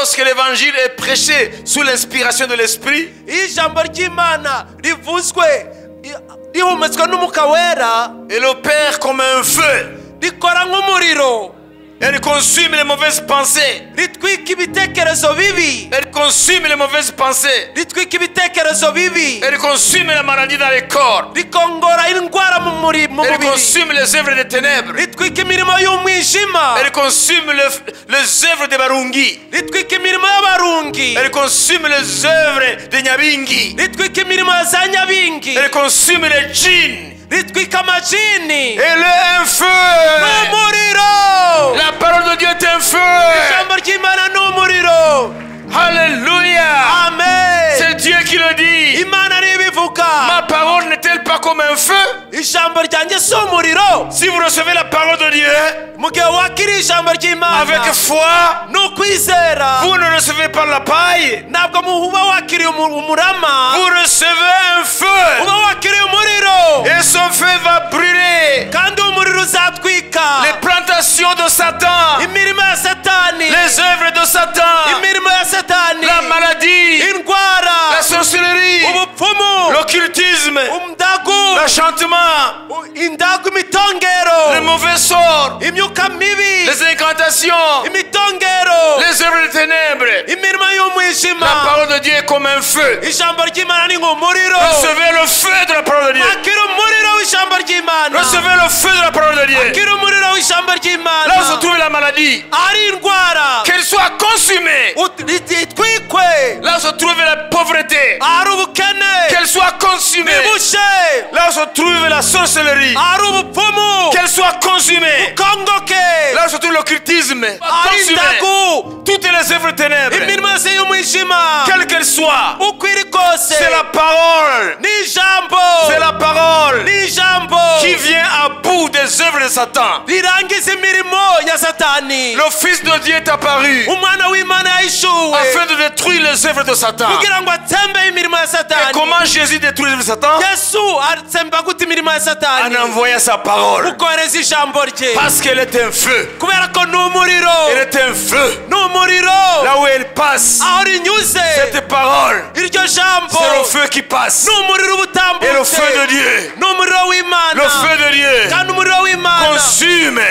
lorsque l'évangile est prêché sous l'inspiration de l'esprit, ijambo ry'Imana rivuzwe rihumetswe n'umwuka wera elle opère comme un feu. rikora nk'umuriro Elle consume les mauvaises pensées. ritwika ibitekerezo bibi Elle consume les mauvaises pensées. ritwika ibitekerezo bibi Elle consume la maladie dans les corps. rikongora indwara mu Elle mubiri consume les œuvres des ténèbres. ritwika imirimo y'umwijima Elle consume les œuvres des Barungi. ritwika imirimo y'abarungi Elle consume les œuvres des Nyabingi. ritwika imirimo ya za nyabingi Elle consume les djinns. ritwika amajini Elle est un feu. n'umuriro La parole de Dieu est un feu. ijambo ry'Imana n'umuriro. Alléluia. Amen. C'est Dieu qui le dit. Imana nibivuga Ma parole n'est-elle pas comme un feu? ijambo ryanjye si umuriro. Si vous recevez la parole de Dieu mu gihe wakiriye ijambo ry'Imana avec foi, n'ukwizera vous ne recevez pas la paille. ntabwo muba wakiriye umurama, Vous recevez un feu. uba wakiriye umuriro Et son feu va brûler kandi umuriro uzatwika les plantations de Satan, imirimo ya satani, les œuvres de Satan, imirimo ya satani, la maladie, indwara, la sorcellerie, ubupfumu, l'occultisme, umdagu, l'enchantement, indagu, imitongero, le mauvais sort, imyuka mibi, les incantations, imitongero, les œuvres des ténèbres. imirimo y'umwijima. La parole de Dieu est comme un feu. ijambo ry'Imana ni nk'umuriro. Recevez le feu de la parole de Dieu. akira umuriro w'ijambo ry'Imana. Recevez le feu de la parole de Dieu. akira umuriro w'ijambo ry'Imana. Là où se trouve la maladie, ari indwara qu'elle soit consumée. itwikwe. Là où se trouve la pauvreté, ari ubukene qu'elle soit consumée. bibushe. Là où se trouve la sorcellerie, ari ubupfumu qu'elle soit consumée. kongoke. Là où se trouve l'occultisme, ari consumée. indagu, Toutes les œuvres ténèbres, imirimo yose y'umwijima, quelle qu'elle soit, uko iri kose, c'est la parole. ni ijambo, C'est la parole ni ijambo qui vient à bout des œuvres de Satan. rirangiza imirimo ya satani. Le Fils de Dieu est apparu umwana w'Imana yahishuwe afin de détruire les œuvres de Satan. kugira ngo atsembe imirimo ya Et satani. comment Jésus détruit les œuvres de Satan? yesu atsemba gute imirimo ya En satani? envoyant sa parole. ukohereza ijambo rye Parce qu'elle est un feu. kubera ko ni umuriro, Elle est un feu. ni umuriro. Là où elle passe, aho rinyuze cette parole, iryo jambo c'est le feu qui passe. ni umuriro uba utambutse. Et le feu de Dieu, ni umuriro w'Imana, le feu de Dieu kandi umuriro w'Imana consume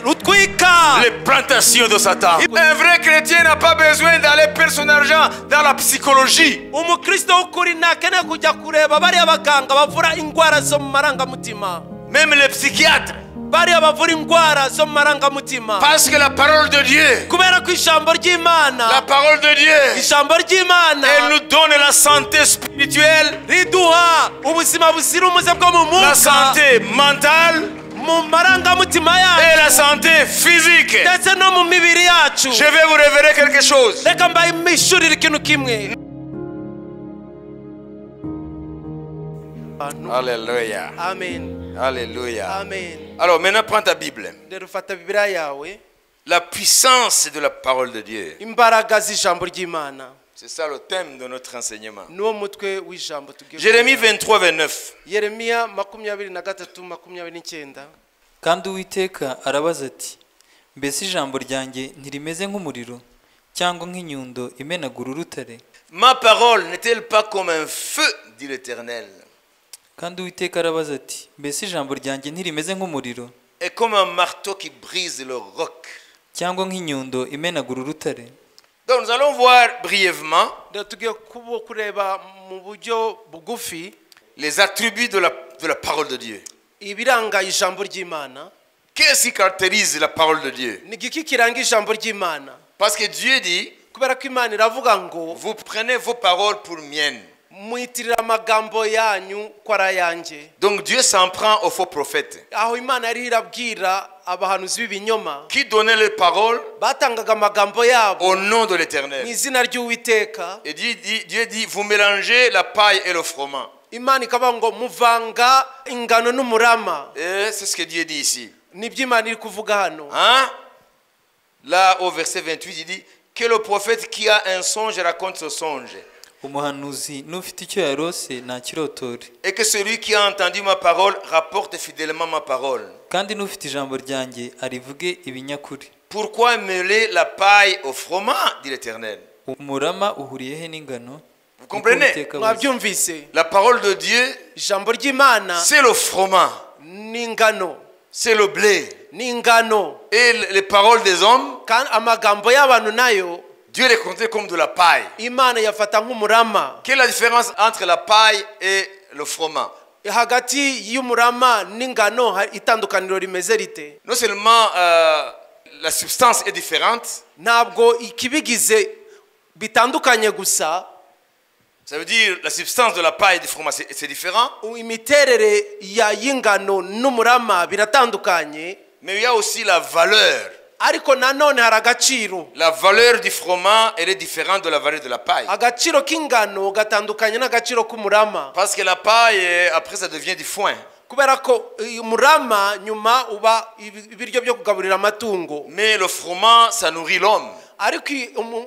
utwika les plantations de Satan. Un vrai chrétien n'a pas besoin d'aller perdre son argent dans la psychologie. umukristo w'ukuri ntakeneye kujya kureba bariya baganga bavura indwara zo mu marangamutima, Même les psychiatres. bariya bavura indwara zo mu marangamutima. Parce que la parole de Dieu, kubera ko ijambo ry'Imana, la parole de Dieu, ijambo ry'Imana elle nous donne la santé spirituelle, riduha ubuzima buzira umuze bwo mu la mwuka, santé mentale mu marangamutima et la yacu santé physique. ndetse no mu mibiri yacu. Je vais vous révéler quelque chose. reka mbahishurire ikintu kimwe. Alléluia. Amen. Alléluia. Amen. Alors maintenant prends ta Bible. rero ufata bibiliya yawe, La puissance de la parole de Dieu. imbaraga z'ijambo ry'Imana, C'est ça le thème de notre enseignement. niwo mutwe w'ijambo tugiye Jérémie kuvuga. 23, 29. Yeremiya 23:29. kandi uwiteka arabaza ati mbese ijambo ryanjye ntirimeze nk'umuriro cyangwa nk'inyundo imenagura urutare? Ma parole n'est-elle pas comme un feu, dit l'Éternel, kandi uwiteka arabaza ati mbese ijambo ryanjye ntirimeze nk'umuriro et comme un marteau qui brise le roc. cyangwa nk'inyundo imenagura urutare? Donc nous allons voir brièvement rero tugiye kureba mu buryo bugufi les attributs de la parole de Dieu. ibiranga ijambo ry'Imana. Qu'est-ce qui caractérise la parole de Dieu? ni igiki kiranga ijambo ry'Imana? Parce que Dieu dit, kubera ko Imana iravuga ngo vous prenez vos paroles pour miennes. muyitirira amagambo yanyu ko ari ayanjye. Donc Dieu s'en prend aux faux prophètes aho Imana yari irabwira abahanuzi b'ibinyoma qui donnaient les paroles batangaga amagambo yabo au nom de mu l'Éternel. izina ry'Uwiteka. Et Dieu dit, vous mélangez la paille et le froment. Imana ikavuga ngo muvanga ingano n'umurama. Et c'est ce que Dieu dit ici. nibyo Imana iri kuvuga hano. Hein? Là au verset 28, il dit que le prophète qui a un songe raconte ce songe. umuhanuzi n'ufite icyo yarose ntakirotore, Et que celui qui a entendu ma parole rapporte fidèlement ma parole. kandi n'ufite ijambo ryanjye arivuge ibinyakuri. pourquoi mêler la paille au froment, dit l'Éternel. umurama uhuriye he n'ingano? Vous comprenez? Uwiteka avuze. mwabyumvise La parole de Dieu, ijambo ry'imana c'est le froment, n'ingano c'est le blé. n'ingano Et les paroles des hommes, kandi amagambo y'abantu nayo Dieu les comptait comme de la paille. imana yafata nk'umurama. Quelle est la différence entre la paille et le froment? hagati y'umurama n'ingano itandukaniro rimeze rite? Non seulement la substance est différente, ntabwo ikibigize bitandukanye gusa, ça veut dire la substance de la paille et du froment, c'est différent, imiterere y'ingano n'umurama biratandukanye, mais il y a aussi la valeur. ariko nanone hari agaciro. La valeur du froment, elle est différente de la valeur de la paille. agaciro k'ingano gatandukanye n'agaciro k'umurama, Parce que la paille, après, ça devient du foin. kubera ko umurama nyuma uba ibiryo byo kugaburira amatungo, Mais le froment, ça nourrit l'homme. ariko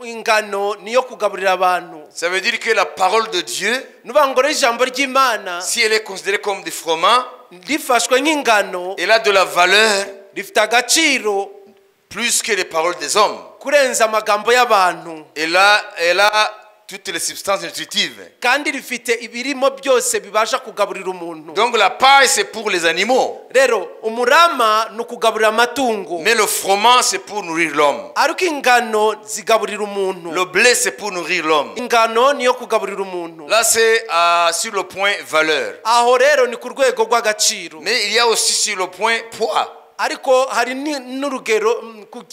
ingano niyo kugaburira abantu. Ça veut dire que la parole de Dieu, nuvuga ngo rero ijambo ry'imana si elle est considérée comme du froment, rifashwe nk'ingano elle a de la valeur rifite agaciro plus que les paroles des hommes. kurenza amagambo y'abantu, Elle a toutes les substances nutritives. kandi rifite ibirimo byose bibasha kugaburira umuntu. Donc la paille, c'est pour les animaux. rero umurama ni ukugaburira amatungo, Mais le froment, c'est pour nourrir l'homme. ariko ingano zigaburira umuntu. Le blé, c'est pour nourrir l'homme. ingano niyo kugaburira umuntu. Là, c'est sur le point valeur. aho rero ni ku rwego rw'agaciro, Mais il y a aussi sur le point poids. ariko hari n'urugero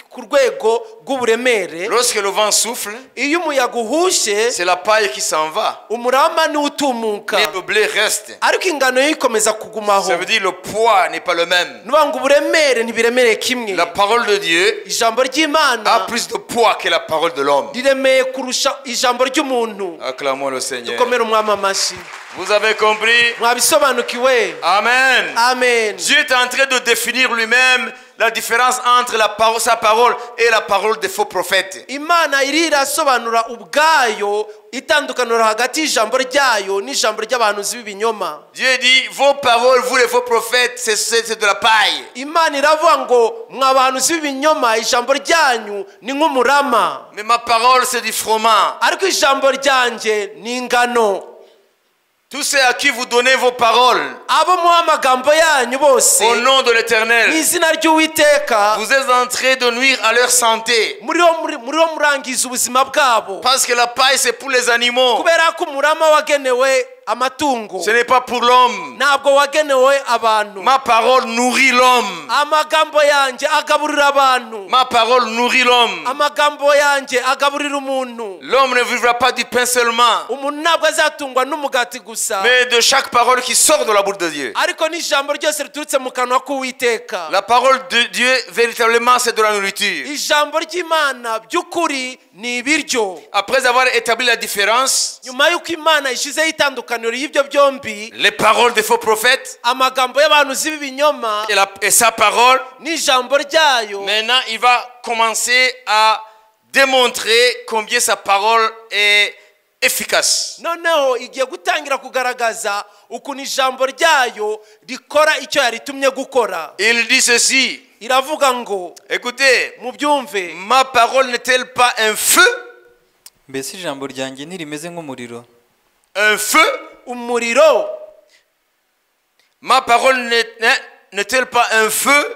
ku rwego rw'uburemere. Lorsque le vent souffle, iyo umuyaga uhushe c'est la paille qui s'en va. umurama niwo utumuka, Mais le blé reste. ariko ingano yo ikomeza kugumaho. Ça veut dire le poids n'est pas le même. nuvuga ngo uburemere ntibiremere kimwe. La parole de Dieu ijambo a ry'imana plus de poids que la parole de l'homme. riremeye kurusha ijambo ry'umuntu. Acclamons le Seigneur. dukomere umwami amashyi. Vous avez compris? mwabisobanukiwe? Amen. amen. Dieu est en train de définir lui-même la différence entre sa parole et la parole des faux prophètes. imana iri irasobanura ubwayo itandukaniro hagati y'ijambo ryayo n'ijambo ry'abahanuzi b'ibinyoma. Dieu dit, vos paroles, vous les faux prophètes, c'est de la paille. imana iravuga ngo mwa bahanuzi b'ibinyoma ijambo ryanyu ni nk'umurama, Mais ma parole, c'est du froment. ariko ijambo ryanjye ni ingano. Tous ceux à qui vous donnez vos paroles, abo muha amagambo yanyu bose au nom de mu l'Éternel, izina ry'uwiteka, vous êtes en train de nuire à leur santé. muriho murangiza ubuzima bwabo, Parce que la paille, c'est pour les animaux. kubera ko umurama wagenewe amatungo, Ce n'est pas pour l'homme. ntabwo wagenewe abantu. Ma parole nourrit l'homme. amagambo yanjye agaburira abantu, Ma parole nourrit l'homme. amagambo yanjye agaburira umuntu. L'homme ne vivra pas du pain seulement, umuntu ntabwo azatungwa n'umugati gusa, mais de chaque parole qui sort de la bouche de Dieu. ariko n'ijambo ryose riturutse mu kanwa k'uwiteka. La parole de Dieu, véritablement, c'est de la nourriture. ijambo ry'imana by'ukuri ni ibiryo. Après avoir établi la différence, nyuma y'uko imana ishyizeho itandukaniro y'ibyo byombi, les paroles des faux prophètes amagambo y'abahanuzi b'ibinyoma et sa parole, n'ijambo ryayo, maintenant il va commencer à démontrer combien sa parole est efficace. noneho igiye gutangira kugaragaza ukuntu ijambo ryayo rikora icyo yaritumye gukora. Il dit ceci, iravuga ngo, écoutez, mubyumve, ma parole n'est-elle pas un feu? mbese ijambo ryanjye ntirimeze nk'umuriro? Un feu? umuriro. Ma parole n'est-elle pas un feu?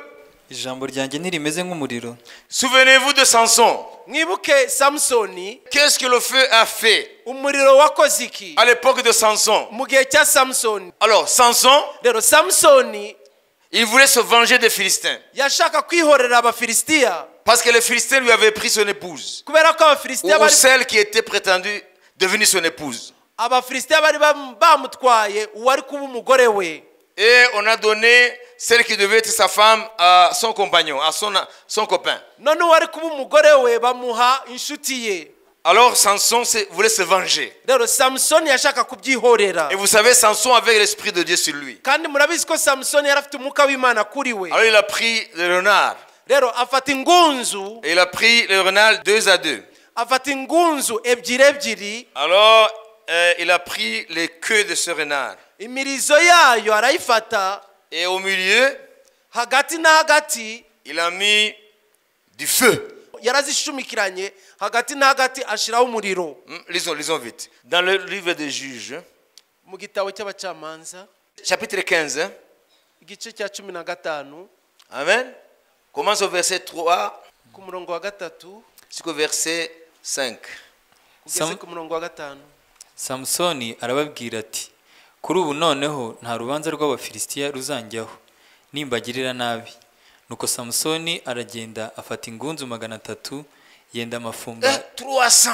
ijambo ryanjye ntirimeze nk'umuriro? Souvenez-vous de Samson. mwibuke samusoni, Qu'est-ce que le feu a fait umuriro wakoze iki à l'époque de Samson? mu gihe cya samusoni? Alors, Samson, rero samusoni il voulait se venger des Philistins. yashaka kwihorera abafilisitiya, Parce que les Philistins lui avaient pris son épouse. kubera ko abafilisitiya Ou celle qui était prétendue devenir son épouse. abafilisitiya bari bamutwaye uwari kuba umugore we, Et on a donné celle qui devait être sa femme à son compagnon, à son copain. none uwari kuba umugore we bamuha inshuti ye. Alors Samson voulait se venger. rero samusoni yashaka kubyihorera, Et vous savez, Samson avait l'esprit de Dieu sur lui. kandi murabizi ko samusoni yari afite umwuka w'imana kuri we. Alors il a pris le renard. rero afata ingunzu, Et il a pris le renard 2 à 2. afata ingunzu ebyiri ebyiri, Alors il a pris les queues de ce renard. imirizo yayo arayifata, Et au milieu, hagati na hagati il a mis du feu. yarazishumikiranye hagati na hagati ashiraho umuriro. Lisons vite. Dans le livre des Juges, Mu gitabo cy'abacamanza chapitre 15, igice cya 15 Amen. Commence au verset 3 ku murongo wa 3 jusqu'au verset 5. kugeza ku murongo wa 5. Samusoni arababwira ati, kuri ubu noneho nta rubanza rw'Abafilisitiya ruzanjyaho nimbagirira nabi. Nuko Samusoni aragenda afata ingunzu 300 yenda amafumba 300.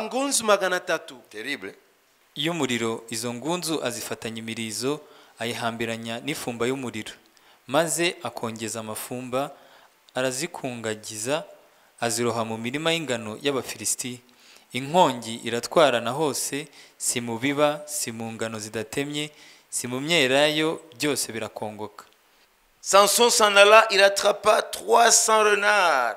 Ingunzu 300 Terrible. y'umuriro, izo ngunzu azifatanya imirizo ayihambiranya n'ifumba y'umuriro, maze akongeza amafumba arazikungagiza aziroha mu mirima y'ingano y'Abafilisitiya. Inkongi iratwarana hose, si mu biba, si mu ngano zidatemye, si mu myelayo, byose birakongoka. Samson s'en alla, il attrapa 300 renards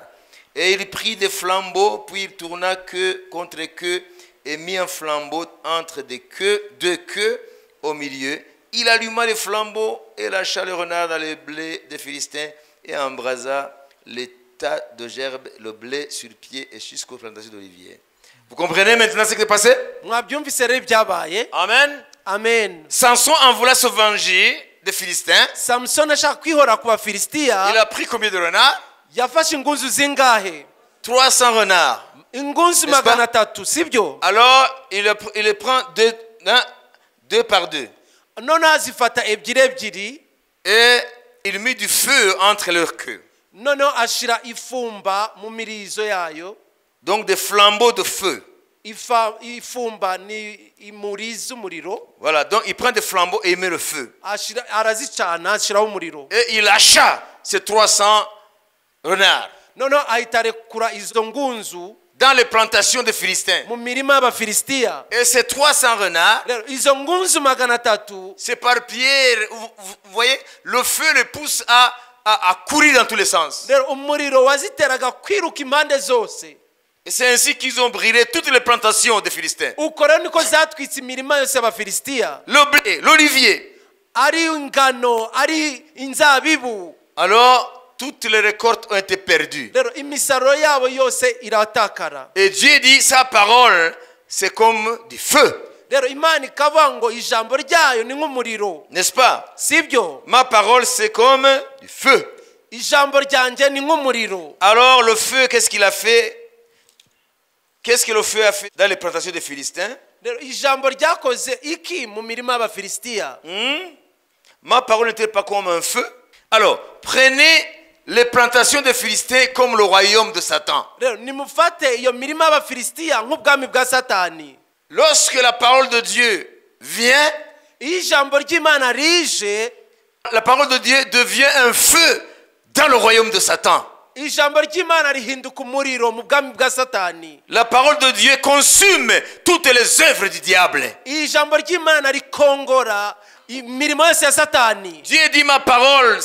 et il prit des flambeaux, puis il tourna queue contre queue et mit un flambeau entre deux queues au milieu. Il alluma les flambeaux et lâcha le renard dans le blé des Philistins et embrasa les tas de gerbes, le blé sur pied et jusqu'aux plantations d'oliviers. Vous comprenez maintenant ce qui est passé? Mwabyumvise rero byabaye. Amen. Amen. Samson en voulant se venger des Philistins. Samson ashaka kwihora ku Bafilisitiya. Il a pris combien de renards? Yafashe ingunzu zingahe? 300 renards. Ingunzu 300, sibyo? Alors, il les prend deux par deux. None azifata ebyiri Et il mit du feu entre leurs queues. none ashira ifumba mu mirizo yayo. Donc des flambeaux de feu. Ifumba ni imurizo umuriro. Voilà, donc il prend des flambeaux et il met le feu. Arazicana ashiraho umuriro. Et il lâcha ces 300 renards None ahitarekura izo ngunzu dans les plantations des Philistins. mu mirima y'Abafilisitiya. Et ces 300 renards Izo ngunzu 300 s'éparpillèrent. Vous voyez, le feu les pousse à courir dans tous les sens. rero umuriro waziteraga kwiruka impande zose. Et c'est ainsi qu'ils ont brûlé toutes les plantations des Philistins. Uko rero niko zatwitse imirima yose y'Abafilisitiya. Le blé, l'olivier. Ari ingano, ari inzabibu. Alors, toutes les récoltes ont été perdues. Rero imisaruro yabo yose iratakara. Et Dieu dit, sa parole, c'est comme du feu. Rero Imana ikavuga ngo ijambo ryayo ni nk'umuriro. N'est-ce pas? Sibyo? Ma parole, c'est comme du feu. Ijambo ryanje ni nk'umuriro. Alors, le feu, qu'est-ce qu'il a fait? Qu'est-ce que le feu a fait dans les plantations des Philistins? Rero ijambo ryakoze iki mu mirima y'Abafilisitiya? Ma parole n'était pas comme un feu. Alors, prenez les plantations des Philistins comme le royaume de Satan. Rero nimufate iyo mirima y'Abafilisitiya nk'ubwami bwa Satani. Lorsque la parole de Dieu vient, Iyo ijambo ry'Imana rije, la parole de Dieu devient un feu dans le royaume de Satan. ijambo ry'Imana rihinduka umuriro mu bwami bwa Satani. La parole de Dieu consume toutes les œuvres du diable. Ijambo ry'Imana rikongora imirimo yose ya Satani. Dieu dit, ma parole,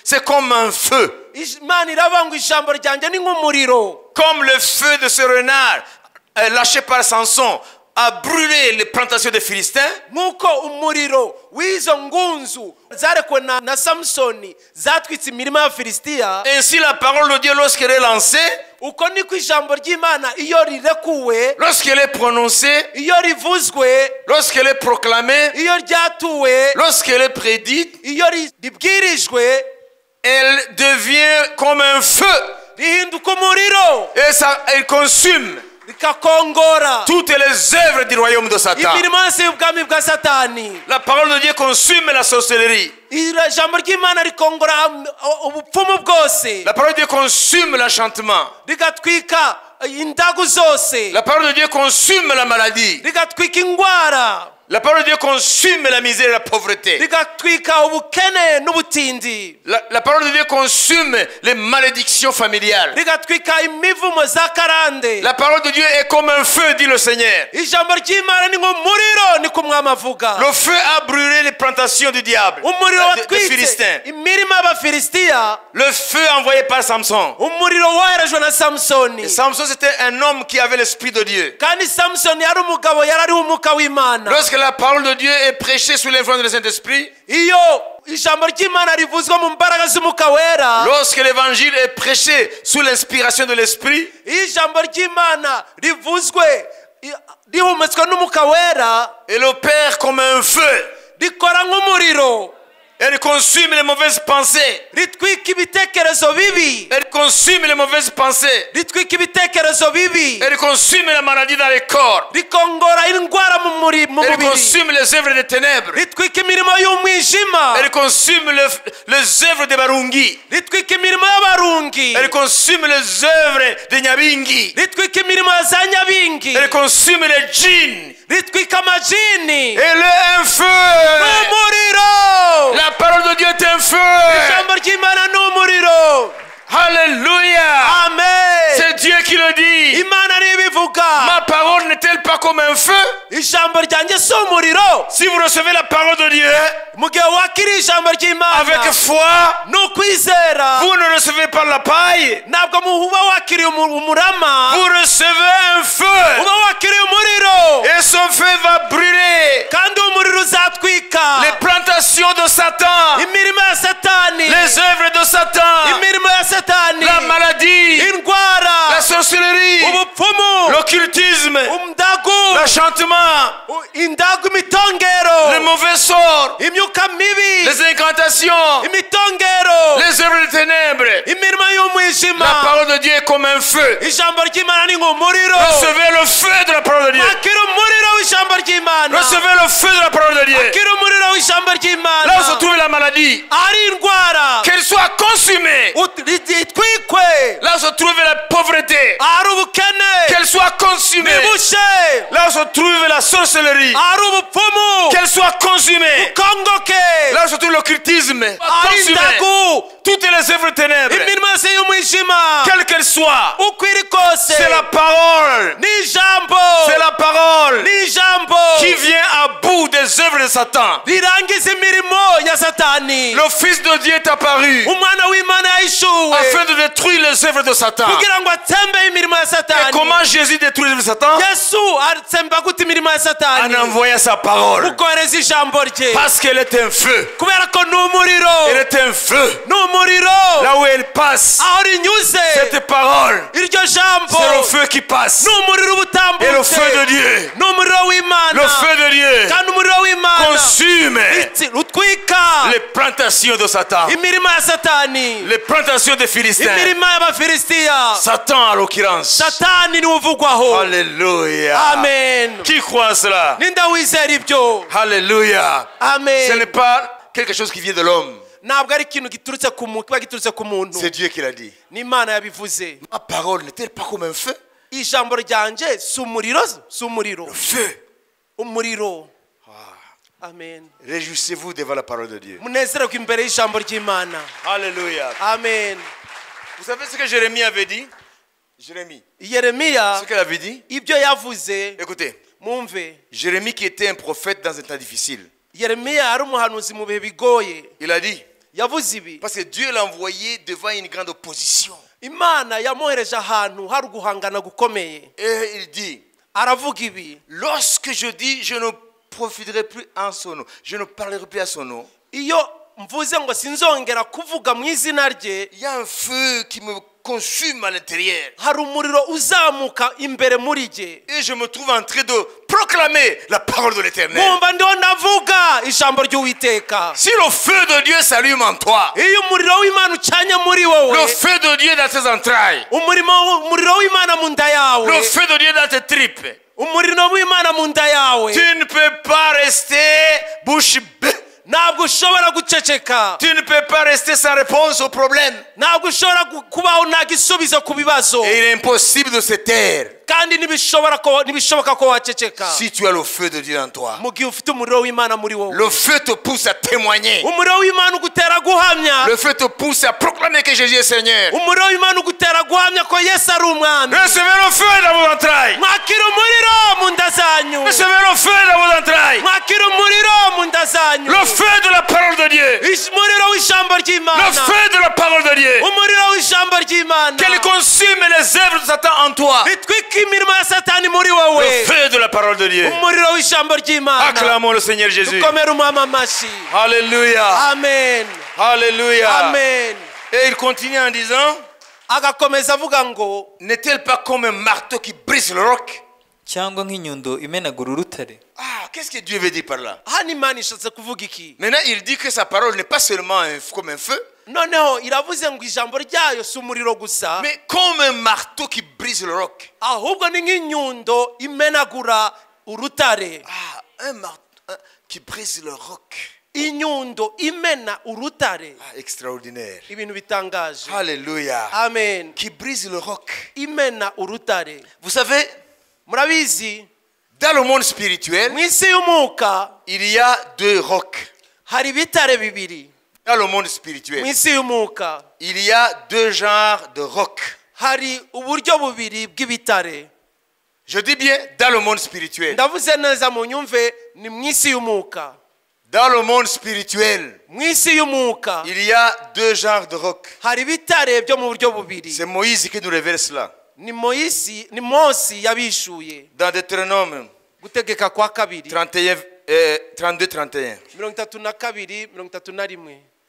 c'est comme un feu. Imana iravuga ngo ijambo ryanjye ni nk'umuriro. Comme le feu de ce renard lâché par Samson a brûlé les plantations des Philistins. Nk'uko umuriro w'izo ngunzu zarekuwe na Samsoni zatwitse imirima y'Abafilisitiya. Ainsi la parole de Dieu, lorsqu'elle est lancée, Uko niko ijambo ry'Imana iyo rirekuwe, lorsqu'elle est prononcée, iyo rivuzwe, lorsqu'elle est proclamée, iyo ryatuwe, lorsqu'elle est prédite, iyo ribwirijwe, elle devient comme un feu. rihinduka umuriro, Et ça, elle consume rikakongora toutes les œuvres du royaume de Satan. imirimo yose y'ubwami bwa Satani. La parole de Dieu consume la sorcellerie. Ijambo ry'Imana rikongora ubupfumu bwose, La parole de Dieu consume l'enchantement. rigatwika indagu zose, La parole de Dieu consume la maladie. rigatwika ingwara, La parole de Dieu consume la misère et la pauvreté. rigatwika ubukene n'ubutindi, La parole de Dieu consume les malédictions familiales. rigatwika imivumo za karande. La parole de Dieu est comme un feu, dit le Seigneur. Ijambo ry'Imana ni nk'umuriro, niko umwami avuga. Le feu a brûlé les plantations du diable, Umuriro des watwitse Philistins. imirima y'Abafilisitiya, Le feu envoyé par Samson. umuriro woherejwe na Samsoni. Et Samson, c'était un homme qui avait l'esprit de Dieu. Kandi Samsoni yari umugabo, yari ariho umwuka w'Imana. Lorsque la parole de Dieu est prêchée sous l'influence du Saint-Esprit, Iyo ijambo ry'Imana rivuzwa mu mbaraga z'umwuka wera, lorsque l'évangile est prêché sous l'inspiration de l'esprit, iyo ijambo ry'Imana rivuzwe rihumetswe n'umwuka wera, elle opère comme un feu. rikora nk'umuriro, Elle consume les mauvaises pensées. ritwika ibitekerezo bibi, Elle consume les mauvaises pensées. ritwika ibitekerezo bibi, Elle consume la maladie dans les corps. rikongora indwara mu Elle mubiri, consume les œuvres des ténèbres. ritwika imirimo y'umwijima, Elle consume les œuvres des Barungi. ritwika imirimo y'abarungi, Elle consume les œuvres des Nyabingi. ritwika imirimo ya za nyabingi, Elle consume les djinns. ritwika amajini. Elle est un feu. Umuriro, La parole de Dieu est un feu. ijambo ry'Imana ni umuriro. Alléluia. Amen. C'est Dieu qui le dit. Imana nibivuga, Ma parole n'est-elle pas comme un feu? ijambo ryanjye si umuriro. Si vous recevez la parole de Dieu Mu gihe wakiriye ijambo ry'Imana avec foi, n'ukwizera, vous ne recevez pas la paille. ntabwo muba wakiriye umurama, Vous recevez un feu. uba wakiriye umuriro, Et son feu va brûler kandi umuriro uzatwika les plantations de Satan, imirimo ya Satani, les œuvres de Satan, imirimo ya Satani, la maladie, indwara, la sorcellerie, ubupfumu, l'occultisme, umdagu, l'enchantement, indagu, imitongero, le mauvais sort, imyuka mibi, les incantations, imitongero, les œuvres des ténèbres. imirimo y'umwijima. La parole de Dieu est comme un feu. Ijambo ry'Imana ni nk'umuriro. Recevez le feu de la parole de Dieu. Akira umuriro w'ijambo ry'Imana, Recevez le feu de la parole de Dieu. akira umuriro w'ijambo Là ry'Imana, où se trouve la maladie, ari indwara qu'elle soit consumée. itwikwe, Là où se trouve la pauvreté, ari ubukene qu'elle soit consumée. bibushe, Là où se trouve la sorcellerie, ari ubupfumu qu'elle soit consumée. bukongoke, Là où se trouve l'occultisme, ari consumée. indagu, Toutes les œuvres des ténèbres, imirimo yose y'umwijima, quelle qu'elle soit, uko iri kose, c'est la parole. ni ijambo, C'est la parole ni ijambo qui vient à bout des œuvres de Satan. rirangiza imirimo ya Satani. Le Fils de Dieu est apparu Umwana w'Imana yahishuwe afin de détruire les œuvres de Satan. kugira ngo atsembe imirimo ya Et Satani. comment Jésus détruit les œuvres de Satan? Yesu atsemba gute imirimo ya En Satani? envoyant sa parole. Ukohereza ijambo rye, Parce qu'elle est un feu. kubera ko ni umuriro, Elle est un feu. ni umuriro, Là où elle passe, aho rinyuze cette parole, iryo jambo c'est le feu qui passe. ni umuriro uba Et le utambutse, feu de Dieu, ni umuriro w'Imana, le feu de Dieu kandi umuriro w'Imana consume utwika les plantations de Satan, imirimo ya Satani, les plantations des Philistins. imirimo y'Abafilisitiya. Satan en l'occurrence. Satani niwe uvugwaho. Alléluia. Amen. Qui croit en cela? Ninde wizera ibyo? Alléluia. Ce n'est Amen. pas quelque chose qui vient de l'homme. Ntabwo ari ikintu giturutse ku muntu, kiba giturutse ku muntu. C'est Dieu qui l'a dit. Ni Imana yabivuze. Ma parole n'est-elle pas comme un feu? Ijambo ryanjye si umuriro, si umuriro, Feu. umuriro. Amen. Réjouissez-vous devant la parole de Dieu. Munezererwe imbere y'ijambo ry'Imana. Alléluia. Amen. Vous savez ce que Jérémie avait dit? Jérémie, Yeremiya ce qu'elle avait dit? ibyo yavuze, Écoutez, mwumve. Jérémie qui était un prophète dans un temps difficile, Yeremiya yari umuhanuzi mu bihe bigoye. il a dit, Yavuze ibi. parce que Dieu l'a envoyé devant une grande opposition. Imana yamwohereje ahantu hari uguhangana gukomeye. Et il dit, Aravuga ibi. lorsque je dis, je ne profiterai plus en son nom, je ne parlerai plus à son nom, Iyo mvuze ngo sinzongera kuvuga mu izina rye, il y a un feu qui me consume à l'intérieur. hari umuriro uzamuka imbere muri jye. Et je me trouve en train de proclamer la parole de l'Éternel. Mwumva ndiho ndavuga ijambo ry'Uwiteka. Si le feu de Dieu s'allume en toi, Iyo umuriro w'Imana ucanye muri wowe, le feu de Dieu dans tes entrailles, umuriro w'Imana mu nda yawe, le feu de Dieu dans tes tripes, umuriro w'Imana mu nda yawe, tu ne peux pas rester bouche bée. ntabwo ushobora guceceka, Tu ne peux pas rester sans réponse aux problèmes. ntabwo ushobora kubaho nta gisubizo ku bibazo, Et il est impossible de se taire kandi ntibishoboka ko waceceka si tu as le feu de Dieu en toi. mu gihe ufite umuriro w'Imana muri wowe. Le feu te pousse à témoigner. Umuriro w'Imana ugutera guhamya, Le feu te pousse à proclamer que Jésus est Seigneur. umuriro w'Imana ugutera guhamya ko Yesu ari umwami. Recevez le feu dans vos entrailles. Mwakira umuriro mu nda zanyu, Recevez le feu dans vos entrailles. mwakira umuriro mu nda zanyu, Le feu de la parole de Dieu. umuriro w'ijambo ry'Imana, Le feu de la parole de Dieu. umuriro w'ijambo ry'Imana Qu'elle consume les œuvres de Satan en toi. ritwika imirimo ya Satani muri wowe. Le feu de la parole parole de Dieu. umuriro w'ijambo ry'Imana. Acclamons le Seigneur Jésus. dukomere umwami amashyi. Alléluia. Amen. Alléluia. Amen. Et il continue en disant, agakomeza avuga ngo n'est-elle pas comme un marteau qui brise le roc? cyangwa nk'inyundo imenagura urutare. Ah, qu'est-ce que Dieu veut dire par là? hano Imana ishatse kuvuga iki? Maintenant, il dit que sa parole n'est pas seulement comme un feu, noneho iravuze ngo ijambo ryayo si umuriro gusa, mais comme un marteau qui brise le roc. ahubwo ni nk'inyundo imenagura urutare. Ah, un marteau qui brise le roc. inyundo imena urutare. Ah, extraordinaire. ibintu bitangaje. Alléluia. Amen. Qui brise le roc. imena urutare. Vous savez, murabizi dans le monde spirituel, mu isi y'umwuka il y a deux rocs. hari ibitare bibiri. Dans le monde mu spirituel, isi y'umwuka il y a deux genres de rocs. hari uburyo bubiri bw'ibitare. Je dis bien dans le monde spirituel. ndavuze neza mu nyumve, ni mu isi y'umwuka. Dans le monde spirituel, mu isi y'umwuka il y a deux genres de rocs. hari ibitare byo mu buryo bubiri. C'est Moïse qui nous révèle cela. ni Mose yabishuye. Dans Deutéronome gutegeka kwa kabiri 32-31. 32 31.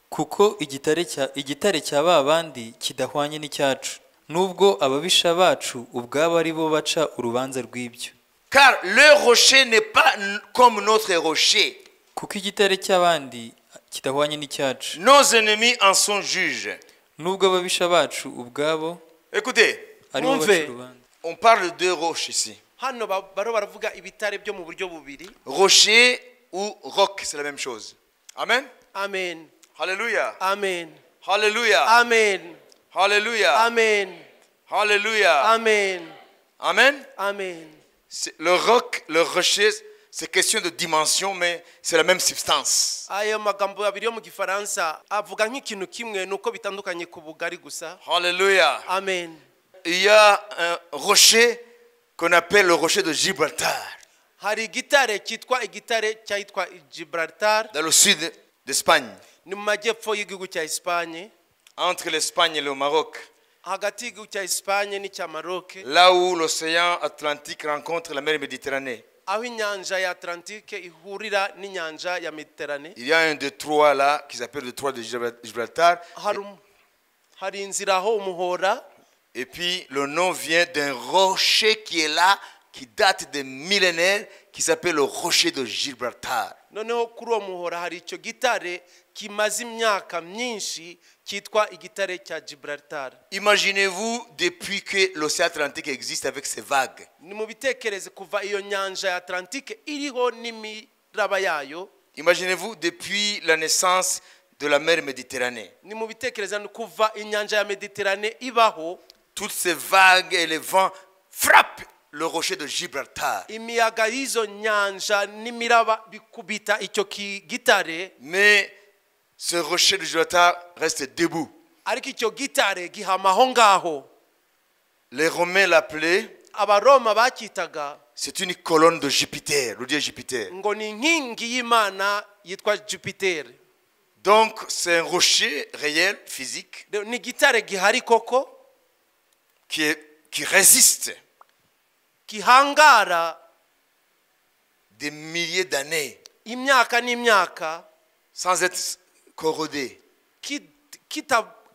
kuko igitare cya ba bandi kidahwanye n'icyacu, nubwo ababisha bacu ubwabo ari bo baca urubanza rw'ibyo. Car le rocher n'est pas comme notre rocher. kuko igitare cy'abandi kidahwanye n'icyacu, Nos ennemis en sont juges. nubwo ababisha bacu ubwabo Écoutez, ari bo Mwumve. baca urubanza. on parle de deux roches ici. hano baravuga ibitare byo mu buryo bubiri. Rocher ou roc, c'est la même chose. Amen. Amen. Alléluia. Amen. Alléluia. Amen. Alléluia. Amen. Alléluia. Amen. Amen. Amen. Le roc, le rocher, c'est question de dimension, mais c'est la même substance. ayo magambo abiri yo mu gifaransa avuga nk'ikintu kimwe, nuko bitandukanye ku bugari gusa. Alléluia. Amen. Il y a un rocher qu'on appelle le rocher de Gibraltar, hari igitare cyitwa igitare cyitwa Gibraltar, dans le sud d'Espagne, ni mu majyepfo y'igihugu cya Espagne, entre l'Espagne et le Maroc, hagati y'igihugu cya Espagne n'icya Maroc, là où l'océan Atlantique rencontre la mer Méditerranée. aho inyanja ya Atlantique ihurira n'inyanja ya Mediterane. Il y a un détroit là qui s'appelle le détroit de Gibraltar. hari inzira aho umuhora, Et puis le nom vient d'un rocher qui est là, qui date des millénaires, qui s'appelle le rocher de Gibraltar. noneho kuri uwo muhora hari icyo gitare kimaze imyaka myinshi cyitwa igitare cya Gibraltar. Imaginez-vous depuis que l'océan Atlantique existe avec ses vagues. ni mu bitekereze kuva iyo nyanja ya Atlantique iriho n'imiraba yayo. Imaginez-vous depuis la naissance de la mer Méditerranée. ni mu bitekereza kuva inyanja ya Mediterane ibaho, Toutes ces vagues et les vents frappent le rocher de Gibraltar. imiyaga y'izo nyanja n'imiraba bikubita icyo gitare, Mais ce rocher de Gibraltar reste debout. ariko icyo gitare gihama aho ngaho. Les Romains l'appelaient, abaroma bacyitaga c'est une colonne de Jupiter, le dieu Jupiter. ngo ni inkingi y'Imana yitwa Jupiter. Donc c'est un rocher réel, physique, ni igitare gihari koko, qui résiste gihangara des milliers d'années imyaka n'imyaka, sans être corrodé.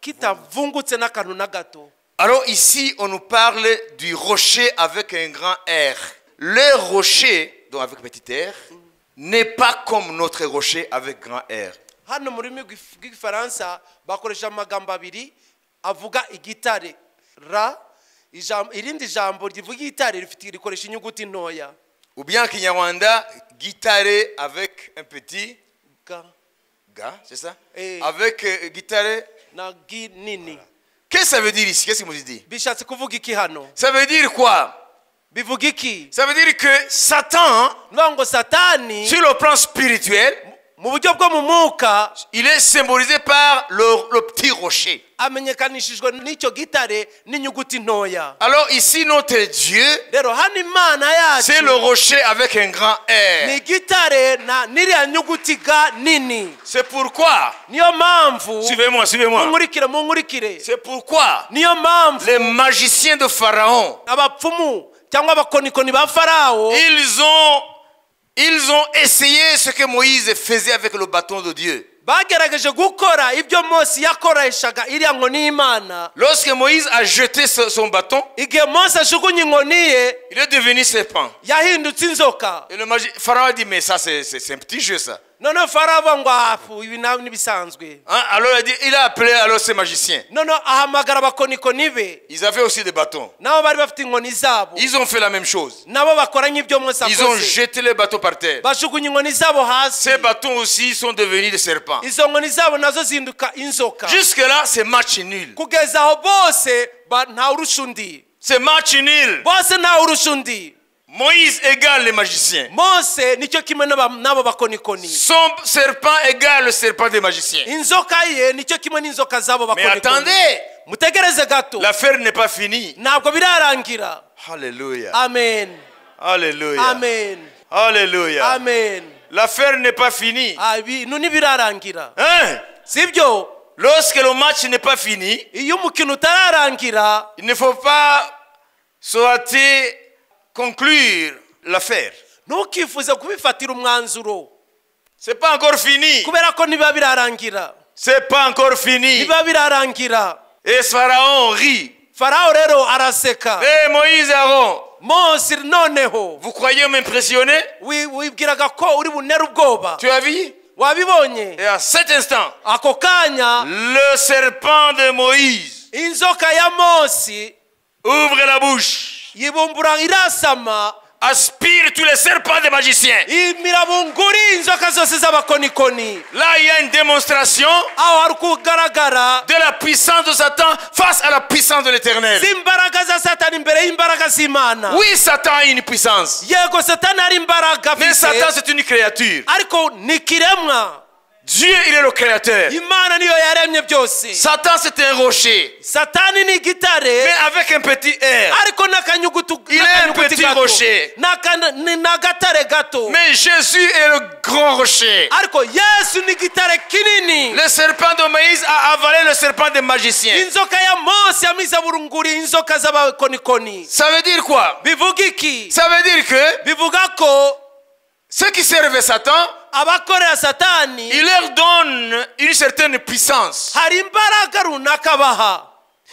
kitavungutse n'akantu na gato. Alors ici, on nous parle du rocher avec un grand R. Le rocher, donc avec petit r, n'est pas comme notre rocher avec grand R. hano mu rurimi rw'igifaransa bakoresha amagambo abiri avuga igitare ra, irindi jambo rivuga igitare rikoresha inyuguti ntoya. Ou bien en Kinyarwanda, guitare avec un petit ga, c'est ça? Avec guitare na gi nini. Qu'est-ce que ça veut dire ici? Qu'est-ce que vous dites? bishatse kuvuga iki hano? Ça veut dire quoi? bivuga iki? Ça veut dire que Satan, ngo Satani sur le plan spirituel, mu buryo bwo mu mwuka, il est symbolisé par le petit rocher. amenyekanishijwe n'icyo gitare n'inyuguti ntoya. Alors ici, notre Dieu, rero hano Imana yacu c'est le rocher avec un grand ni R. gitare na n'iriya nyuguti ga nini. C'est pourquoi, niyo mpamvu suivez-moi, munkurikire c'est pourquoi niyo mpamvu les magiciens de Pharaon, abapfumu cyangwa abakonikoni ba farawo ils ont essayé ce que Moïse faisait avec le bâton de Dieu. bagerageje gukora ibyo Mose yakoreshaga iriya nkoni y'Imana. Lorsque Moïse a jeté son bâton, igihe Mose ajugunye inkoni ye, il est devenu serpent. yahindutse inzoka. Et le pharaon a dit, mais ça c'est un petit jeu ça. none farawo ngo afu ibi nawe nibisanzwe. Alors il a appelé alors ses magiciens. none ahamagara abakonikoni be. Ils avaient aussi des bâtons. nabo bari bafite inkoni zabo. Ils ont fait la même chose. nabo bakoranye ibyo Mose akoze. Ils ont jeté les bâtons par terre. bajugunye inkoni zabo hasi. Ces bâtons aussi sont devenus des serpents. izo nkoni zabo nazo zinduka inzoka. Jusque là c'est match nul. kugeza aho bose nta urusha undi. C'est match nul. bose nta urusha undi. Moïse égale les magiciens. Mose nicyo kimwe n'abo bakonikoni. Son serpent égale le serpent des magiciens. inzoka ye nicyo kimwe n'inzoka zabo Mais bakonikoni. attendez, mutegereze gato. l'affaire n'est pas finie. ntabwo birarangira. Alléluia. amen. Alléluia. amen. Alléluia. amen. L'affaire n'est pas finie. ibintu ntibirarangira. Hein? sibyo? Lorsque le match n'est pas fini, iyo umukino utararangira, il ne faut pas souhaiter conclure l'affaire. ntukifuze kubifatira umwanzuro. C'est pas encore fini. kubera ko niba birarangira. C'est pas encore fini. niba birarangira. Et Pharaon rit. farawo rero araseka. Et Moïse et Aaron, Mose noneho vous croyez m'impressionner? wibwiraga ko uri bunere ubwoba. Tu as vu? wabibonye? Et à cet instant, ako kanya le serpent de Moïse inzoka ya Mose ouvre la bouche, yibumbura irasama, aspire tous les serpents des magiciens. imira bunguri inzoka zose z'abakonikoni. Là, il y a une démonstration aho hari kugaragara de la puissance de Satan face à la puissance de l'Éternel. z'imbaraga za Satani imbere y'imbaraga z'Imana. Oui, Satan a une puissance. yego Satani ari imbaraga Mais Satan, afite, c'est une créature. ariko ni kiremwa. Dieu, il est le créateur. Imana niyo yaremye byose. Satan, c'est un rocher. Satani ni gitare, Mais avec un petit R. ariko n'akanyugutu Il est un petit rocher. n'agatare gato. Mais Jésus est le grand rocher. ariko Yesu ni gitare kinini. Le serpent de Moïse a avalé le serpent des magiciens. inzoka ya Mose yamize burunguri inzoka z'abakonikoni. Ça veut dire quoi? bivuga iki? Ça veut dire que bivuga ko ceux qui servent Satan, abakorera Satani il leur donne une certaine puissance. hari imbaraga runaka baha.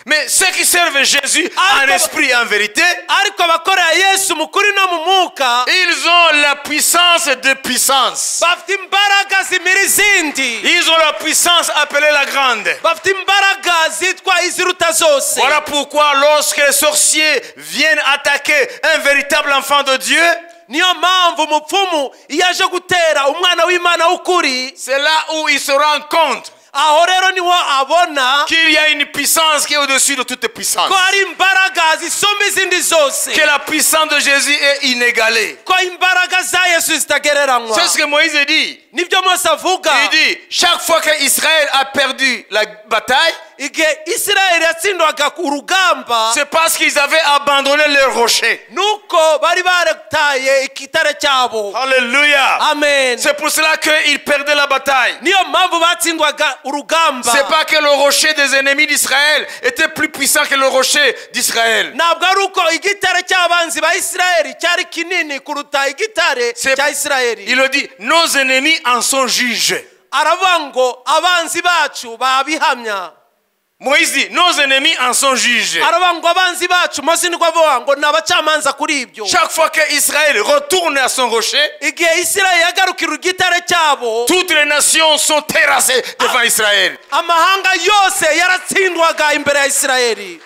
Mais ceux qui servent Jésus en esprit et en vérité, ariko abakorera Yesu mu kuri no mu mwuka ils ont la puissance de puissance. bafite imbaraga zimira izindi. Ils ont la puissance appelée la grande. bafite imbaraga zitwa iziruta zose. Voilà pourquoi lorsque les sorciers viennent attaquer un véritable enfant de Dieu, niyo mpamvu umupfumu iyo aje gutera umwana w'Imana w'ukuri, c'est là où ils se rendent compte aho rero niho abona qu'il y a une puissance qui est au-dessus de toute puissance. ko hari imbaraga zisumba izindi zose, Que la puissance de Jésus est inégalée. ko imbaraga za Yesu zitagereranywa. C'est ce que Moïse dit. nibyo Mose avuga. Il dit, chaque fois qu'Israël a perdu la bataille, igihe Isirayeli yatsindwaga urugamba, c'est parce qu'ils avaient abandonné leur rocher. nuko bari barataye ikitare cyabo. Alléluia. amen. C'est pour cela qu'ils perdaient la bataille. niyo mpamvu batsindwaga urugamba. C'est pas que le rocher des ennemis d'Israël était plus puissant que le rocher d'Israël. ntabwo ari uko igitare cy'abanzi ba Isirayeli cyari kinini kuruta igitare cya Isirayeli. Il le dit, nos ennemis en sont juges. aravuga ngo abanzi bacu babihamya. Moïse dit, nos ennemis en sont juges. aravuga ngo abanzi bacu, Mose niko avuga ngo ni abacamanza kuri ibyo. Chaque fois que Israël retourne à son rocher, igihe Isirayeli yagarukira igitare cyabo, toutes les nations sont terrassées devant Israël. amahanga yose yaratsindwaga imbere ya Isirayeli.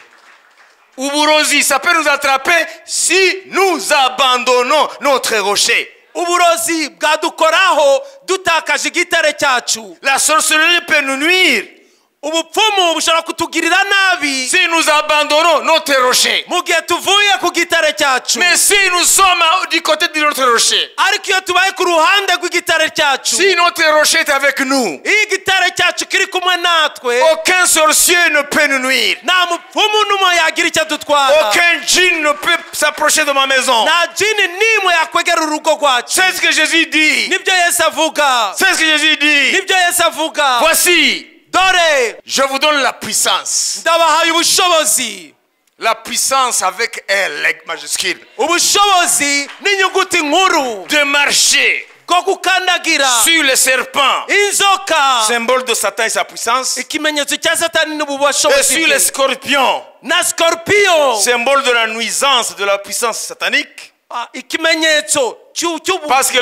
Uburozi, ça peut nous attraper si nous abandonnons notre rocher. uburozi bwadukoraho dutakaje igitare cyacu. La sorcellerie peut nous nuire ubupfumu bushobora kutugirira nabi si nous abandonnons notre rocher. mu gihe tuvuye ku gitare cyacu. Mais si nous sommes du côté de notre rocher, ariko iyo tubaye ku ruhande rw'igitare cyacu, si notre rocher est avec nous, iyo igitare cyacu kiri kumwe natwe, aucun sorcier ne peut nous nuire. nta mupfumu n'umwe yagira icyo adutwara. Aucun djinn ne peut s'approcher de ma maison. nta jini n'imwe yakwegera urugo rwacu. C'est ce que Jésus dit. nibyo Yesu avuga. C'est ce que Jésus dit. nibyo Yesu avuga. Voici, dore je vous donne la puissance. ndabahaye ubushobozi. La puissance avec L, avec majuscule. ubushobozi n'inyuguti nkuru De marcher bwo gukandagira sur les serpents. inzoka, Symbole de Satan et sa puissance. ikimenyetso cya satani Et n'ububashobozi sur bwe. les scorpions. na scorpion, Symbole de la nuisance de la puissance satanique. ikimenyetso Parce que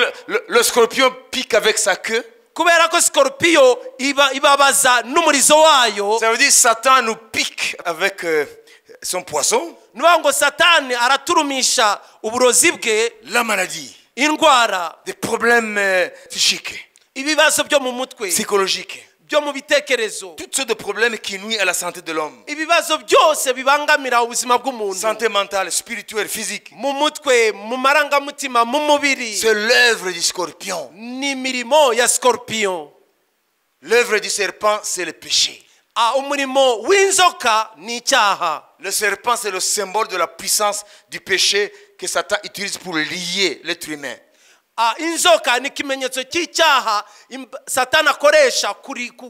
le scorpion pique avec sa queue. kubera ko scorpion ibabaza n'umurizo wayo. Ça veut dire Satan nous pique avec son poisson. nuvuga ngo satani araturumisha uburozi bwe, La maladie. indwara, Des problèmes psychiques, ibibazo byo mu mutwe, psychologiques. byo mu bitekerezo, Toutes sortes de problèmes qui nuisent à la santé de l'homme. ibibazo byose bibangamira ubuzima bw'umuntu, Santé mentale, spirituelle, physique. mu mutwe, mu marangamutima, mu mubiri. C'est l'œuvre du scorpion. ni imirimo ya scorpion. L'œuvre du serpent, c'est le péché. Umurimo w'inzoka ni icyaha. Le serpent, c'est le symbole de la puissance du péché que Satan utilise pour lier l'être humain. Inzoka ni ikimenyetso cy'icyaha satani akoresha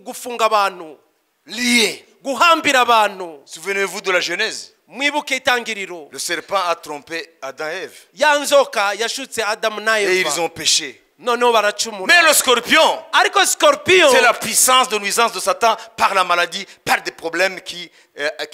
gufunga abantu, Lié. guhambira abantu. Souvenez-vous de la Genèse. Mwibuke itangiriro, Le serpent a trompé Adam et Ève. ya nzoka yashutse Adamu na Et ils Eva, ont péché. noneho baracumura. Mais le scorpion, ariko scorpion c'est la puissance de nuisance de Satan par la maladie, par des problèmes qui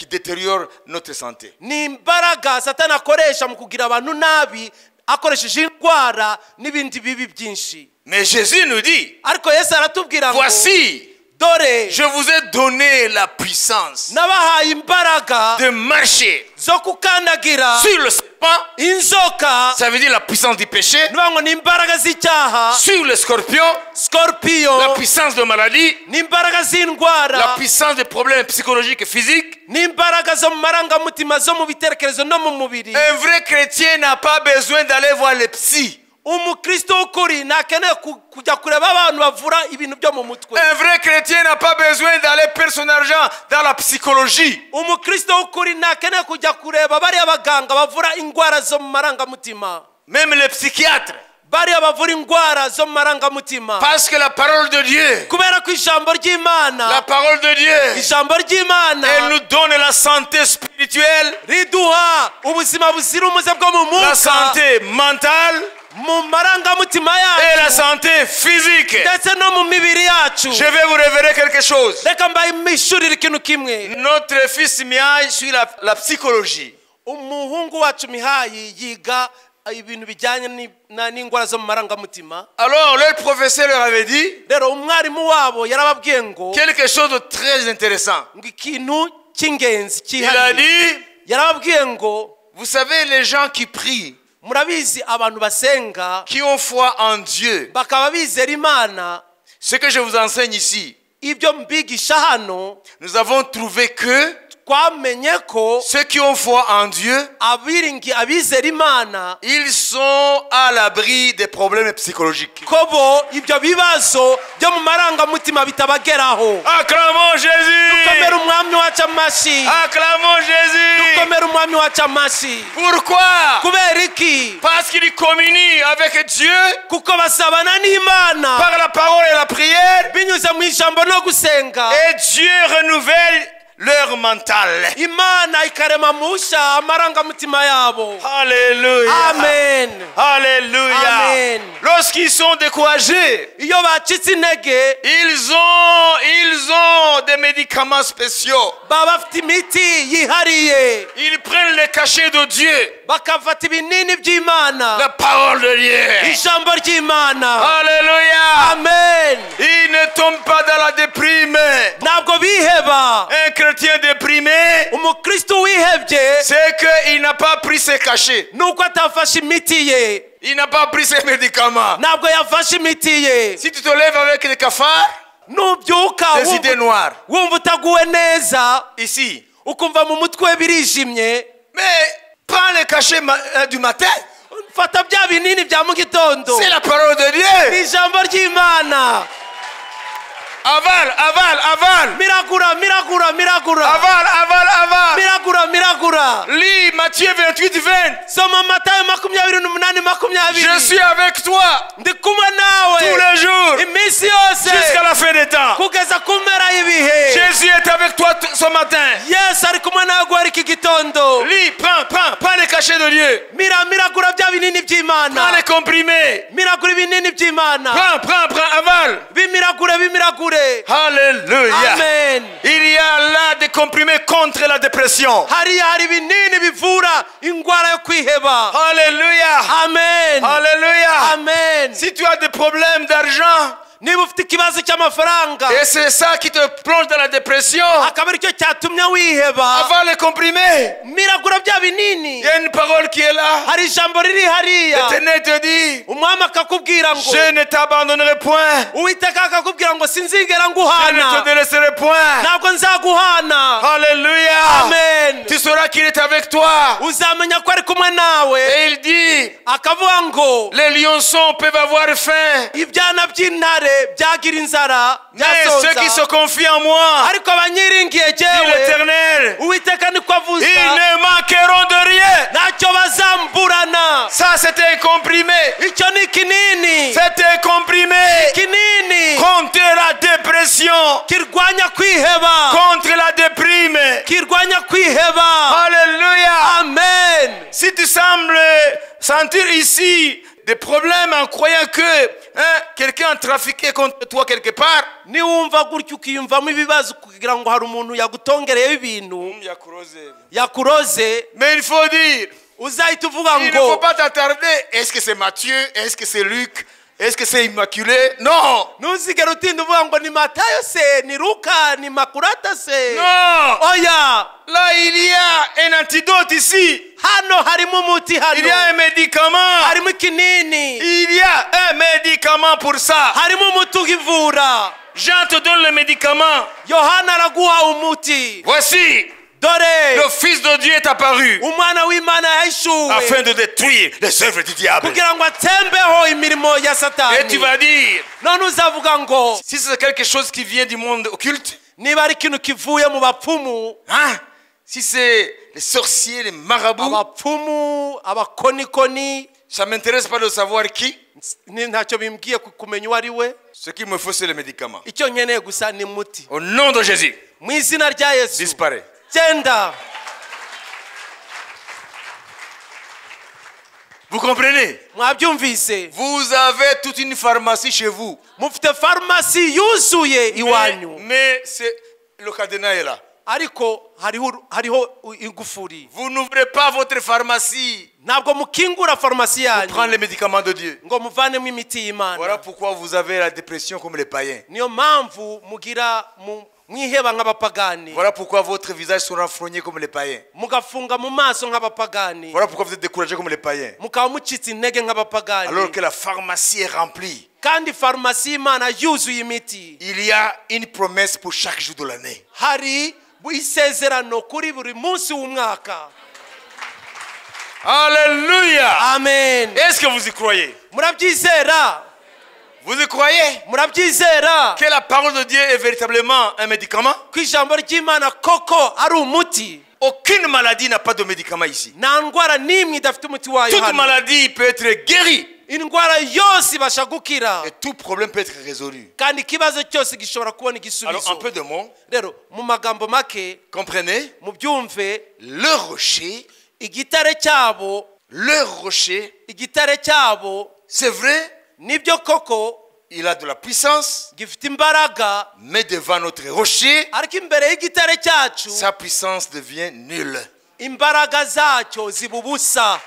détériorent notre santé. ni imbaraga satani akoresha mu kugira abantu nabi, akoresheje indwara n'ibindi bibi byinshi. Mais Jésus nous dit, ariko Yesu aratubwira ngo voici, dore je vous ai donné la puissance nabahaye imbaraga de marcher zo kukandagira sur le serpent. inzoka, Ça veut dire la puissance du péché. nivuga ngo ni imbaraga z'icyaha. Sur le scorpion, Scorpion la puissance de maladie, ni imbaraga la z'indwara, puissance des problèmes psychologiques et physiques. ni imbaraga zo mu marangamutima, zo mu bitekerezo no mu mubiri. Un vrai chrétien n'a pas besoin d'aller voir les psys. umukristo w'ukuri ntakeneye kujya kureba abantu bavura ibintu byo mu mutwe. Un vrai chrétien n'a pas besoin d'aller perdre son argent dans la psychologie. umukristo w'ukuri ntakeneye kujya kureba bariya baganga bavura indwara zo mu marangamutima, Même les psychiatres. bariya bavura indwara zo mu marangamutima. Parce que la parole de Dieu, kubera ko ijambo ry'Imana, la parole de Dieu, ijambo ry'Imana elle nous donne la santé spirituelle, riduha ubuzima buzira umuze bwo mu la mwuka, santé mentale mu marangamutima et la yacu santé physique. ndetse no mu mibiri yacu. Je vais vous révéler quelque chose. reka mbahishurire ikintu kimwe. Notre fils Mihaï suit la psychologie. umuhungu wacu Mihayi yiga ibintu bijyanye n'indwara zo mu marangamutima. Alors, leur professeur leur avait dit rero umwarimu wabo yarababwiye ngo quelque chose de très intéressant. ikintu cy'ingenzi Il a cyihariye. dit, yarababwiye ngo vous savez, les gens qui prient, murabizi abantu basenga qui ont foi en Dieu, bakaba bizera Imana, ce que je vous enseigne ici, ibyo mbigisha hano nous avons trouvé que twamenye ko ceux qui ont foi en Dieu, abizera Imana ils sont à l'abri des problèmes psychologiques. ko bo ibyo bibazo byo mu marangamutima bitabageraho. Acclamons Jésus! dukomere umwami wacu amashyi, Acclamons Jésus! dukomere umwami wacu amashyi. Pourquoi? kubera iki? Parce qu'ils communient avec Dieu kuko basabana n'Imana par la parole et la prière, binyuze mu ijambo no gusenga, et Dieu renouvelle leur mental. Imana ikarema musha amarangamutima yabo. Alléluia. Amen. Alléluia. Amen. Lorsqu'ils sont découragés, iyo bacitse intege ils ont des médicaments spéciaux. baba bafite imiti yihariye, Ils prennent les cachets de Dieu, bakafata ibinini by'Imana, la parole de Dieu. ijambo ry'Imana. Alléluia. Amen. Ils ne tombent pas dans la déprime. ntabwo biheba. Un chrétien déprimé, umukristo wihebye c'est qu'il n'a pas pris ses cachets. nuko atafashe imiti ye, Il n'a pas pris ses médicaments. ntabwo yafashe imiti ye. Si tu te lèves avec des cafards, nubyuka des idées noires, wumva utaguwe neza, ici, ukumva mu mutwe birijimye, mais prends les cachets du matin. fata bya binini bya mu gitondo, C'est la parole de Dieu. ijambo ry'Imana. Avale, avale, avale. miragura miragura miragura Avale, avale, avale. miragura miragura. Lis Matthieu 28, 20. Soma Matayo 28:20. Je suis avec toi ndi kumwe nawe tous les jours iminsi yose jusqu'à la fin des temps. kugeza ku mpera y'ibihe. Jésus est avec toi ce matin. Yesu ari kumwe nawe guhera iki gitondo. Lis, prends les cachets de Dieu. miragura bya binini Prends by'Imana. les comprimés. miragura ibinini by'Imana. Prends, avale. bimiragure. Alléluia. Amen. Il y a là des comprimés contre la dépression. hari ibinini bivura ingwara yo kwiheba. Alléluia. Amen. Alléluia. Amen. Si tu as des problèmes d'argent, niba ufite ikibazo cy'amafaranga et c'est ça qui te plonge dans la dépression, akaba aricyo cyatumye wiheba, avant les comprimés, miragura bya binini. il y a une parole qui est là. hari ijambo riri hariya, L'Éternel te dit, umwami akakubwira ngo je ne t'abandonnerai point. uwiteka akakubwira ngo sinzigera Je ne te nguhana, délaisserai point. ntabwo nzaguhana. Alléluia. Amen. Tu sauras qu'il est avec toi. uzamenya ko ari kumwe nawe. Et il dit, akavuga ngo les lionceaux peuvent avoir faim, ibyana by'intare byagira inzara mais ceux qui se byasonza, confient en moi, ariko abanyiringiye dit jewe l'Éternel, uwiteka niko avuza, ils ne manqueront de rien. ntacyo bazamburana. Ça, c'était un comprimé. icyo ni kinini, C'était un comprimé kinini contre la dépression, kirwanya kwiheba, contre la déprime. kirwanya kwiheba. Alléluia. Amen. Si tu sembles sentir ici des problèmes en croyant que quelqu'un a trafiqué contre toi quelque part, niwumva gutyo ukiyumvamo ibibazo kugira ngo hari umuntu yagutongereyeho ibintu yakuroze, mais il faut dire, uzahita uvuga il ne faut ngo pas t'attarder. Est-ce que c'est Matthieu? Est-ce que c'est Luc? Est-ce que c'est Immaculé? Non. ntuzigere utinda uvuga ngo ni Matayo se, ni Luka, ni Makurata se. Non. Oya, Là, il y a un antidote ici. hano harimo umuti, Il y a hano un médicament. harimo ikinini, Il y a un médicament pour ça. harimo umuti ugivura. Jean te donne le médicament. Yohana araguha umuti. Voici, Dore le Fils de Dieu est apparu umwana w'Imana yahishuwe afin de détruire les œuvres du diable. kugira ngo atsembeho imirimo ya Et tu Satani. vas dire, None uzavuga ngo si c'est quelque chose qui vient du monde occulte, niba ari ikintu kivuye mu bapfumu, hein, si c'est les sorciers, les marabouts, abapfumu, abakonikoni, ça ne m'intéresse pas de savoir qui. ntacyo bimbwiye kumenya uwo ari we. Ce qu'il me faut, c'est le médicament. Icyo nkeneye gusa ni muti. Au nom de Jésus, Mu izina rya Yesu, disparaît. genda. Vous comprenez? Mwabyumvise? Vous avez toute une pharmacie chez vous. Mufite farumasi yuzuye iwanyu, Mais c'est, le cadenas est là. ariko hariho ingufuri. Vous n'ouvrez pas votre pharmacie Ntabwo mukingura farumasi pour prendre yanyu les médicaments de Dieu. ngo muvanemo imiti Voilà y'Imana. pourquoi vous avez la dépression comme les païens. Niyo mpamvu mugira mwiheba nk'abapagani, Voilà pourquoi votre visage sera renfrogné comme les païens. mugafunga mu maso nk'abapagani, Voilà pourquoi vous êtes découragé comme les païens. mukaba mucitse intege nk'abapagani. Alors que la pharmacie est remplie. kandi farumasi y'Imana yuzuye imiti. Il y a une promesse pour chaque jour de l'année. Hari isezerano kuri buri munsi w'umwaka. Alléluia. Amen. Est-ce que vous y croyez? Murabyizera? Vous y croyez Murabyizera que la parole de Dieu est véritablement un médicament? ko ijambo ry'Imana koko ari umuti? Aucune maladie n'a pas de médicament ici. nta ndwara n'imwe idafite umuti wayo Toute hano. maladie peut être guérie. indwara yose ibasha gukira, Et tout problème peut être résolu. kandi ikibazo cyose gishobora kubona Alors, igisubizo. un peu de mots. Rero mu magambo make Comprenez? mubyumve, Le rocher, igitare cyabo, c'est vrai, nibyo koko il a de la puissance, gifite imbaraga, mais devant notre rocher, ariko imbere y'igitare cyacu sa puissance devient nulle. imbaraga zacyo ziba ubusa.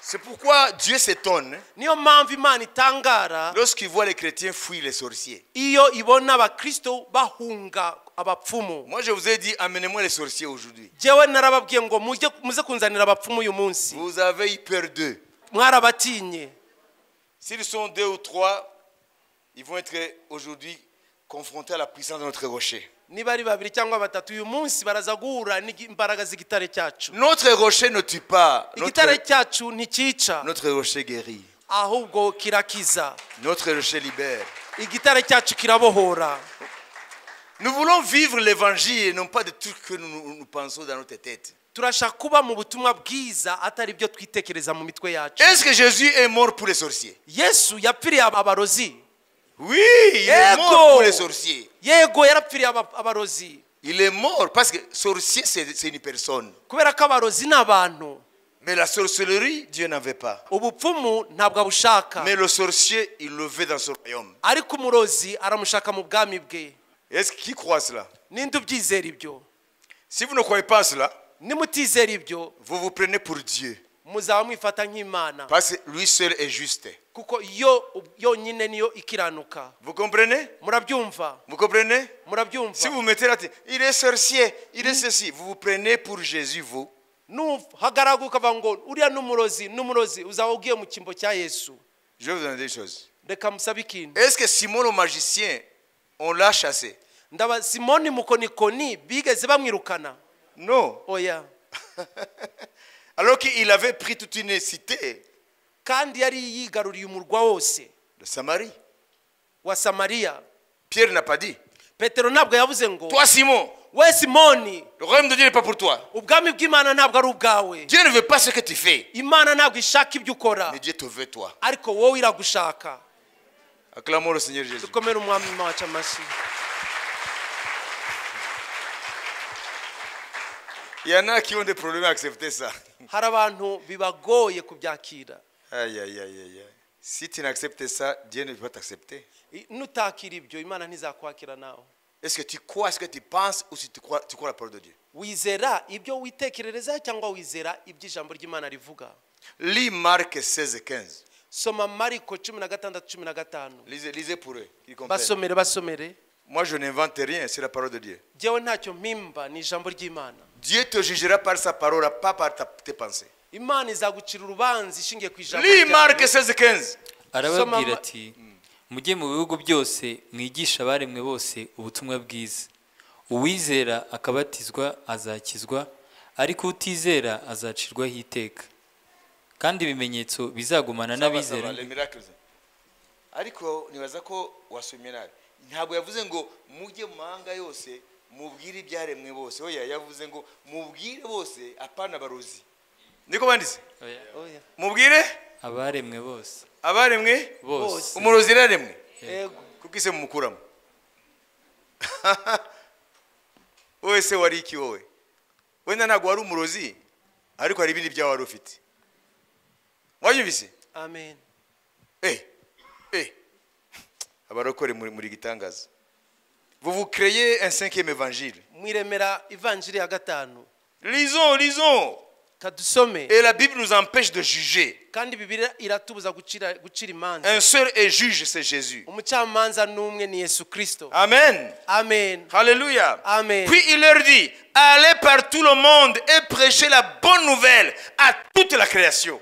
C'est pourquoi Dieu s'étonne niyo mpamvu Imana itangara lorsqu'il voit les chrétiens fuir les sorciers. iyo ibona abakristo bahunga abapfumu. Moi, je vous ai dit, amenez-moi les sorciers aujourd'hui. jewe narababwiye ngo muze kunzanira abapfumu uyu munsi. Vous avez eu peur d'eux. Mwarabatinye. S'ils sont 2 ou 3, ils vont être aujourd'hui confrontés à la puissance de notre rocher. niba ari babiri cyangwa batatu uyu munsi baraza guhura n'imbaraga z'igitare cyacu. Notre rocher ne tue pas. igitare cyacu ntikica, Notre rocher guérit. ahubwo kirakiza. Notre rocher libère. igitare cyacu kirabohora. Nous voulons vivre l'évangile et non pas de trucs que nous pensons dans notre tête. Turashaka kuba mu butumwa bwiza atari byo twitekereza mu mitwe yacu. Est-ce que Jésus est mort pour les sorciers? Yesu yapfiriye abarozi. Oui, il est mort pour les sorciers. Yego yarapfiriye abarozi. Il est mort parce que sorcier c'est une personne. Kubera ko abarozi n'abantu. Mais la sorcellerie, Dieu n'en veut pas. Ubupfumu ntabwo abushaka. Mais le sorcier, il le veut dans son royaume. Ariko umurozi aramushaka mu bwami bwe. Est-ce qui croit cela? Ninde ubyizera ibyo? Si vous ne croyez pas cela, Nimutizera ibyo, vous vous prenez pour Dieu. muzaba mwifata nk'Imana. Parce que lui seul est juste. Kuko yonyine niyo ikiranuka. Vous comprenez? Murabyumva? Vous comprenez? Murabyumva? Si vous mettez là, il est sorcier, il est ceci. Vous vous prenez pour Jésus, vous. Hagaraguka vango uriya n'umurozi uzaba ugiye mu kimbo cya Yesu. Je vais vous donner des choses. Reka musabe ikintu. Est-ce que Simon le magicien, on l'a chassé? Ndaba Simoni mukonikoni bigeze bamwirukana? Non. Oya. Alors qu'il avait pris toute une cité Kandi yari yigaruriye umurwa wose de Samarie. wa Samariya. Pierre n'a pas dit. Petero ntabwo yavuze ngo Toi Simon, we Simoni, le royaume de Dieu n'est pas pour toi. ubwami bw'Imana ntabwo ari ubwawe. Dieu ne veut pas ce que tu fais. Imana ntabwo ishaka ibyo ukora, Mais Dieu te veut toi. ariko wowe iragushaka. Acclamons le Seigneur Jésus. Dukomere umwami wacu amashyi. Il y en a qui ont des problèmes à accepter ça. Hari abantu bibagoye kubyakira. Aïe, aïe, aïe, aïe. Si tu n'acceptes ça, Dieu ne va t'accepter. Nutakira ibyo Imana ntizakwakira nawe. Est-ce que tu crois ce que tu penses ou si tu crois la parole de Dieu? Wizera ibyo witekerereza cyangwa wizera ibyo ijambo ry'Imana rivuga? Lis Marc 16:15. Soma Mariko 16:15. Lisez pour eux. Ils comprennent. Basomere. Moi, je n'invente rien, c'est la parole de Dieu. Jewe ntacyo mpimba, ni ijambo ry'Imana. Dieu te jugera par sa parole, pas par tes pensées. Imana izagucira urubanza ishingiye ku ijambo Lis Marc 16:15. arababwira ati mujye mu bihugu byose mwigisha abaremwe bose ubutumwa bwiza, uwizera akabatizwa azakizwa, ariko utizera azacirwaho iteka, kandi ibimenyetso bizagumana n'abizera. Ariko nibaza ko wasomye nabi. Ntabwo yavuze ngo mujye mu mahanga yose mubwire ibyaremwe bose. Oya, yavuze ngo mubwire bose apana barozi. Niko banditse? Oya. Mubwire abaremwe bose. Abaremwe Bose. umurozi yaremwe. Yego. Kuko ise mumukuramo. Wowe se wari iki wowe? Wenda ntabwo wari umurozi, ariko hari ibindi byawe wari ufite. Wayumvise? Amen. Abarokore muri gitangaza. Vous vous créez un cinquième évangile. Mwiremera ivanjiri ya gatanu. Lisons. Kadusome. Et la Bible nous empêche de juger. Kandi Bibiliya iratubuza gucira imanza. Un seul est juge, c'est Jésus. Umucamanza n'umwe ni Yesu Kristo. Amen. Amen. Alléluia. Amen. Puis il leur dit, allez par tout le monde et prêchez la bonne nouvelle à toute la création.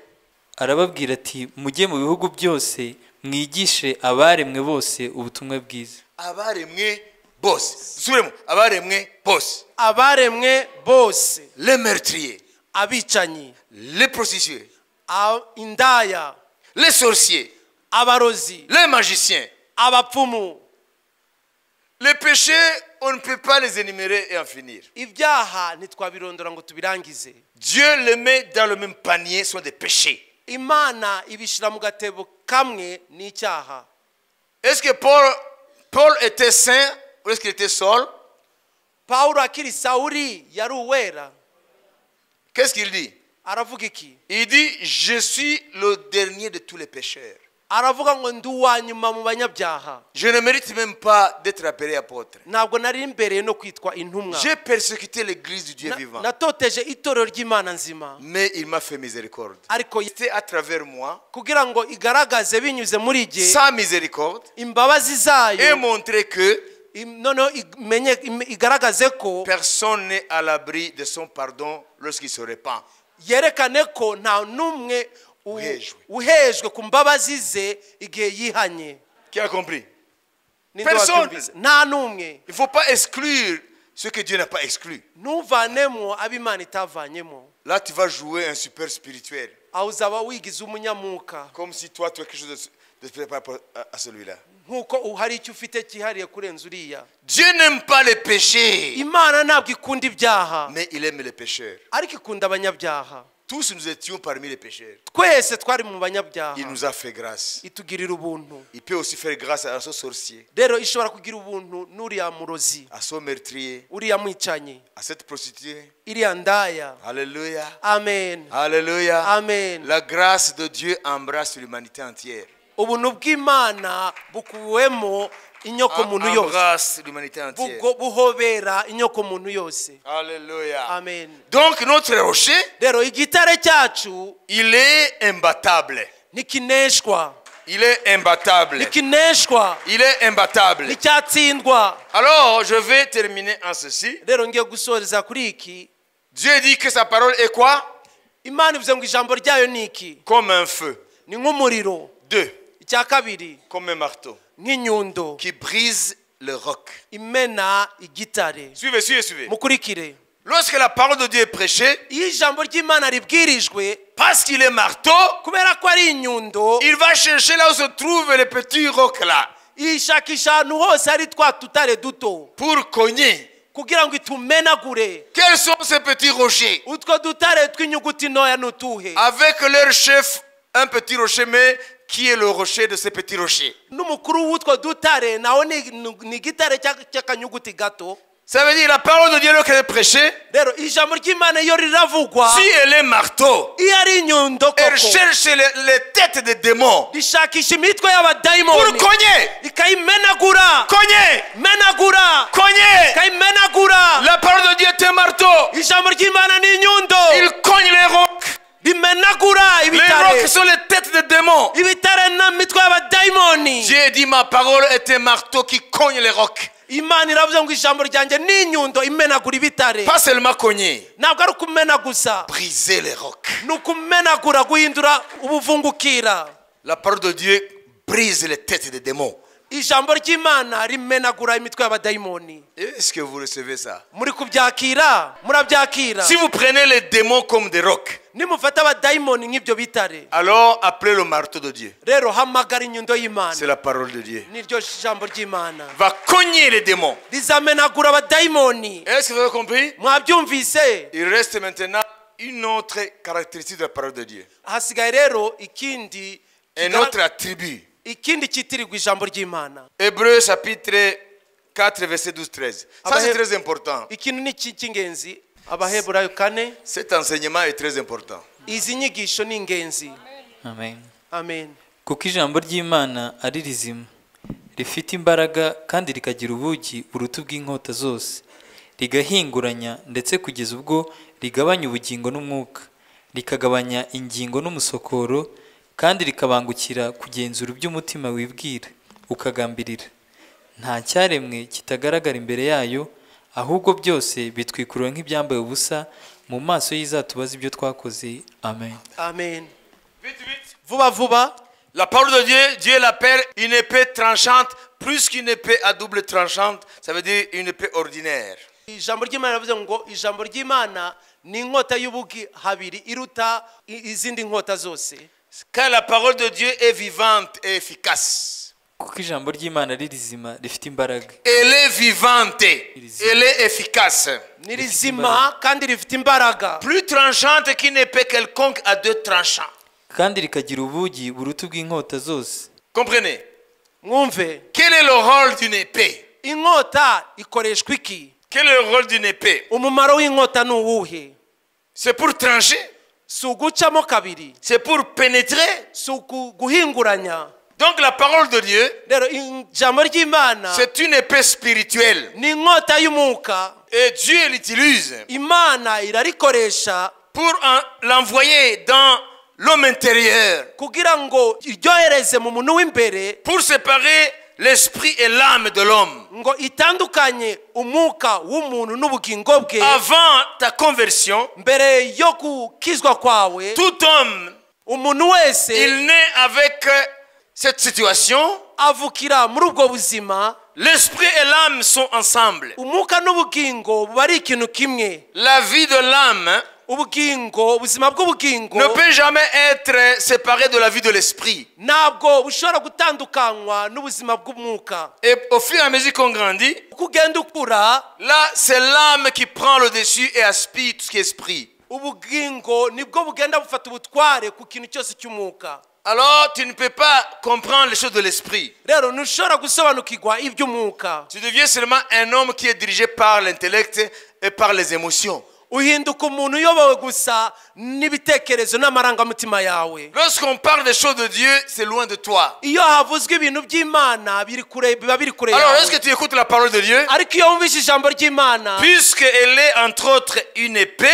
Arababwira ati mujye mu bihugu byose mwigishe abaremwe bose ubutumwa bwiza. Abaremwe bose. Suremo, abaremwe bose. Abaremwe bose. Les meurtriers, Abicanyi, les prostituées, indaya, les sorciers, abarozi, les magiciens. abapfumu. Les péchés, on ne peut pas les énumérer et en finir. Ibyaha ntitwabirondora ngo tubirangize. Dieu les met dans le même panier, sont des péchés. Imana ibishira mu gatebo kamwe n'icyaha. Est-ce que Paul était saint ou est-ce qu'il était Saul? Paulo akiri Sauli yari uwera. Qu'est-ce qu'il dit? Aravuga iki? Il dit, je suis le dernier de tous les pécheurs. Aravuga ngo ndi uwanyuma mu banyabyaha. Je ne mérite même pas d'être appelé apôtre. Ntabwo nari imbere no kwitwa intumwa. J'ai persécuté l'église du Dieu vivant. Natoteje itorero ry'Imana nzima. Mais il m'a fait miséricorde. Ariko C'était à travers moi, kugira ngo igaragaze binyuze muri jye sa miséricorde, imbabazi et zayo montrer que noneho igaragaze ko personne n'est à l'abri de son pardon lorsqu'il se répand. yerekane ko nta n'umwe uhejwe ku mbabazi ze igihe yihanye. Qui a compris? Ninde Personne. wabyumvise? Nta n'umwe. Il ne faut pas exclure ce que Dieu n'a pas exclu. Ntuvanemo abo Imana itavanyemo. Là, tu vas jouer un super spirituel. Aho uzaba wigize umunyamuka. Comme si toi, tu as quelque chose par rapport à celui-là. nk'uko hari icyo ufite cyihariye kurenza uriya. Dieu n'aime pas les péchés, Imana ntabwo ikunda ibyaha, mais il aime les pécheurs. ariko ikunda abanyabyaha. Tous nous étions parmi les pécheurs. Twese twari mu banyabyaha, Il nous a fait grâce. itugirira ubuntu. Il peut aussi faire grâce à son sorcier, Rero ishobora kugira ubuntu n'uriya murozi, à son meurtrier, uriya mwicanyi, à cette prostituée. iriya ndaya. Alléluia. Amen, Alléluia. amen. La grâce de Dieu embrasse l'humanité entière. Ubuntu bw'Imana bukuwemo inyoko muntu yose, Embrasse l'humanité entière. buhobera inyoko muntu yose. Alléluia. Amen. Donc notre rocher, Rero igitare cyacu il est imbattable. ntikineshwa, Il est imbattable. ntikineshwa, Il est imbattable. nticyatsindwa. Alors, je vais terminer en ceci. Rero ngiye gusoreza kuri iki. Dieu dit que sa parole est quoi? Imana ivuze ngo ijambo ryayo ni iki? Comme un feu. Ni nk'umuriro. 2. Icya kabiri, Comme un marteau nk'inyundo qui brise le roc. imena igitare. Suivez, suivez, suivez. Mukurikire. Lorsque la parole de Dieu est prêchée, Iyo ijambo ry'Imana ribwirijwe, parce qu'il est marteau, kubera ko ari inyundo, il va chercher là où se trouvent les petits rocs là, ishakisha ahantu hose hari twa tutare duto pour cogner. kugira ngo itumenagure. Quels sont ces petits rochers? Utwo dutare tw'inyuguti ntoya n'utuhe? Avec leur chef, un petit rocher, mais qui est le rocher de ces petits rochers? N'umukuru w'utwo dutare nawe ni igitare cy'akanyuguti gato. Ça veut dire la parole de Dieu lorsqu'elle est prêchée, Rero ijambo ry'Imana iyo riravugwa, si elle est marteau, iyo ari inyundo elle koko, cherche les têtes des démons rishakisha imitwe pour y'abadayimoni cogner, ikayimenagura, cogner, menagura, cogner. ikayimenagura. La parole de Dieu est un marteau. Ijambo ry'Imana ni inyundo, Il cogne les rocs. rimenagura Les ibitare, rocs sont les têtes des démons. ibitare n'imitwe y'abadayimoni. Dieu dit ma parole est un marteau qui cogne les rocs. Imana iravuze ngo ijambo ryanjye ni inyundo imenagura ibitare. Pas seulement cogner, Ntabwo ari ukumena gusa, briser les rocs. ni ukumenagura, guhindura ubuvungukira. La parole de Dieu brise les têtes des démons. Ijambo ry'Imana rimenagura imitwe y'abadayimoni. Est-ce que vous recevez ça? Muri kubyakira, murabyakira. Si vous prenez les démons comme des rocs, Nimufata abadayimoni nk'ibyo bitare, alors appelez le marteau de Dieu. rero hamagara inyundo C'est y'Imana. la parole de Dieu. Niryo jambo ry'Imana Va cogner les démons. rizamenagura abadayimoni. Est-ce que vous avez compris? Mwabyumvise? Il reste maintenant une autre caractéristique de la parole de Dieu. Hasigaye rero ikindi Un autre attribut. ikindi kitirirwa ijambo ry'Imana. Hébreux chapitre 4 verset 12-13. Ça c'est très important. Ikintu ni cy'ingenzi. Abaheburayo 4, Cet enseignement est très important. izi nyigisho ni ingenzi. amen. Amen. kuko ijambo ry'Imana ari rizima, rifite imbaraga kandi rikagira ubugi buruta ubw'inkota zose, rigahinguranya ndetse kugeza ubwo rigabanya ubugingo n'umwuka, rikagabanya ingingo n'umusokoro, kandi rikabangukira kugenzura iby'umutima wibwira ukagambirira. Nta cyaremwe kitagaragara imbere yayo, ahubwo byose bitwikurura nk'ibyambaye ubusa mu maso y'izatubaza ibyo twakoze. Amen. Amen. Vite, vite. Vuba vuba. La parole de Dieu, Dieu l'appelle une épée tranchante, plus qu'une épée à double tranchante, ça veut dire une épée ordinaire. Ijambo ry'Imana ravuze ngo ijambo ry'Imana ni inkota y'ubugi habiri iruta izindi nkota zose. Car la parole de Dieu est vivante et efficace. kuko ijambo ry'Imana ari rizima, rifite imbaraga. Elle est vivante, elle est efficace. Ni rizima kandi rifite imbaraga. Plus tranchante qu'une épée quelconque à deux tranchants. kandi rikagira ubugi buruta ubw'inkota zose. Comprenez? Mwumve, Quel est le rôle d'une épée? inkota ikoreshwa iki? Quel est le rôle d'une épée? Umumaro w'inkota ni uwuhe? C'est pour trancher? Si ugucamo kabiri, C'est pour pénétrer? si guhinguranya. Donc la parole de Dieu, Rero ijambo ry'Imana c'est une épée spirituelle. ni inkota y'umwuka. Et Dieu l'utilise Imana irarikoresha pour l'envoyer dans l'homme intérieur, kugira ngo iryohereze mu muntu w'imbere, pour séparer l'esprit et l'âme de l'homme. ngo itandukanye umwuka w'umuntu n'ubugingo bwe. Avant ta conversion, Mbere yo gukizwa kwawe, tout homme, umuntu wese il naît avec cette situation. avukira muri ubwo buzima. L'esprit et l'âme sont ensemble. Umwuka n'ubugingo buba ari ikintu kimwe. La vie de l'âme ubugingo ubuzima bw'ubugingo ne peut jamais être séparé de la vie de l'esprit. ntabwo bushobora gutandukanywa n'ubuzima bw'umwuka. Et au fur et à mesure qu'on grandit, uko ugenda ukura là, c'est l'âme qui prend le dessus et aspire tout ce qui est esprit. ubugingo nibwo bugenda bufata ubutware ku kintu cyose cy'umwuka. Alors, tu ne peux pas comprendre les choses de l'esprit. rero ntushobora gusobanukirwa iby'umwuka. Tu deviens seulement un homme qui est dirigé par l'intellect et par les émotions. uhinduka umuntu uyobowe gusa n'ibitekerezo n'amarangamutima yawe. Lorsqu'on parle des choses de Dieu, c'est loin de toi. iyo havuzwe ibintu by'Imana biba biri kure Alors, yawe. lorsque tu écoutes la parole de Dieu, ariko iyo wumvise ijambo ry'Imana, puisqu'elle est entre autres une épée,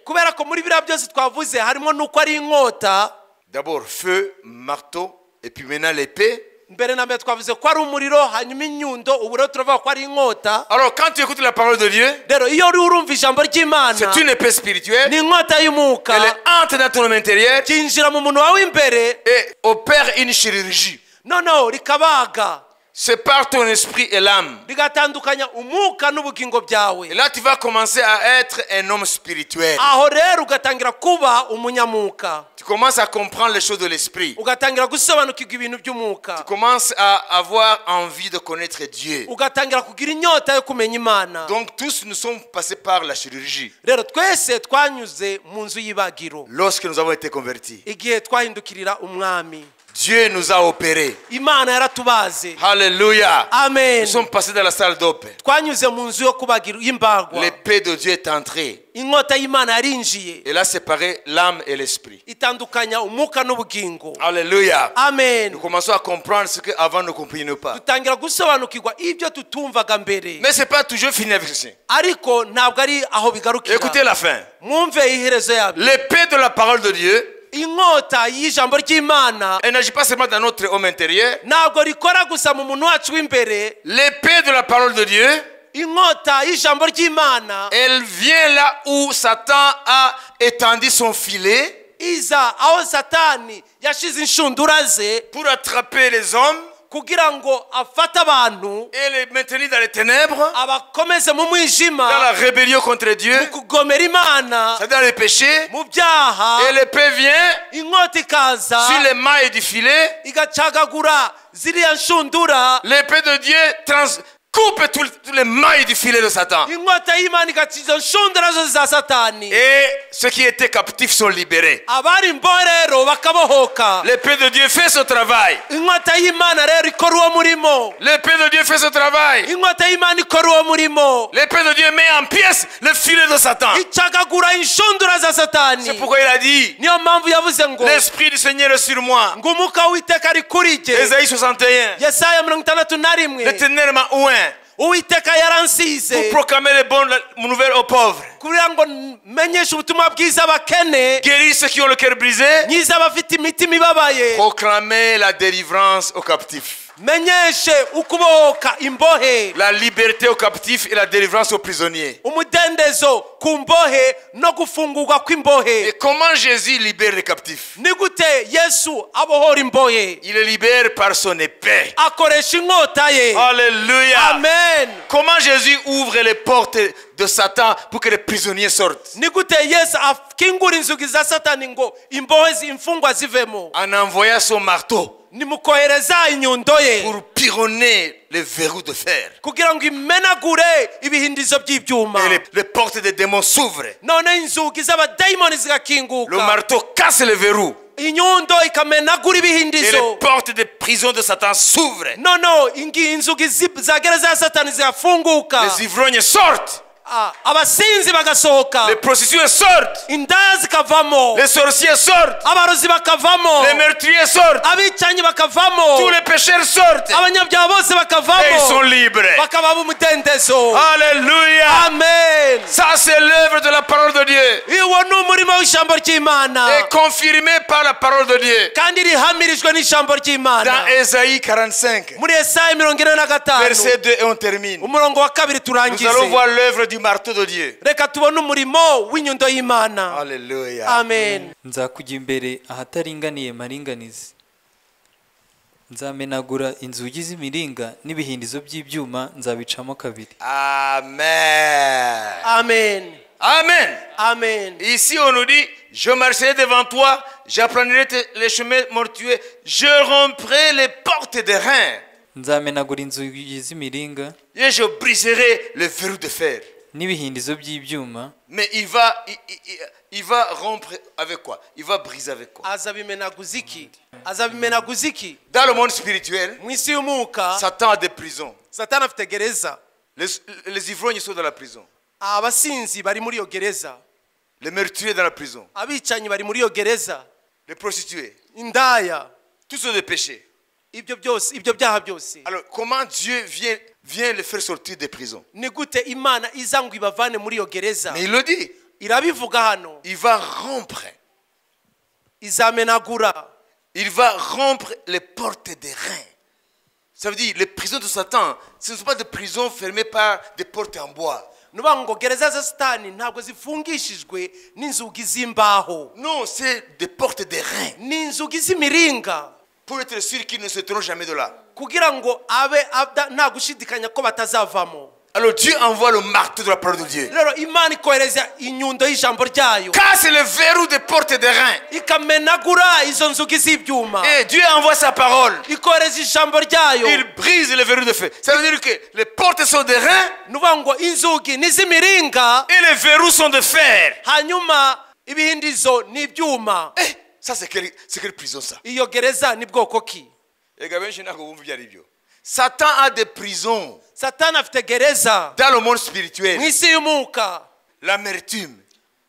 kubera ko muri biriya byose twavuze harimo n'uko ari inkota. d'abord feu, marteau, et puis maintenant l'épée. mbere na mbere twavuze ko ari umuriro, hanyuma inyundo, ubu rero turavuga ko ari inkota. Alors, quand tu écoutes la parole de Dieu, rero iyo uri urumva ijambo ry'Imana, c'est une épée spirituelle. ni inkota y'umwuka, Elle entre dans ton homme intérieur cyinjira mu muntu wawe imbere, et opère une chirurgie. noneho rikabaga, Sépare ton esprit et l'âme. rigatandukanya umwuka n'ubugingo byawe. Et là, tu vas commencer à être un homme spirituel. aho rero ugatangira kuba umunyamwuka, Tu commences à comprendre les choses de l'esprit. ugatangira gusobanukirwa ibintu by'umwuka, Tu commences à avoir envie de connaître Dieu. ugatangira kugira inyota yo kumenya Imana. Donc, tous nous sommes passés par la chirurgie rero twese twanyuze mu nzu y'ibagiro lorsque nous avons été convertis. igihe twahindukirira umwami. Dieu nous a opérés. Imana yaratubaze. Alléluia. Amen. Nous sommes passés dans la salle d'opé. twanyuze mu nzu yo kubagira y'imbagwa. L'épée de Dieu est entrée. inkota y'Imana yarinjiye, Elle a séparé l'âme et l'esprit. itandukanya umwuka n'ubugingo. Alléluia. Amen. Nous commençons à comprendre ce qu'avant nous ne comprenions pas. dutangira gusobanukirwa ibyo tutumvaga mbere, Mais ce n'est pas toujours fini avec ceci. ariko ntabwo ari aho bigarukira. Écoutez la fin. mwumve iherezo yabyo. L'épée de la parole de Dieu, inkota y'ijambo ry'Imana elle n'agit pas seulement dans notre homme intérieur. ntabwo rikora gusa mu muntu wacu w'imbere. L'épée de la parole de Dieu, inkota y'ijambo ry'Imana elle vient là où Satan a étendu son filet iza aho Satani yashize inshundura ze pour attraper les hommes kugira ngo afate abantu et les maintenir dans les ténèbres, abakomeze mu dans mwijima, la rébellion contre Dieu, mu kugomera Imana, c'est dans les péchés. mu byaha. Et l'épée vient inkota ikaza sur les mailles du filet. igacagagura ziriya nshundura. L'épée de Dieu coupe tous les mailles du filet de Satan. inkota y'Imana igaca izo nshundura zose za Satani. Et ceux qui étaient captifs sont libérés. abari imbohe rero bakabohoka. L'épée de Dieu fait ce travail. inkota y'Imana rero ikora uwo murimo. L'épée de Dieu fait ce travail. inkota y'Imana ikora uwo murimo. L'épée de Dieu met en pièces le filet de Satan. icagagura inshundura za Satani. C'est pourquoi il a dit, niyo mpamvu yavuze ngo l'Esprit du Seigneur est sur moi. ngo umwuka w'Uwiteka ari kuri jye. Ésaïe 61. Yesaya 61. L'Éternel m'a oint Uwiteka yaransize pour proclamer les bonnes nouvelles aux pauvres. kugira ngo menyeshe ubutumwa bwiza abakene, Guérir ceux qui ont le cœur brisé. nyiza abafite imitima ibabaye, Proclamer la délivrance aux captifs. menyeshe ukubohoka imbohe, La liberté aux captifs et la délivrance aux prisonniers. umudendezo ku mbohe no gufungurwa kw'imbohe. Et comment Jésus libère les captifs? ni gute Yesu abohora imbohe? Il les libère par son épée. akoresha inkota ye. Alléluia. Amen. Comment Jésus ouvre les portes de Satan pour que les prisonniers sortent? ni gute Yesu akingura inzugi za Satani ngo imbohe imfungwa zivemo? En envoyant son marteau ni mukohereza inyundo ye pour pironner les verrous de fer. kugira ngo imenagure ibihindizo by'ibyuma. Et les portes des démons s'ouvrent. none inzugi z'abadayimoni Le zigakinguka, marteau casse les verrous. inyundo ikamenagura Et les ibihindizo. portes des prisons de Satan s'ouvrent. noneho inzugi za gereza ya Satani zigafunguka. Les ivrognes sortent. abasinzi bagasohoka, Les prostituées sortent. indaya zikavamo, Les sorciers sortent. abarozi bakavamo, Les meurtriers sortent. abicanyi bakavamo, Tous les pécheurs sortent. abanyabyaha bose Et ils sont bakavamo, libres. bakaba b'umudendezo. Alléluia. Amen. Ça, c'est l'œuvre de la parole de Dieu. iwo ni umurimo w'ijambo ry'Imana, Et confirmé par la parole de Dieu. kandi rihamirijwe n'ijambo ry'Imana. Dans Ésaïe 45, muri Yesaya 45 verset 2, et on termine. umurongo wa kabiri Nous allons turangize. voir l'œuvre du marteau de Dieu. reka tubone umurimo w'inyundo y'Imana. Alléluia. Amen. nzakujya imbere ahataringaniye maringanizi, nzamenagura inzugi z'imiringa n'ibihindizo by'ibyuma nzabicamo kabiri. Amen. Amen. Amen. amen. Ici, on nous dit, je marcherai devant toi, j'apprendrai les chemins mortueux, je romprai les portes des reins nzamenagura inzugi z'imiringa et je briserai le verrou de fer. n'ibihindizo by'ibyuma. Mais il va rompre avec quoi? Il va briser avec quoi? azabimenaguza iki azabimenaguza iki Dans le monde spirituel, mu isi y'umwuka Satan a des prisons. satani afite gereza. Les ivrognes sont dans la prison. abasinzi bari muri iyo gereza, Les meurtriers dans la prison. abicanyi bari muri iyo gereza, Les prostituées. indaya, Tous sont des péchés. ibyo byose, ibyo byaha byose. Alors, comment Dieu vient les faire sortir des prisons? Ni gute imana iza ngo ibavane muri iyo gereza? Mais il le dit. Irabivuga hano, Il va rompre. izamenagura, Il va rompre les portes des reins. Ça veut dire, les prisons de Satan, ce ne sont pas des prisons fermées par des portes en bois. nuvuga ngo gereza za satani ntabwo zifungishijwe n'inzugi z'imbaho, Non, c'est des portes des reins. ni inzugi z'imiringa, Pour être sûr qu'ils ne sortiront jamais de là. kugira ngo abe nta gushidikanya ko batazavamo. Alors Dieu envoie le marteau de la parole de Dieu. Rero imana ikohereza inyundo y'ijambo ryayo Car c'est le verrou des portes des reins. ikamenagura izo nzugi z'ibyuma, Et Dieu envoie sa parole. ikohereza ijambo ryayo. Il brise le verrou de feu. Ça veut dire que les portes sont de reins nuvuga ngo inzugi ni iz'imiringa, et les verrous sont de fer. hanyuma ibihindizo ni ibyuma. Ça, c'est quelle prison ça? Iyo gereza ni bwoko ki? Satan a des prisons Satani afite gereza dans le monde mu spirituel. isi y'umwuka. L'amertume,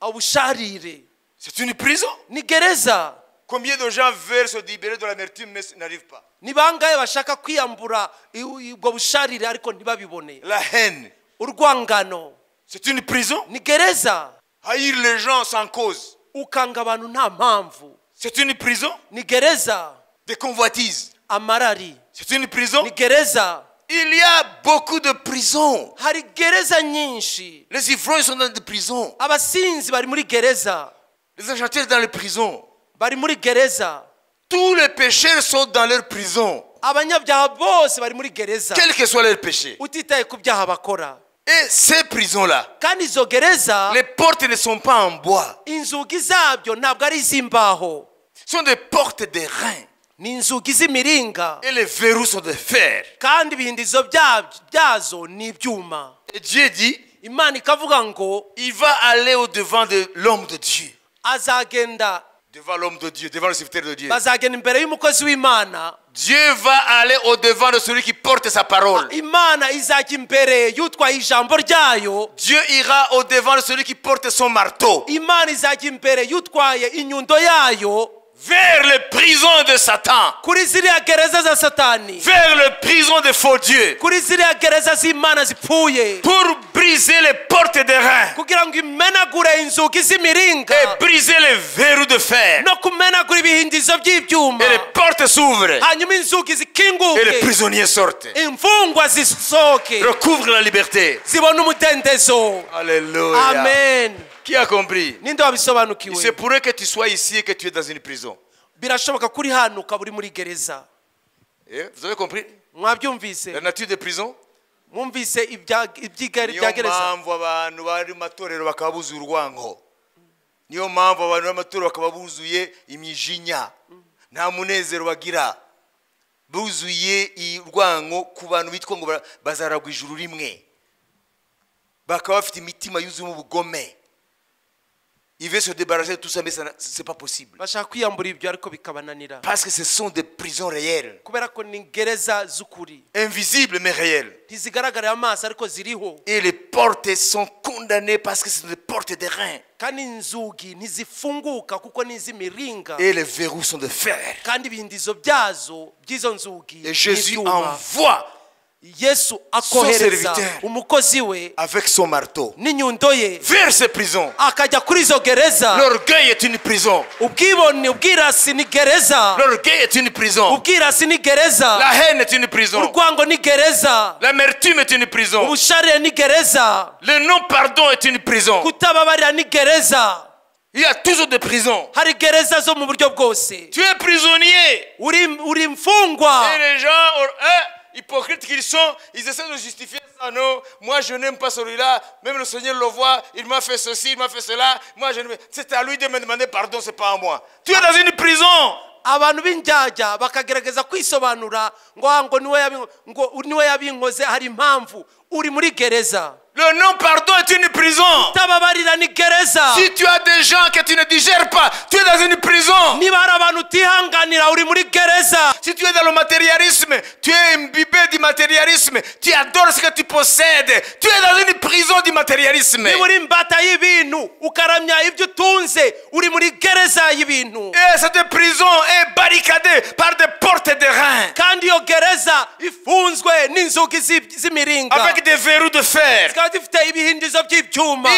Ubusharire c'est une prison. ni gereza. Combien de gens veulent se libérer de l'amertume mais n'arrivent pas? Ni bangahe bashaka kwiyambura ubwo busharire ariko ntibabibone? La haine, Urwangano c'est une prison. ni gereza. Haïr les gens sans cause, Ukanga abantu nta mpamvu c'est une prison. ni gereza. Des convoitises, Amarari c'est une prison. ni gereza. Il y a beaucoup de prisons. Hari gereza nyinshi. Les ivrognes sont dans des prisons. Abasinzi bari muri gereza, Les agenteurs dans les prisons. bari muri gereza. Tous les pécheurs sont dans leurs prisons. Abanyabyaha bose bari muri gereza, Quels que soient leurs péchés. utitaye ku byaha bakora. Et ces prisons-là, Kandi izo gereza les portes ne sont pas en bois. inzugi zabyo ntabwo ari iz'imbaho, Ce sont des portes de reins. ni inzugi z'imiringa, Et les verrous sont de fer. kandi ibihindizo byazo ni ibyuma. Et Dieu dit, Imana ikavuga ngo il va aller au-devant de l'homme de Dieu. azagenda, Devant l'homme de Dieu, devant le serviteur de Dieu. bazagenda imbere y'umukozi w'Imana. Dieu va aller au-devant de celui qui porte sa parole. Imana izajya imbere y'utwaye ijambo ryayo. Dieu ira au-devant de celui qui porte son marteau. Imana izajya imbere y'utwaye inyundo yayo Vers les prisons de Satan. kuri ziriya gereza za Satani, Vers les prisons de faux dieux. kuri ziriya gereza z'Imana zipfuye, Pour briser les portes des reins. kugira ngo imenagure inzugi z'imiringa Et briser les verrous de fer. no kumenagura ibihindizo by'ibyuma, Et les portes s'ouvrent. hanyuma inzugi Et les zikinguke, prisonniers sortent. imfungwa zisohoke, Recouvrent la liberté. zibone umudendezo. Alléluia. Amen. Qui a compris? Ninde Il se wabisobanukiwe? pourrait que tu sois ici et que tu es dans une prison. Birashoboka kuri hano ukaba uri muri gereza. Vous avez compris? Mwabbyumvise? La nature des prisons? Mwumvise iby'igare Niyo bya gereza? mpamvu abantu bari mu matorero bakaba buzuye urwango. Niyo mpamvu abantu bari mu matorero bakaba buzuye imijinya. Nta munezero bagira. Buzuye urwango ku bantu bitwa ngo bazaragwa ijuru rimwe. Bakaba bafite imitima yuzuyemo ubugome. Il veut se débarrasser de tout ça, mais ce n'est pas possible. Bashaka kwiyambura ibyo ariko bikabananira, Parce que ce sont des prisons réelles. kubera ko ni gereza z'ukuri, Invisibles mais réelles. ntizigaragarira amaso ariko ziriho, Et les portes sont condamnées parce que ce sont des portes de reins. kandi inzugi ntizifunguka kuko ni iz'imiringa, Et les verrous sont de fer. kandi ibihindizo byazo by'izo nzugi Et Jésus n'ibyuma. envoie Yesu akohereza serviteur umukozi we avec son marteau n'inyundo ye vers ces prisons. akajya kuri izo gereza. L'orgueil est une prison. Ubwibone, ubwirasi ni gereza, L'orgueil est une prison. ubwirasi ni gereza, La haine est une prison. urwango ni gereza, L'amertume est une prison. ubusharire ni gereza, Le non-pardon est une prison. kutababarira ni gereza. Il y a toujours des prisons. Hari gereza zo mu buryo bwose. Tu es prisonnier. Uri imfungwa, Et les gens, hypocrites qu'ils sont, ils essaient de justifier ça. Non, moi je n'aime pas celui-là. Même le Seigneur le voit. Il m'a fait ceci, il m'a fait cela. Moi je n'aime. C'est à lui de me demander pardon, c'est pas à moi. Tu es dans une prison. abantu b'injyajya bakagerageza kwisobanura ngo niwe yabinkoze hari impamvu uri muri gereza. Le non-pardon est une prison. Tababarira ni gereza. Si tu as des gens que tu ne digères pas, tu es dans une prison. Niba hari abantu utihanganira uri muri gereza. Si tu es dans le matérialisme, tu es imbibé du matérialisme, tu adores ce que tu possèdes, tu es dans une prison du matérialisme. Niba uri imbata y'ibintu ukaramya ibyo utunze uri muri gereza y'ibintu. Et cette prison est barricadée par des portes de reins. Kandi iyo gereza ifunzwe n'inzugi z'imiringa. Avec des verrous de fer. Il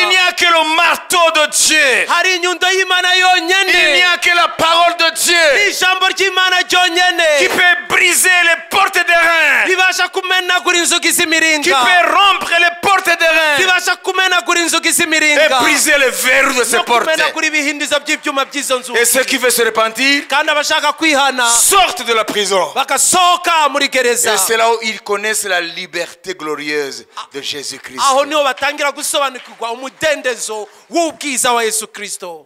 n'y a que le marteau de Dieu. Il n'y a que la parole de Dieu qui peut briser les portes des reins, qui peut rompre les portes des reins et briser les verrous de ces portes. Et ceux qui veulent se repentir sortent de la prison. Et c'est là où ils connaissent la liberté glorieuse de Jésus-Christ.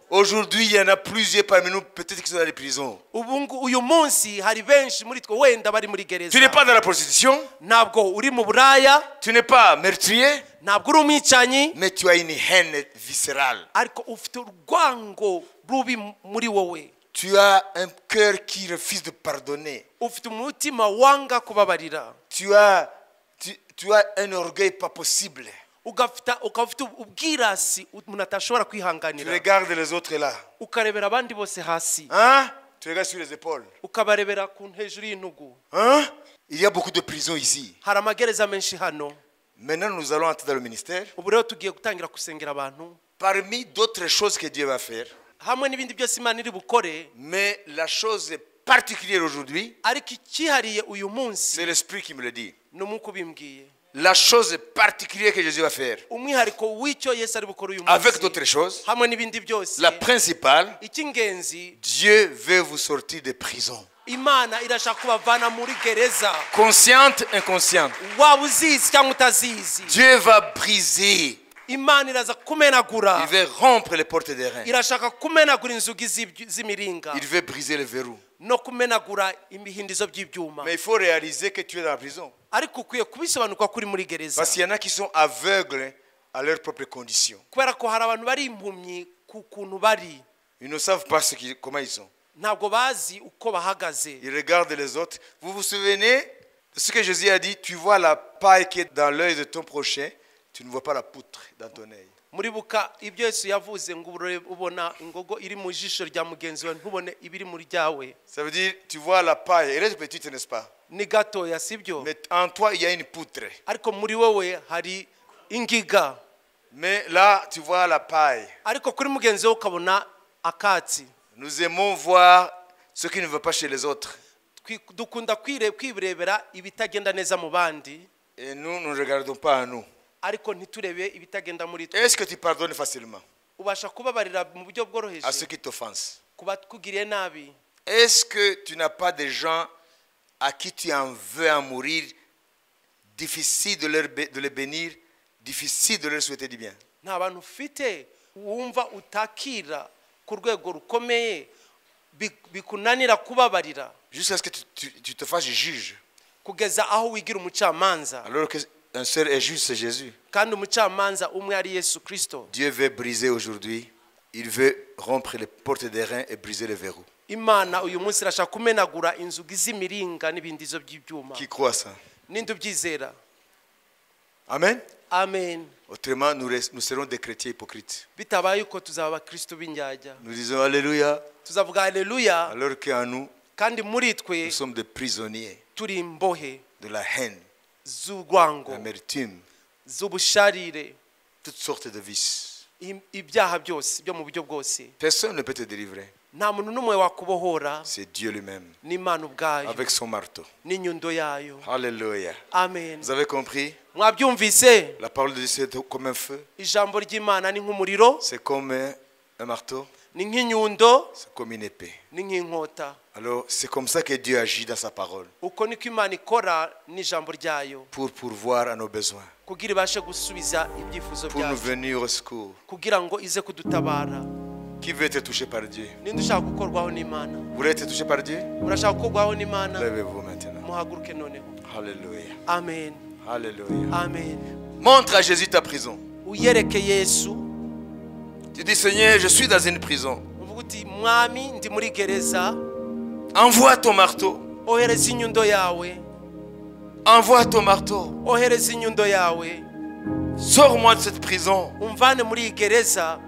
Aujourd'hui, il y en a plusieurs parmi nous, peut-être qui sont dans les prisons. Tu n'es pas dans la prostitution, tu n'es pas meurtrier, mais tu as une haine viscérale. Tu as un cœur qui refuse de pardonner. Tu as un orgueil pas possible. Tu regardes les autres là. Hein? Tu regardes sur les épaules. Hein? Il y a beaucoup de prisons ici. Maintenant, nous allons entrer dans le ministère. Parmi d'autres choses que Dieu va faire, mais la chose particulière aujourd'hui, c'est l'Esprit qui me le dit. La chose particulière que Jésus va faire, avec d'autres choses, la principale, Dieu veut vous sortir des prisons. Consciente, inconsciente. Dieu va briser. Il veut rompre les portes des reins. Il veut briser les verrous. Mais il faut réaliser que tu es dans la prison. Parce qu'il y en a qui sont aveugles à leurs propres conditions. Ils ne savent pas comment ils sont. Ils regardent les autres. Vous vous souvenez de ce que Jésus a dit? Tu vois la paille qui est dans l'œil de ton prochain, tu ne vois pas la poutre dans ton œil. Ça veut dire, tu vois la paille, elle est petite, n'est-ce pas? Mais en toi, il y a une poutre. Mais là, tu vois la paille. Nous aimons voir ce qui ne va pas chez les autres. Et nous ne regardons pas à nous. Est-ce que tu pardonnes facilement à ceux qui t'offensent? Est-ce que tu n'as pas des gens à qui tu en veux en mourir, difficile de les bénir, difficile de leur souhaiter du bien? Jusqu'à ce que tu te fasses juge. Alors qu'un seul est juste, c'est Jésus. Dieu veut briser aujourd'hui. Il veut rompre les portes des reins et briser les verrous. Qui croit ça? Amen. Amen. Autrement, nous serons des chrétiens hypocrites. Nous disons Alléluia. Alors qu'en nous, nous sommes des prisonniers de la haine, de l'amertume, toutes sortes de vices. Personne ne peut te délivrer. C'est Dieu lui-même, avec son marteau. Alléluia. Amen. Vous avez compris? La parole de Dieu c'est comme un feu. C'est comme un marteau. ni nk'inyundo, c'est comme une épée. ni nk'inkota. Alors, c'est comme ça que Dieu agit dans sa parole, Uko niko Imana ikora n'ijambo ryayo pour pourvoir à nos besoins, kugira ibashe gusubiza ibyifuzo pour nous byacu, venir au secours. kugira ngo ize kudutabara. Qui veut être touché par Dieu? Ninde ushaka gukorwaho n'Imana? Vous voulez être touché par Dieu? Urashaka gukorwaho n'Imana? Levez-vous maintenant. Muhaguruke noneho. Alléluia. Amen. Alléluia. Amen. Montre à Jésus ta prison. Uyereke Yesu. Tu dis, Seigneur, je suis dans une prison. Uvuga uti mwami ndi muri gereza. Envoie ton marteau. Ohereza inyundo yawe. Envoie ton marteau. Ohereza inyundo yawe. Sors-moi de cette prison. Umvane muri iyi gereza.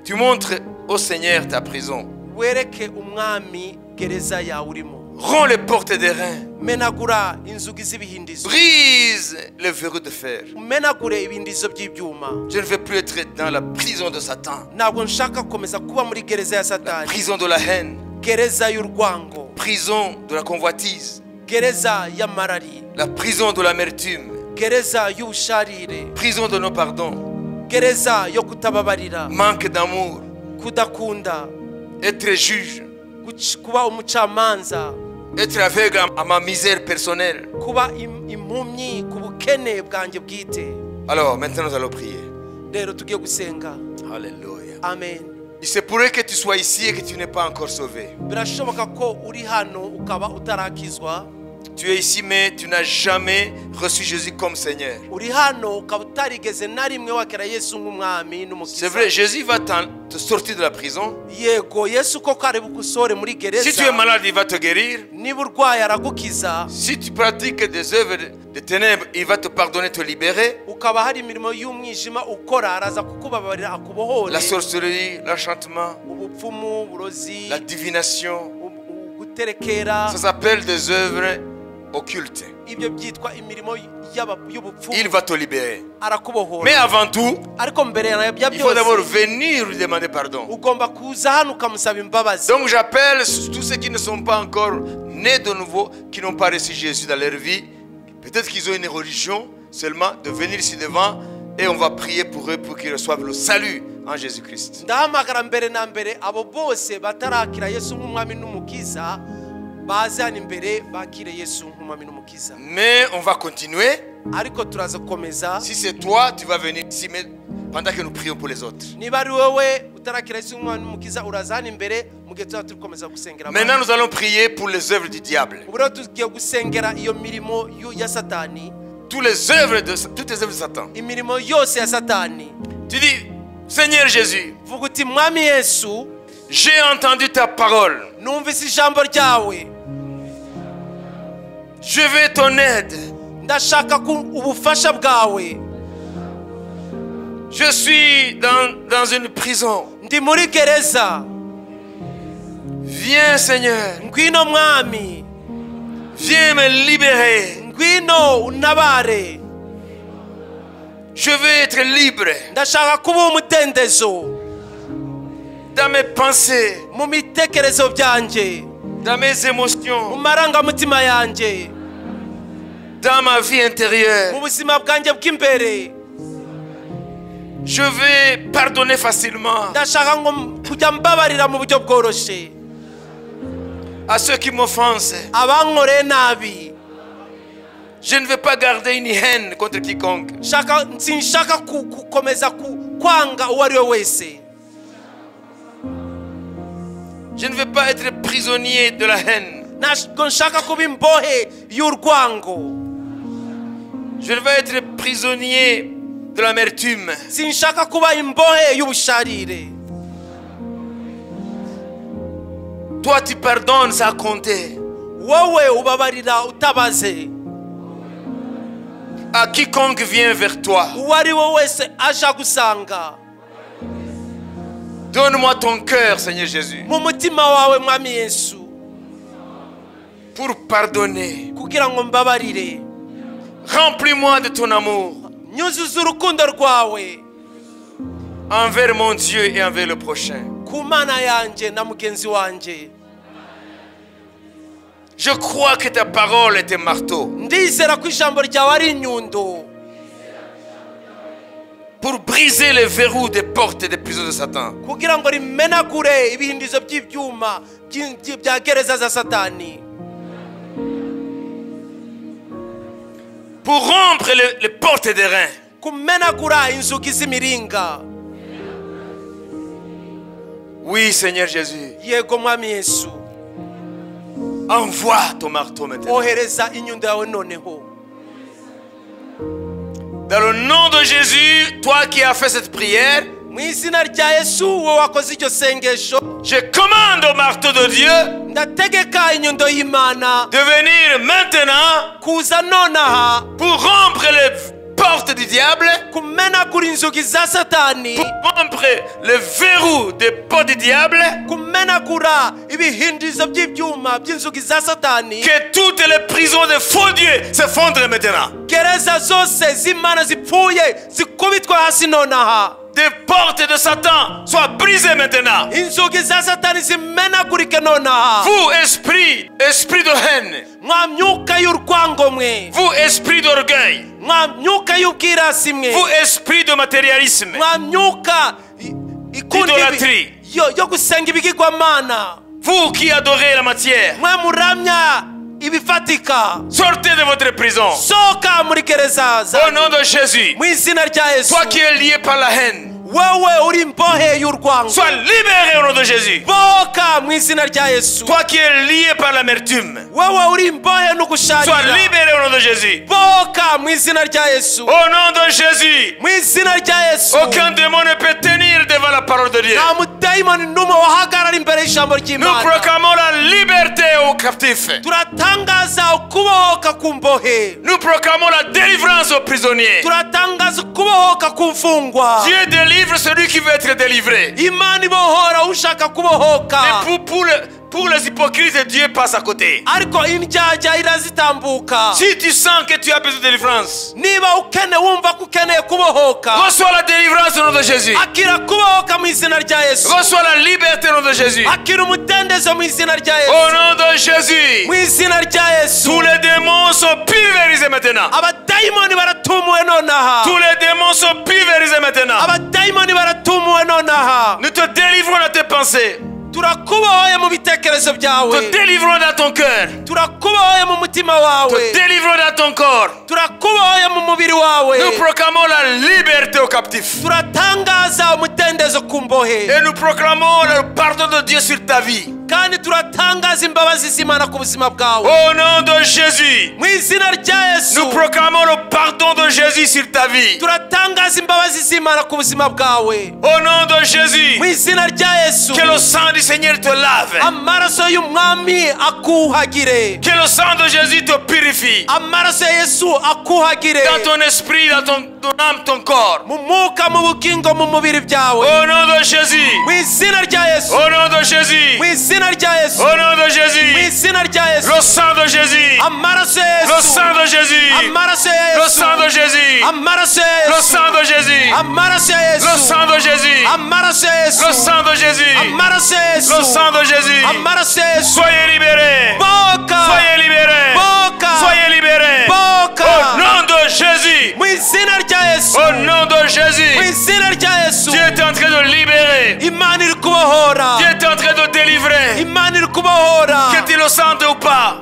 Tu montres au Seigneur ta prison. Wereke umwami gereza yawe urimo. Romps les portes des reins. Menagura inzugi z'ibihindizo. Brise les verrous de fer. Menagure ibindizo by'ibyuma. Je ne veux plus être dans la prison de Satan. Ntabwo nshaka gukomeza kuba muri gereza ya Satani. Prison de la haine. Gereza y'urwango. Prison de la convoitise. Gereza y'amarari. La prison de l'amertume. Gereza y'ubusharire. Prison de nos pardons. Gereza yo kutababarira. Manque d'amour. Kudakunda. Être juge. Kuba umucamanza. Être aveugle à ma misère personnelle. Kuba impumyi ku bukene bwanjye bwite. Alors maintenant nous allons prier. Rero tugiye gusenga. Alléluia. Amen. Il se pourrait que tu sois ici et que tu n'es pas encore sauvé. Birashoboka ko uri hano ukaba utarakizwa. Tu es ici mais tu n'as jamais reçu Jésus comme Seigneur. Uri hano ukaba utarigeze na rimwe wakira Yesu nk'umwami n'umukiza. C'est vrai, Jésus va te sortir de la prison. Yego Yesu koko ari bugusore muri gereza. Si tu es malade, il va te guérir. Niba urwaye aragukiza. Si tu pratiques des œuvres de ténèbres, il va te pardonner, te libérer. Ukaba hari imirimo y'umwijima ukora araza kukubabarira akubohore. La sorcellerie, l'enchantement, ubupfumu, uburozi, la divination, guterekera. ça s'appelle des œuvres occultes. Ibyo byitwa imirimo y'ubupfumu. Il va te libérer. Arakubohora. Mais avant tout, ariko mbere ya byose il faut d'abord venir lui demander pardon. Ugomba kuza hano ukamusaba imbabazi. Donc j'appelle tous ceux qui ne sont pas encore nés de nouveau, qui n'ont pas reçu Jésus dans leur vie. Peut-être qu'ils ont une religion seulement, de venir ici devant et on va prier pour eux pour qu'ils reçoivent le salut en Jésus-Christ. Ndahamagara mbere na mbere abo bose batarakira Yesu nk'umwami n'umukiza bazana imbere bakire Yesu nk'umwami n'umukiza. Mais on va continuer. Ariko turaza gukomeza. Si c'est toi, tu vas venir ici mais pendant que nous prions pour les autres. Niba ari wowe utarakira Yesu nk'umwami n'umukiza urazana imbere mu gihe turi gukomeza gusengera. Maintenant nous allons prier pour les œuvres du diable. Ubwo tugiye gusengera iyo mirimo ya Satani. Toutes les œuvres de Satan. Imirimo yose ya Satani. Tu dis, Seigneur Jésus, vuga uti mwami Yesu, j'ai entendu ta parole. Numvise ijambo ryawe. Je veux ton aide. Ndashaka ubufasha bwawe. Je suis dans une prison. Ndi muri gereza. Viens Seigneur. Ngwino mwami. Viens me libérer. Ngwino unabare. Je veux être libre. Ndashaka kuba umudendezo. Dans mes pensées. Mu mitekerezo byanje. Dans mes émotions. Mu marangamutima yanje. Dans ma vie intérieure. Mu buzima bwanjye bw'imbere. Je vais pardonner facilement. Ndashaka ngo kujya mbabarira mu buryo bworoshye. À ceux qui m'offensent. Abankoreye nabi. Je ne vais pas garder une haine contre quiconque. Sinshaka kukomeza kwanga uwo ari we wese. Je ne veux pas être prisonnier de la haine. Nshaka kuba imbohe y'urwango. Je ne veux être prisonnier de l'amertume. Sinshaka kuba imbohe y'ubusharire. Toi tu pardonnes sans compter. Wowe ubabarira utabaze. À quiconque vient vers toi. Uwo ari we wese aja gusanga. Donne-moi ton cœur, Seigneur Jésus. Mu mutima wawe mwami Yesu. Pour pardonner. Kugira ngo mbabarire. Remplis-moi de ton amour. Nyuzuza urukundo rwawe. Envers mon Dieu et envers le prochain. Ku mana yanje na mugenzi wanje. Je crois que ta parole est un marteau. Ndizera ko ijambo ryawe ari inyundo. pour briser les verrous des portes et des prisons de Satan. kugira ngo rimenagure ibihindizo by'ibyuma bya gereza za Satani. Pour rompre les portes des reins. Kumenagura inzugi z'imiringa. Oui, Seigneur Jésus. Yego mwami Yesu. Envoie ton marteau maintenant. Ohereza inyundo yawe noneho. Dans le nom de Jésus, toi qui as fait cette prière, Mu izina rya Yesu wowe wakoze iryo sengesho, je commande au marteau de Dieu ndategeka inyundo y'Imana de venir maintenant kuza nonaha pour rompre les portes du diable, kumenagura inzugi za Satani, pour rompre les verrous des portes du diable, kumenagura ibihindizo by'ibyuma by'inzugi za Satani, que toutes les prisons de faux dieux s'effondrent maintenant. gereza zose z'Imana zipfuye zikubitwe hasi nonaha. Des portes de Satan soient brisées maintenant. Inzugi za Satani zimenagurike nonaha. Vous, esprit de haine, Mwa myuka y'urwango mwe, vous, esprit d'orgueil, mwa myuka y'ubwirasi mwe, vous, esprit de matérialisme, mwa myuka ikunda Idolatrie. yo gusenga ibigirwamana, vous qui adorez la matière, mwe muramya ibifatika, sortez de votre prison. soka muri gereza Au nom de Jésus, mu izina rya Yesu. toi qui es lié par la haine, Wewe uri imbohe y'urwango, sois libéré au nom de Jésus. boka mu izina rya Yesu. Toi qui es lié par l'amertume, Wewe uri imbohe no sois gushakira, libéré au nom de Jésus. boka mu izina rya Yesu. Au nom de Jésus, Mu izina rya Yesu. aucun démon ne peut tenir devant la parole de Dieu. Nta mudayimoni n'umwe wahagarara imbere y'ijambo Nous ry'Imana. proclamons la liberté aux captifs. Turatangaza ukubohoka ku mbohe, Nous proclamons la délivrance aux prisonniers. turatangaza ukubohoka ku mfungwa. Dieu délivre celui qui veut être délivré. Imana ibohora ushaka kubohoka, Mais pour les hypocrites, Dieu passe à côté. ariko indyarya irazitambuka. Si tu sens que tu as besoin de délivrance, Niba wumva ko ukeneye kubohoka, reçois la délivrance au nom de Jésus. akira kubohoka mu izina rya Yesu. Reçois la liberté au nom de Jésus. Akira umudendezo mu izina rya Au Yesu. nom de Jésus, Mu izina rya Yesu. tous les démons sont pulvérisés maintenant. Abadayimoni baratumuwe nonaha. Tous les démons sont pulvérisés maintenant. Abadayimoni baratumuwe nonaha. Nous te délivrons dans tes pensées. Turakubohoye mu bitekerezo byawe, Te délivrons dans ton cœur. turakubohoye mu mutima wawe, Te délivrons dans ton corps. turakubohoye mu mubiri wawe, Nous proclamons la liberté aux captifs. turatangaza umudendezo ku mbohe, Et nous proclamons le pardon de Dieu sur ta vie. kandi turatangaza imbabazi z'Imana ku buzima bwawe. Au nom de Jésus, Mu izina rya Yesu nous proclamons le pardon de Jésus sur ta vie. turatangaza imbabazi z'Imana ku buzima bwawe. Au nom de Jésus, Mu izina rya Yesu que le sang du Seigneur te lave. amaraso y'umwami akuhagire, Que le sang de Jésus te purifie. amaraso ya Yesu akuhagire Dans ton esprit, dans ton âme, ton corps. mu mwuka, mu bugingo, mu mubiri byawe. Au nom de Jésus. Mu izina rya Yesu, Au nom de Jésus. mu izina rya Yesu, Au nom de mu Jésus. izina rya Yesu, Le sang de Jésus. amaraso ya Le Yesu, sang de Jésus. amaraso ya Le Yesu, sang de Jésus. amaraso ya Le Yesu, sang de Jésus. amaraso ya Yesu, Le sang de Jésus. amaraso ya Yesu, Le sang de Jésus. amaraso ya Yesu, Le sang de Jésus. amaraso ya Yesu. Soyez libérés. Boka, Soyez libérés. boka, Soyez libérés. boka, Au nom de Jésus. mu izina rya Yesu, Au nom de mu Jésus. izina rya Yesu. Dieu est en train de libérer. Imana iri kubohora, Dieu est en train de délivrer. Imana iri kubohora. Que tu le sentes ou pas.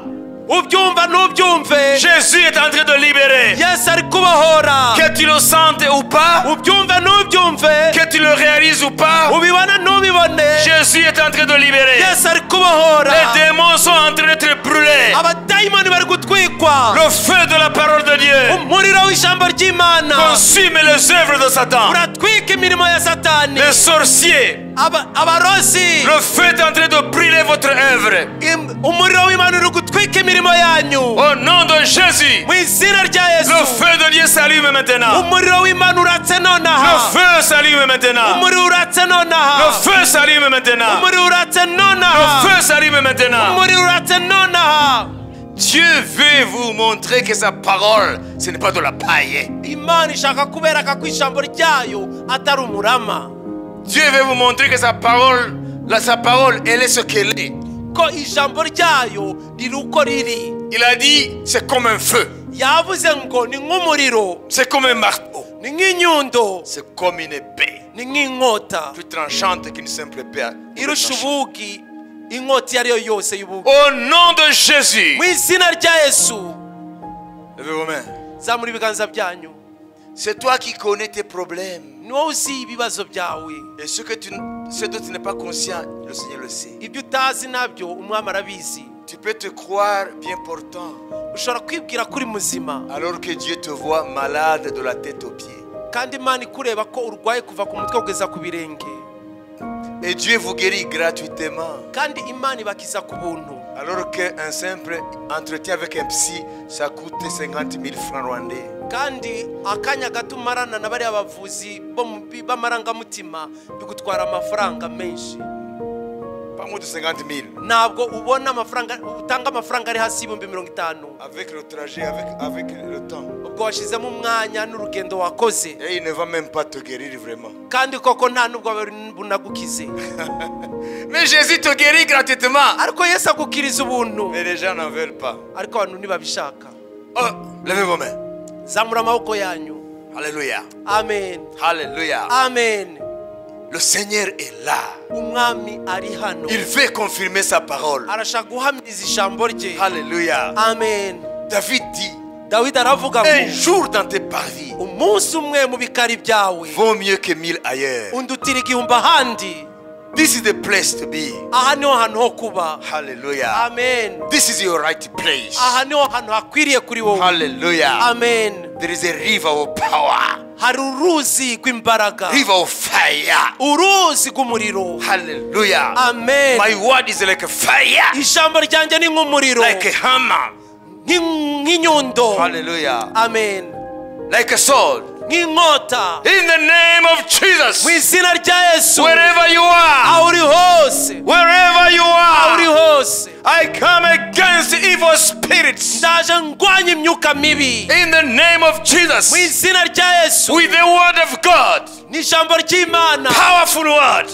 Ubyumva n'ubyumve, Jésus est en train de libérer. Yesu ari kubohora. Que tu le sentes ou pas. Ubyumve n'ubyumve, Que tu le réalises ou pas. ubibona n'ubibone, Jésus est en train de libérer. Yesu ari kubohora. Les démons sont en train d'être brûlés. Abadayimoni bari gutwikwa, Le feu de la parole de Dieu umuriro w'ijambo ry'Imana consume les œuvres de Satan. uratwika imirimo ya Satani. Les sorciers, Abarozi, le feu est en train de brûler votre œuvre. umuriro w'Imana uri gutwika imirimo yanyu. Au nom de Jésus, Mu izina rya Yesu, le feu de Dieu s'allume maintenant. umuriro w'Imana uratse Le nonaha, feu s'allume maintenant. umuriro uratse Le nonaha, feu s'allume maintenant. umuriro uratse Le nonaha, feu s'allume maintenant. umuriro uratse nonaha. Dieu veut vous montrer que sa parole, ce n'est pas de la paille. Imana ishaka kubereka ko ijambo ryayo atari umurama, Dieu veut vous montrer que sa parole, elle est ce qu'elle est. ko ijambo ryayo riri uko riri. Il a dit, c'est comme un feu, Yavuze ngo ni nk'umuriro, c'est comme un marteau. ni nk'inyundo, C'est comme une épée. ni nk'inkota Plus tranchante qu'une simple épée. irusha ubugi inkota iyo ari yo yose y'ubugi. Au nom de Jésus. Mu izina rya Yesu, Levez vos mains. zamura ibiganza byanyu. C'est toi qui connais tes problèmes. Ni wowe uzi ibibazo byawe, Et ce dont tu n'es pas conscient, le Seigneur le sait. ibyo utazi nabyo umwami arabizi. Tu peux te croire bien portant, Ushobora kwibwira kuri muzima, alors que Dieu te voit malade de la tête aux pieds. kandi Imana ikureba ko urwaye kuva ku mutwe kugeza ku birenge, Et Dieu vous guérit gratuitement. kandi Imana ibakiza ku buntu. Alors qu'un simple entretien avec un psy, ça coûte 50 000 francs rwandais. kandi akanya gato umarana na bariya bavuzi b'amarangamutima bigutwara amafaranga menshi. Pas moins de 50 000. Ntabwo ubona amafaranga, utanga amafaranga ari hasi y'ibihumbi 50 Avec le trajet, avec le temps. ubwo washizemo umwanya n'urugendo wakoze, Et il ne va même pas te guérir vraiment. kandi koko nta nubwo bunagukize. Mais Jésus te guérit gratuitement. Ariko Yesu agukiriza ubuntu, Mais les gens n'en veulent pas. ariko abantu ntibabishaka. Oh, levez vos mains. Zamura amaboko yanyu. Alléluia. Amen, Alléluia. amen. Le Seigneur est là. Umwami ari hano, Il veut confirmer sa parole. arashaka guhamiriza ijambo rye. Alléluia. Amen. David dit, Dawidi aravuga un ngo jour dans tes parvis umunsi umwe mu bikari byawe vaut mieux que 1000 ailleurs. undutira igihumbi ahandi. This is the place to be. Aha niho hantu ho kuba. Hallelujah. Amen. This is your right place. Aha niho hantu hakwiriye kuri wowe. Hallelujah. Amen. There is a river of power, Hari uruzi rw'imbaraga, river of fire. uruzi rw'umuriro. Hallelujah. Amen. My word is like a fire, Ijambo ryanjye ni nk'umuriro, like a hammer. nk'inyundo. Hallelujah. Amen. Like a sword. Nk'inkota. In the name of Mu Jesus. izina rya Yesu, Wherever you are, aho uri hose, wherever you aho uri are, hose, I come against evil spirits. ndaje ndwanya imyuka mibi. In the name of Mu Jesus. izina rya Yesu, With the word of God. n'ijambo ry'Imana, Powerful word.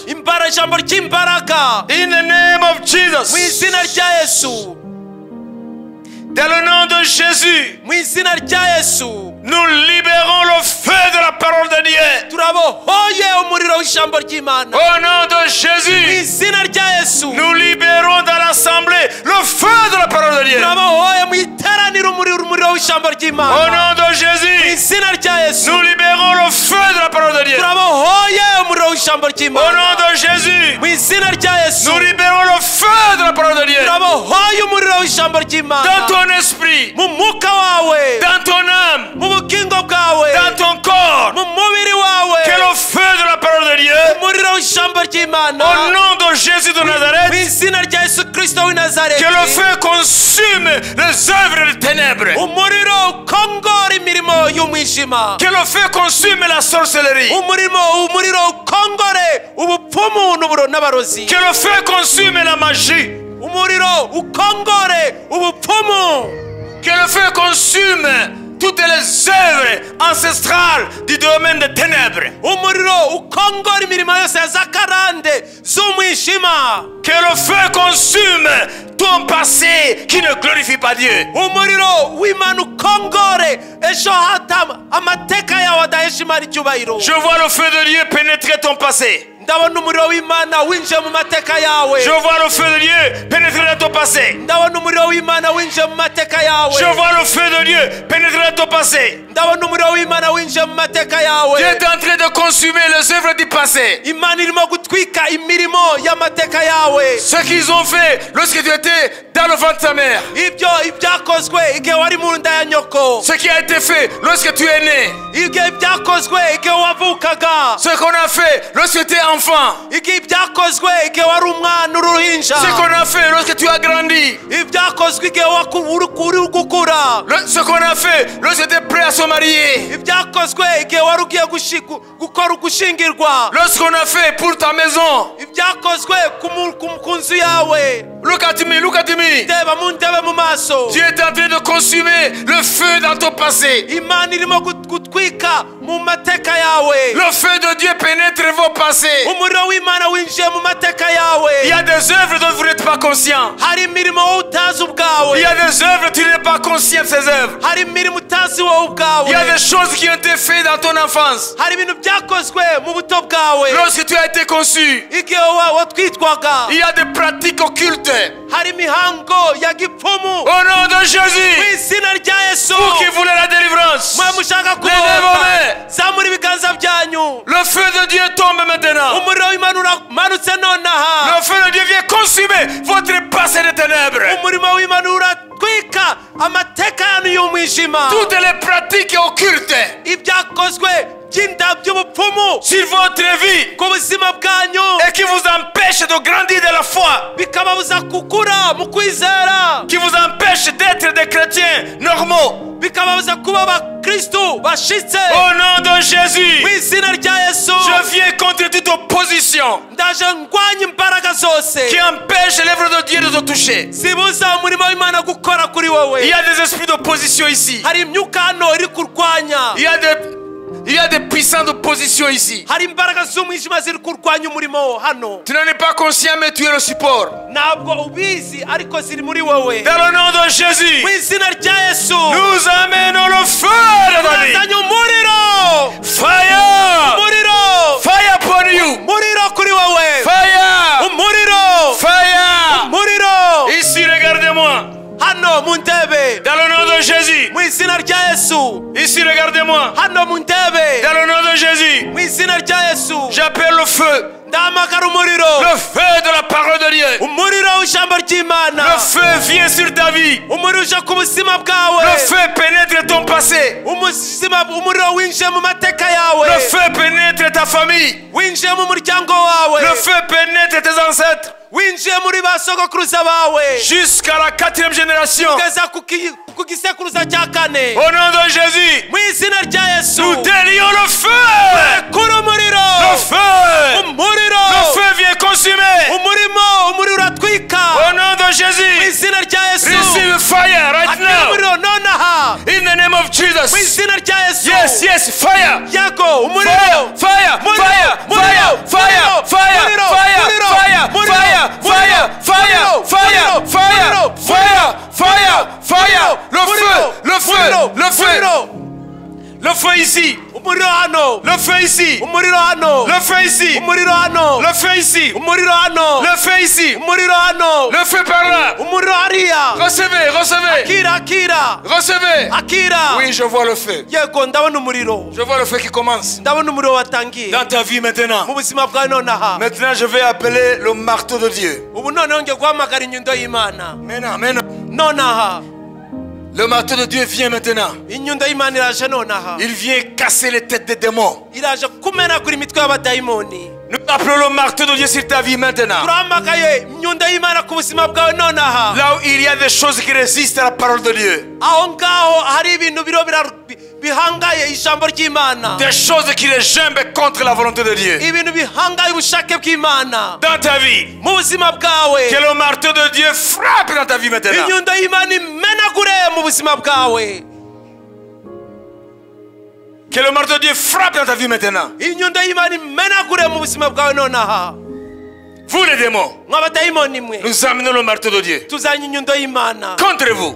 ijambo ry'imbaraga. In the name of Mu Jesus. izina rya Yesu, Dans le nom de Jésus. mu izina rya Yesu, Nous libérons le feu de la parole de Dieu. turabohoye umuriro w'ijambo ry'Imana. Au nom de Mu Jésus. izina rya Yesu, Nous libérons dans l'assemblée le feu de la parole de Dieu. turabohoye mu iteraniro umuriro w'ijambo Au ry'Imana. nom de Mu Jésus. izina rya Yesu, Nous libérons le feu de la parole de Dieu. turabohoye umuriro w'ijambo Au nom ry'Imana. de Jésus. Mu izina rya Yesu, Nous libérons le feu de la parole de Dieu. turabohoye umuriro w'ijambo ry'Imana. Dans ton esprit. Mu mwuka wawe, Dans ton âme. mu bugingo bwawe, Dans ton corps. mu mubiri wawe, Que le feu de la parole de Dieu. umuriro w'ijambo ry'Imana. Au nom de Jésus de Mu Nazareth. izina rya Yesu Kristo w'i Nazareti, Que le feu consume les œuvres des ténèbres. umuriro ukongora imirimo y'umwijima. Que le feu consume la sorcellerie. umuriro ukongore ubupfumu n'abarozi. Que le feu consume la magie. Umuriro ukongore ubupfumu. Que le feu consume toutes les œuvres ancestrales du domaine des ténèbres. Umuriro ukongora imirimo yose ya zakarande z'umwijima. Que le feu consume ton passé qui ne glorifie pas Dieu. Umuriro w'Imana ukongore ejo hatama amateka yawe adahesha Imana icyubahiro. Je vois le feu de Dieu pénétrer ton passé. Ndabona umuriro w'Imana winjiye mu mateka yawe. Je vois le feu de Dieu pénétrer dans ton passé. Ndabona umuriro w'Imana winjiye mu mateka yawe. Je vois le feu de Dieu pénétrer dans ton passé. Ndabona umuriro w'Imana winjiye mu mateka yawe. Dieu est en train de consumer les œuvres du passé. Imana irimo gutwika imirimo y'amateka yawe. Ce qu'ils ont fait lorsque tu étais dans le ventre de ta mère. Ibyo ibyakozwe igihe wari mu nda ya nyoko. Ce qui a été fait lorsque tu es né. Igihe ibyakozwe igihe wavukaga. Ce qu'on a fait lorsque tu étais enfant. Igihe ibyakozwe igihe wari umwana uruhinja. Ce qu'on a fait lorsque tu as grandi. Ibyakozwe igihe uri gukura. Ce qu'on a fait lorsque tu étais prêt à se marier. Ibyakozwe igihe wari ugiye gukora ugushingirwa. Lorsqu'on a fait pour ta maison. Ibyakozwe ku nzu yawe. Look at me, look at me. ndeba mundebe mu maso. Dieu est en train de consumer le feu dans ton passé. Imana irimo gutwika mu mateka yawe. Le feu de Dieu pénètre vos passés. Umuriro w'Imana winjiye mu mateka yawe. Il y a des œuvres dont vous n'êtes pas conscient. Hari imirimo wowe utazi ubwawe. Il y a des œuvres, tu n'es pas conscient de ces œuvres. Hari imirimo utazi wowe ubwawe. Il y a des choses qui ont été faites dans ton enfance. Hari ibintu byakozwe mu buto bwawe. Lorsque tu as été conçu, igihe watwitwaga. il y a des pratiques occultes. Hari imihango ya gipfumu. Au nom de Mu Jésus, izina rya Yesu. vous qui voulez la délivrance, mwe mushaka levez vos kubohoka. mains. Zamura ibiganza byanyu. Le feu de Dieu tombe maintenant. Umuriro w'Imana uramanutse nonaha. Le feu de Dieu vient consumer votre passé de ténèbres. Umurimo w'Imana uratwika amateka yanyu y'umwijima. Toutes les pratiques occultes Ibyakozwe by'inda by'ubupfumu sur votre vie ku buzima bwanyu et qui vous empêchent de grandir de la foi, bikababuza gukura mu kwizera, qui vous empêchent d'être des chrétiens normaux. bikababuza kuba abakristu bashitse. Au nom de Mu Jésus, izina rya Yesu je viens contre toute opposition ndaje ndwanya imbaraga zose qui empêche l'œuvre de Dieu de te toucher. zibuza umurimo w'Imana gukora kuri wowe. Il y a des esprits d'opposition ici. Hari imyuka hano iri kurwanya. Il y a des puissants d'opposition ici. Hari imbaraga z'umwijima ziri kurwanya umurimo hano. Tu n'en es pas conscient, mais tu es le support. Ntabwo ubizi ariko ziri muri wowe. Dans le nom de Jésus, Mu izina rya Yesu nous amenons le feu de ta vie. bazanye umuriro. Fire! Umuriro. Fire upon you! Umuriro kuri wowe. Fire! Umuriro. Fire! Umuriro. Ici, regardez-moi. Hano mu ndebe. Dans le nom de Jésus. Mu izina rya Yesu. Ici, regardez-moi. Hano mu ndebe. Dans le nom de Jésus. Mu izina rya Yesu. J'appelle le feu. Ndahamagara umuriro. Le feu de la parole de Dieu. Umuriro w'ijambo ry'Imana. Le feu vient sur ta vie. Umuriro uje ku buzima bwawe. Le feu pénètre ton passé. Umuriro winjiye mu mateka yawe. Le feu pénètre ta famille. Winjiye mu muryango wawe. Le feu pénètre tes ancêtres. Winjiye muri ba sogokuruza bawe. Jusqu'à la 4e génération. Kugeza ku gisekuruza cya kane. Au nom de Jésus. Mu izina rya Yesu. Nous délions le feu. Kuri umuriro. Le feu. Umuriro. Le feu vient consumer. Umuriro uratwika. Au nom de Mu Jésus. izina rya Yesu. Receive fire right Akira now. umuriro nonaha. In the name of Mu Jesus. izina rya Yesu. Yes, fire. Yego umuriro. Fire, fire, fire, fire, fire, fire, fire, fire, fire, fire, fire, fire, fire, fire, fire. Le feu, le feu, le feu. Le feu ici. Umuriro hano. Le feu ici. Umuriro hano. Le feu ici. Umuriro hano. Le feu ici. Umuriro hano. Le feu ici. Umuriro hano. Le feu par là. Umuriro hariya. Recevez, recevez. Akira. Recevez. Akira. Oui, je vois le feu. Yego ndabona umuriro. Je vois le feu qui commence. Ndabona umuriro watangiye. Dans ta vie maintenant. Mu buzima bwawe nonaha. Maintenant, je vais appeler le marteau de Dieu. Ubu noneho ngiye guhamagara inyundo y'Imana. Maintenant. Nonaha. Le marteau de Dieu vient maintenant. Inyundo y'Imana iraje nonaha. Il vient casser les têtes des démons. Iraje kumenagura imitwe y'abadayimoni. Nous appelons le marteau de Dieu sur ta vie maintenant. Turahamagaye inyundo y'Imana ku buzima bwawe nonaha. Là où il y a des choses qui résistent à la parole de Dieu. Aho ngaho hari ibintu biro bihangaye ijambo ry'Imana. Des choses qui les gênent contre la volonté de Dieu. Ibintu bihangaye ubushake bw'Imana. Dans ta vie. Mu buzima bwawe. Que le marteau de Dieu frappe dans ta vie maintenant. Inyundo y'Imana imenagure mu buzima bwawe. Que le marteau de Dieu frappe dans ta vie maintenant. Inyundo y'Imana imenagure mu buzima bwawe nonaha. Vous les démons. Mw'abadayimoni mwe. Nous amenons le marteau de Dieu. Tuzanye inyundo y'Imana. Contre vous.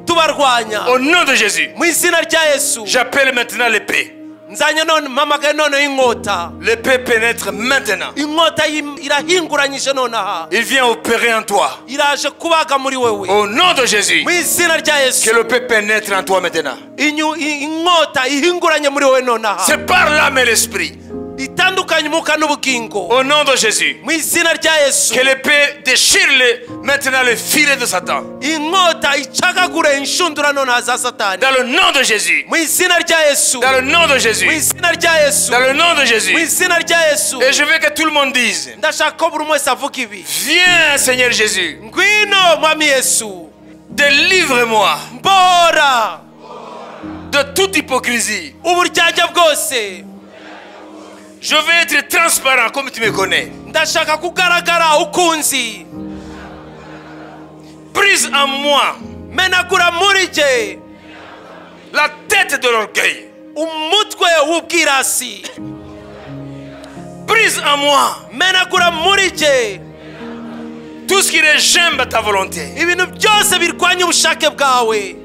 Tubarwanya. Au nom de Jésus. Mu izina rya Yesu. J'appelle maintenant l'épée. Nzanye none mpamagaye none inkota. L'épée pénètre maintenant. Inkota irahinguranyije nonaha. Il vient opérer en toi. Iraje kubaga muri wewe. Au nom de Jésus. Mu izina rya Yesu. Que l'épée pénètre en toi maintenant. Inkota ihinguranye muri wewe nonaha. C'est par l'âme et l'esprit. Itandukanye umwuka n'ubugingo. Au nom de Jésus. Mu izina rya Yesu. Que l'épée déchire maintenant le filet de Satan. Inkota icagagure inshundura nonaha za Satani. Dans le nom de Jésus. Mu izina rya Yesu. Dans le nom de Jésus. Mu izina rya Yesu. Dans le nom de Jésus. Mu izina rya Yesu. Et je veux que tout le monde dise. Ndashaka ko buri wese avuga ibi. Viens, Seigneur Jésus. Ngwino mwami Yesu. Délivre-moi Mbora de toute hypocrisie. uburyarya bwose. Je veux être transparent comme tu me connais. Ndashaka kugaragara ukunzi. Brise en moi menagura muri jye la tête de l'orgueil. umutwe w'ubwirasi. Brise en moi menagura muri jye tout ce qui régime ta volonté. ibintu byose birwanya ubushake bwawe.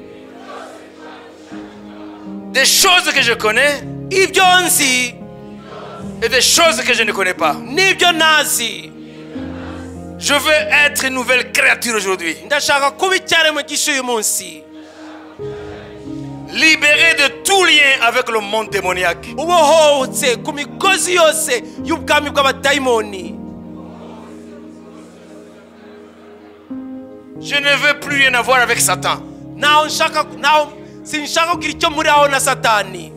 Des choses que je connais ibyo nzi et des choses que je ne connais pas. n'ibyo ntazi. Je veux être une nouvelle créature aujourd'hui. ndashaka kuba icyaremwe gishya uyu munsi, Libéré de tout lien avec le monde démoniaque. ubohotse ku migozi yose y'ubwami bw'abadayimoni. Je ne veux plus rien avoir avec Satan. sinshaka kugira icyo muri aho na satani.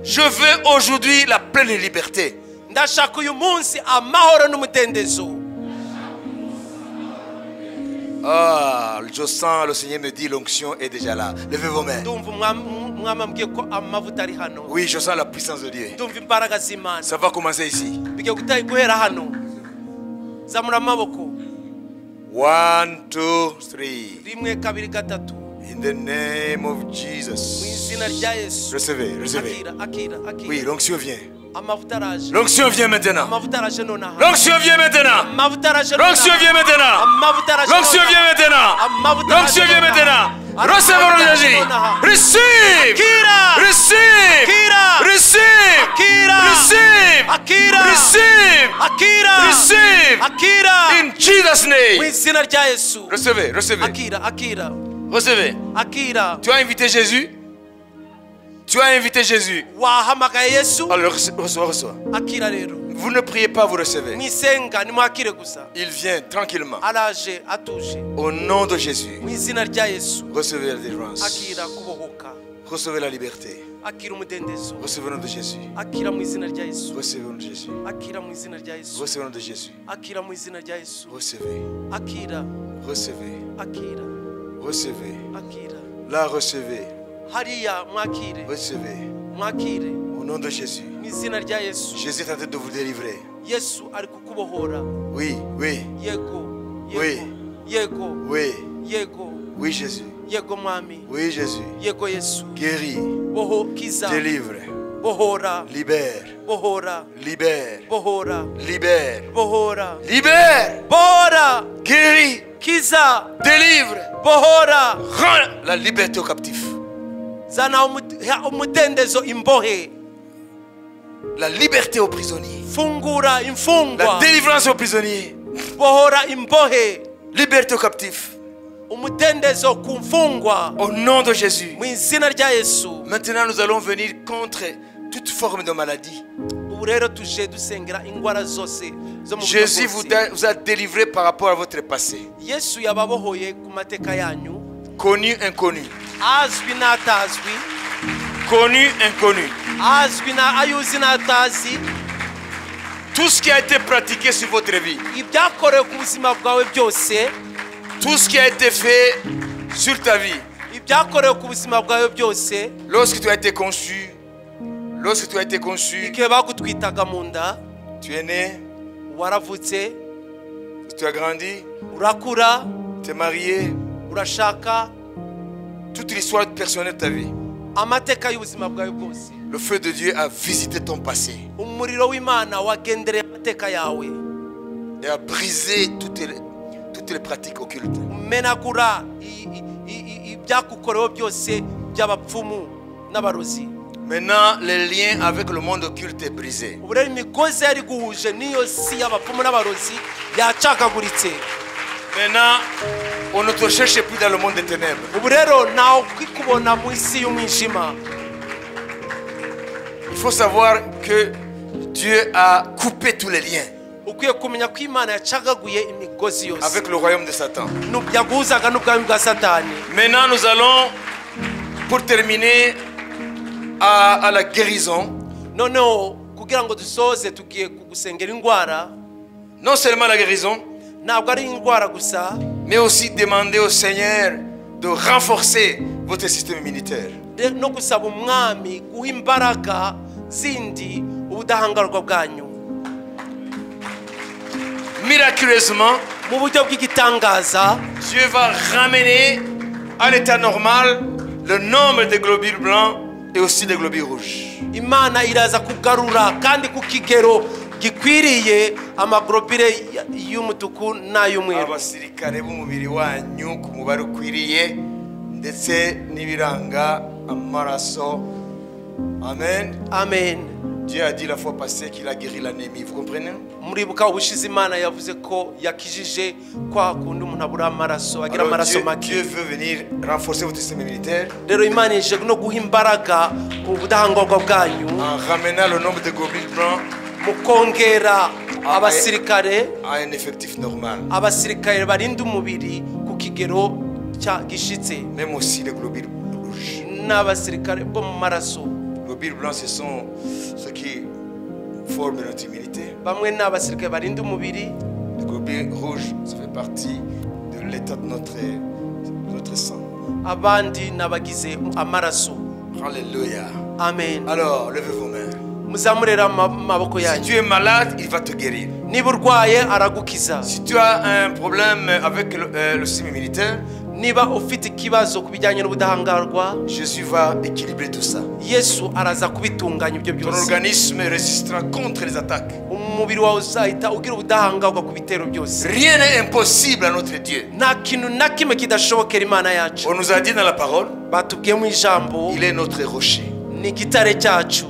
Je veux aujourd'hui la pleine liberté. ndashaka uyu munsi amahoro n'umudendezo. Ah, je sens le Seigneur me dit l'onction est déjà là. Levez vos mains. ndumva umwami ambwiye ko amavuta ari hano. Oui, je sens la puissance de Dieu. ndumva imbaraga z'Imana. Ça va commencer ici. bigiye guhera hano. zamura amaboko. 1, 2, 3. rimwe kabiri gatatu. In the name of mu Jesus. izina rya Yesu. Recevez, recevez. akira Oui, l'onction vient. amavuta araje. L'onction vient maintenant. amavuta araje nonaha. L'onction vient maintenant. amavuta araje nonaha. L'onction vient maintenant. amavuta araje L'onction nonaha. vient maintenant. amavuta araje L'onction vient nonaha. maintenant. Recevez le Jésus. Receive. akira Receive. akira Receive. akira Receive. akira Receive. akira Receive. akira In Jesus' mu name. izina rya Yesu. Recevez, recevez. akira Recevez. akira. Tu as invité Jésus. Tu as invité Jésus. wahamagaye Yesu. Alors reçois, reçois. akira rero. Vous ne priez pas, vous recevez. mwisenga nimwakire gusa. Il vient tranquillement. araje atuje Au nom de Jésus. mu izina rya Yesu. Recevez la délivrance. akira kubohoka. Recevez la liberté. akira umudendezo. Recevez au nom de Jésus. akira mu izina rya Yesu. Recevez au nom de Jésus. akira mu izina rya Yesu. Recevez au nom de Jésus. akira mu izina rya Yesu. Recevez. akira Recevez. akira Recevez. akira. La recevez. hariya mwakire Recevez. mwakire Au nom de Jésus. mu izina rya Yesu. Jésus est en train de vous délivrer. Yesu ari kukubohora. Oui, oui, yego Oui. yego oui. yego Oui, Jésus. yego mwami. Oui, Jésus. yego Yesu. Guéris. kiza Délivre. bohora Libère. bohora Libère. bohora Libère. bohora Libère. bohora Guéris. kiza Délivre. bohora. Rends la liberté aux captifs. zana umudendezo imbohe. La liberté aux prisonniers. fungura La imfungwa. délivrance aux prisonniers. bohora imbohe. Liberté aux captifs. umudendezo ku mfungwa Au nom de Jésus. mu izina rya Yesu. Maintenant, nous allons venir contre toute forme de maladie. ubu rero tuje dusengera ingwara zose zo mu buryo Jésus bwose. vous a délivré par rapport à votre passé. Yesu yababohoye ku mateka yanyu, Connu, inconnu. azwi n'atazwi, Connu, inconnu. azwi na ayuzi n'atazi. Tout ce qui a été pratiqué sur votre vie. ibyakorewe ku buzima bwawe byose, Tout ce qui a été fait sur ta vie. ibyakorewe ku buzima bwawe byose, Lorsque tu as été conçu. Lorsque tu as été conçu. igihe bagutwitaga mu nda, Tu es né. waravutse, Tu as grandi. urakura, Tu es marié. urashaka, Toute l'histoire personnelle de ta vie. amateka y'ubuzima bwawe bwose. Le feu de Dieu a visité ton passé. umuriro w'Imana wagendereye amateka yawe, Et a brisé toutes les pratiques occultes. umenagura ibyakukorewe byose by'abapfumu n'abarozi. Maintenant, le lien avec le monde occulte est brisé. ubu rero imigozi yari guhuje n'iyo si y'abapfumu n'abarozi yacagaguritse. Maintenant, on ne te cherche plus dans le monde des ténèbres. ubu rero ntawe kwikubona mu isi y'umwijima. Il faut savoir que Dieu a coupé tous les liens ukwiye kumenya ko Imana yacagaguye imigozi yose avec le royaume de Satan. yaguhuzaga n'ubwami bwa Satani. Maintenant, nous allons, pour terminer, à la guérison. noneho kugira ngo dusoze tugiye kugusengera indwara. Non seulement la guérison, ntabwo ari indwara gusa, mais aussi demander au Seigneur de renforcer votre système immunitaire. no gusaba umwami guha imbaraga zindi ubudahangarwa bwanyu. Miraculeusement, mu buryo bw'igitangaza Dieu va ramener à l'état normal le nombre de globules blancs et aussi des globules rouges. imana iraza kugarura kandi ku kigero gikwiriye amaglobule y'umutuku n'ay'umweru Abasirikare b'umubiri wanyu ku mubare ukwiriye ndetse n'ibiranga amaraso. Amen. amen. Dieu a dit la fois passée qu'il a guéri l'anémie. Vous comprenez? muribuka ubushize imana yavuze ko yakijije kwa kundi umuntu abura amaraso agira Alors amaraso Dieu make veut venir renforcer votre système immunitaire rero imana ije no guha imbaraga ubudahangarwa bwanyu en ramenant le nombre de globules blancs mu kongera abasirikare à un effectif normal. abasirikare barinda umubiri ku kigero gishitse Même aussi les globules rouges. n'abasirikare bo mu maraso. Les globules blancs, ce sont ceux qui forment notre immunité. bamwe n'abasirikare barinda umubiri. Les globules rouges, ça fait partie de l'état de notre sang. abandi n'abagize amaraso. Alléluia. Amen. Alors, levez vos mains. muzamurera amaboko Si yanyu. tu es malade, il va te guérir. niba urwaye aragukiza. Si tu as un problème avec le système immunitaire, niba ufite ikibazo ku bijyanye n'ubudahangarwa, Jésus va équilibrer tout ça. yesu araza kubitunganya ibyo Ton byose. organisme résistera contre les attaques. umubiri wawe uzahita ugira ubudahangarwa ku bitero byose. Rien n'est impossible à notre Dieu. nta kintu na kimwe kidashobokera imana yacu. On nous a dit dans la parole, batubwiye mu ijambo il est notre rocher. ni igitare cyacu.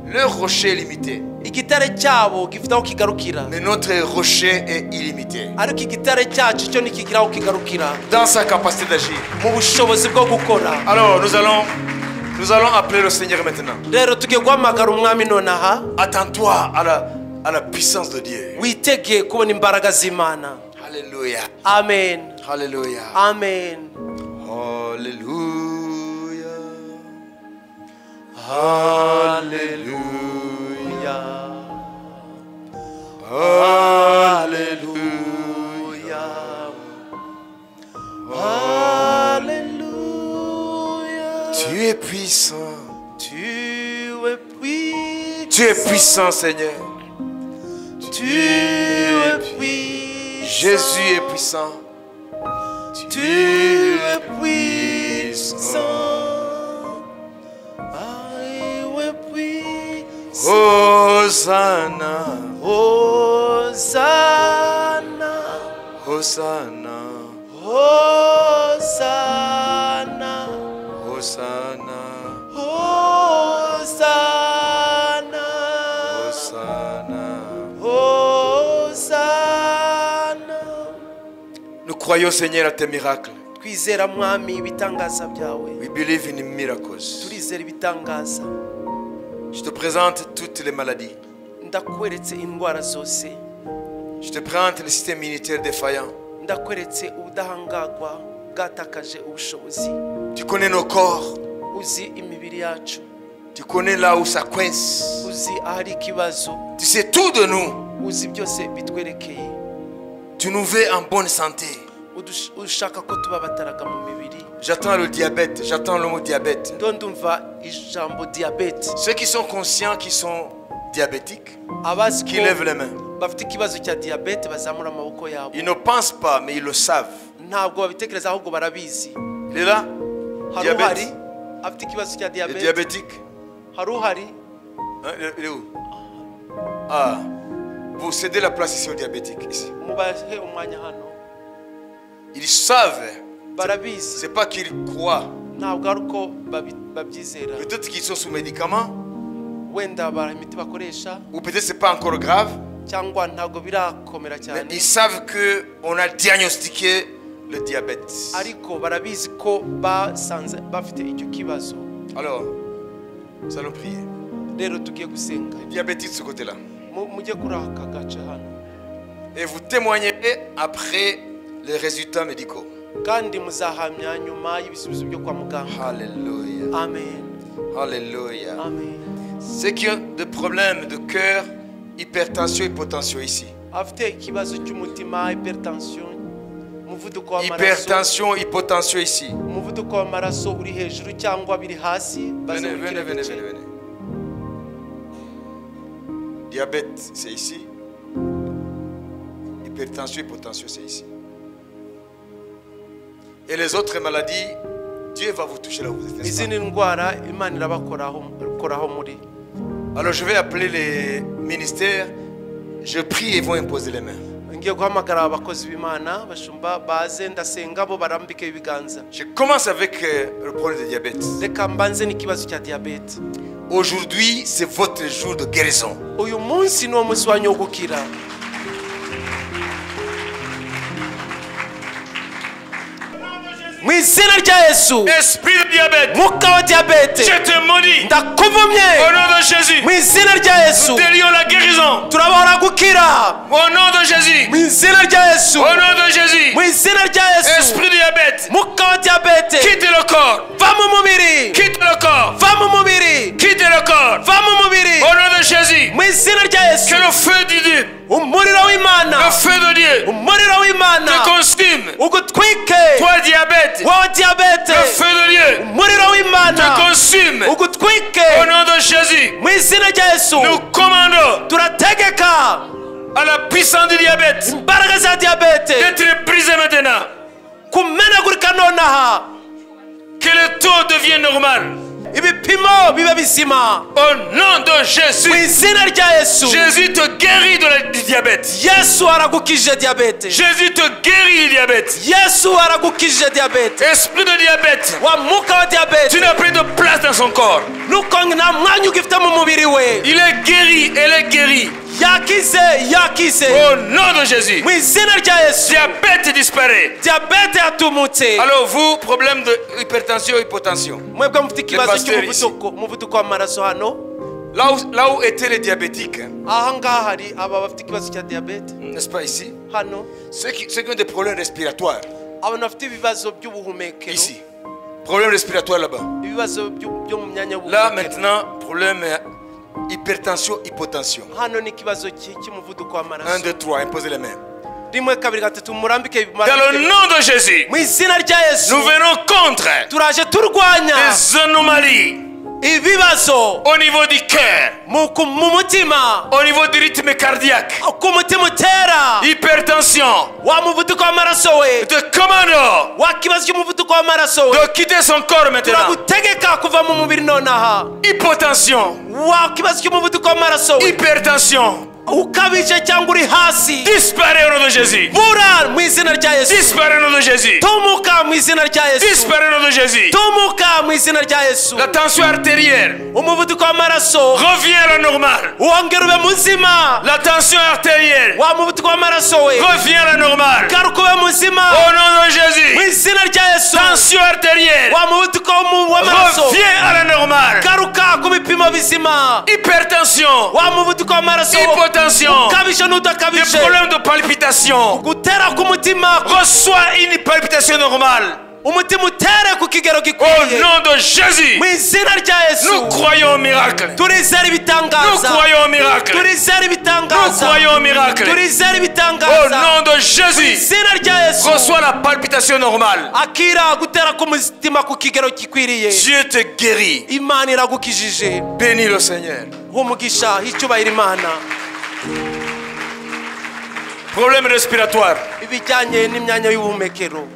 Le rocher est limité, igitare cyabo gifite aho kigarukira, mais notre rocher est illimité ariko igitare cyacu cyo ntikigira aho kigarukira dans sa capacité d'agir. mu bushobozi bwo gukora. Alors nous allons appeler le Seigneur maintenant. rero tugiye guhamagara umwami nonaha. Attends-toi à la puissance de Dieu. witege kubona imbaraga z'imana. Alléluia. amen. Alléluia. amen. Alléluia. Hallelujah. Alléluia. Hallelujah. Tu es puissant. Tu es puissant. Tu es puissant, Seigneur. Tu es puissant. Jésus est puissant. Tu es puissant. Hosanna. Hosanna. Hosanna. Hosanna. Hosanna. Hosanna. Hosanna. Hosanna. Nous croyons, Seigneur, à tes miracles. twizera mwami ibitangaza byawe. We believe in miracles. turizera ibitangaza. Je te présente toutes les maladies. ndakweretse indwara zose. Je te présente le système immunitaire défaillant. ndakweretse ubudahangarwa bwatakaje ubushobozi. Tu connais nos corps. uzi imibiri yacu. Tu connais là où ça coince. uzi ahari ikibazo. Tu sais tout de nous. uzi byose bitwerekeye. Tu nous veux en bonne santé. ushaka ko tuba bataraga mu mibiri. J'attends le diabète. J'attends le mot diabète. ndumva ijambo diabete. Ceux qui sont conscients qu'ils sont diabétiques, abazi qui ko lèvent les mains. bafite ikibazo cya diabete bazamura amaboko yabo. Ils ne pensent pas, mais ils le savent. ntabwo babitekereza ahubwo barabizi. Il est là? hari uhari Diabète. afite ikibazo cya Le diabete. diabétique. hari uhari. Hein, il est où? Ah, vous cédez la place ici aux diabétiques. Ici. mubahe umwanya hano. Ils savent. barabizi. C'est pas qu'ils croient. ntabwo ari uko babyizera. Peut-être qu'ils sont sous médicaments. wenda imiti bakoresha Ou peut-être c'est pas encore grave. cyangwa ntabwo birakomera Mais cyane. ils savent qu'on a diagnostiqué le diabète. ariko barabizi ko basanze bafite icyo kibazo. Alors, nous allons prier. rero tugiye gusenga. Diabétique de ce côté-là. mujye kuri aka gace hano. Et vous témoignerez après les résultats médicaux. kandi muzahamya nyuma y'ibisubizo byo kwa muganga. Alléluia. amen. Alléluia. amen. Ceux qui ont des problèmes de cœur, hypertension, hypotension ici. afite ikibazo cy'umutima, hypertension, umuvuduko w'amaraso. Hypertension, hypotension ici. umuvuduko w'amaraso uri hejuru cyangwa biri hasi. Venez, venez, venez, venez, venez. Diabète, c'est ici. hypertension, hypotension, c'est ici. Et les autres maladies, Dieu va vous toucher là où vous êtes. izindi ndwara Imana irabakoraho muri. Alors je vais appeler les ministères. Je prie et ils vont imposer les mains. Ngiye guhamagara abakozi b'Imana bashumba baze ndasenga bo barambike ibiganza. Je commence avec le problème de diabète. Reka mbanze n'ikibazo cya diabete. Aujourd'hui, c'est votre jour de guérison. Uyu munsi ni umunsi wanyu wo gukira. Mu izina rya Yesu, Esprit de diabète, mwuka wa diabete je te maudis. ndakuvumye. Au nom de Jésus, Mu izina rya Yesu nous délions la guérison. turabona gukira. Au nom de Jésus, Mu izina rya Yesu, au nom de Jésus, mu izina rya Yesu, esprit de diabète, mwuka wa diabete quitte le corps, va mu mubiri, quitte le corps, va mu mubiri, quitte le corps. va mu mubiri. Au nom de Jésus, Mu izina rya Yesu, que le feu de Dieu, umuriro w'Imana, le feu de Dieu umuriro w'Imana te consume. ugutwike. Toi diabète, Wowe diabete, le feu de Dieu umuriro w'Imana te consume. ugutwike. Au nom de Jésus, Mu izina rya Yesu nous commandons turategeka à la puissance du diabète imbaraga za diabete d'être brisée maintenant. kumenagurika nonaha, Que le taux devienne normal. ibipimo bibe bizima. Au nom de Mu Jésus, izina rya Yesu, Jésus te guérit du diabète. Yesu aragukije diabete. Jésus te guérit du diabète. Yesu aragukije diabete. Esprit de diabète, Wa mwuka wa tu diabete n'as plus de place dans son corps. nuko nta mwanya ugifite mu mubiri we. Il est guéri, elle est guérie. Yakize, yakize. Au nom de Jésus, Mu izina rya Yesu diabète disparaît. diabete yatumutse. Alors vous, problème de hypertension, hypotension. Mwebwe mufite ikibazo pasteur cy'umuvuduko w'amaraso hano, Là où étaient les diabétiques, aha ngaha hari aba bafite ikibazo cya diabete n'est-ce pas ici? hano, Ceux qui ont des problèmes respiratoires, abantu bafite ibibazo by'ubuhumekero, ici. Problème respiratoire là-bas. ibibazo byo mu myanya Là y'ubuhumekero. maintenant, problème hypertension, hypotension. Hano ni ikibazo cy'umuvuduko 1, w'amaraso. 2, 3, imposez les mains. Rimwe kabiri gatatu murambike Dans le nom de Jésus, mu izina rya Yesu nous venons contre turaje turwanya les anomalies ibibazo au niveau du cœur, mu mutima, au niveau du rythme cardiaque, ku mutima utera, hypertension. wa muvuduko w'amaraso we, De commando wa kibazo cy'umuvuduko w'amaraso we, de quitter son corps maintenant. turagutegeka kuva mu mubiri nonaha. Hypotension, Wa kibazo cy'umuvuduko w'amaraso we hypertension, ukabije cyangwa uri hasi, disparaît au nom de Jésus. bura mu izina rya Yesu, Disparaît au nom de Jésus. tumuka mu izina rya Yesu, Disparaît au nom de Jésus. tumuka mu izina rya Yesu. La tension artérielle Umuvuduko w'amaraso revient à la normale. wongera ube muzima. La tension artérielle Wa muvuduko w'amaraso we revient à la normale. garuka ube muzima Au nom de mu Jésus. izina rya Yesu. Tension artérielle Wa muvuduko w'amaraso revient à la normale. garuka ku bipimo bizima. Hypertension, Wa muvuduko w'amaraso hypotension, ukabije des n'udakabije, problèmes de palpitation. gutera k'umutima, Reçois une palpitation normale. umutima utere ku kigero Au gikwiye. nom de Jésus. Mu izina rya Nous Yesu croyons au miracle. turizera Nous ibitangaza, croyons au miracle. turizera Nous ibitangaza, croyons au miracle. turizera Au ibitangaza. nom de Mu Jésus. izina rya Yesu Reçois la palpitation normale. akira gutera k'umutima ku kigero gikwiriye. Dieu te guérit. Imana iragukijije. Bénis le Seigneur. Umugisha icyubahiro Imana. Problème respiratoire. Ibijyanye n'imyanya y'ubuhumekero,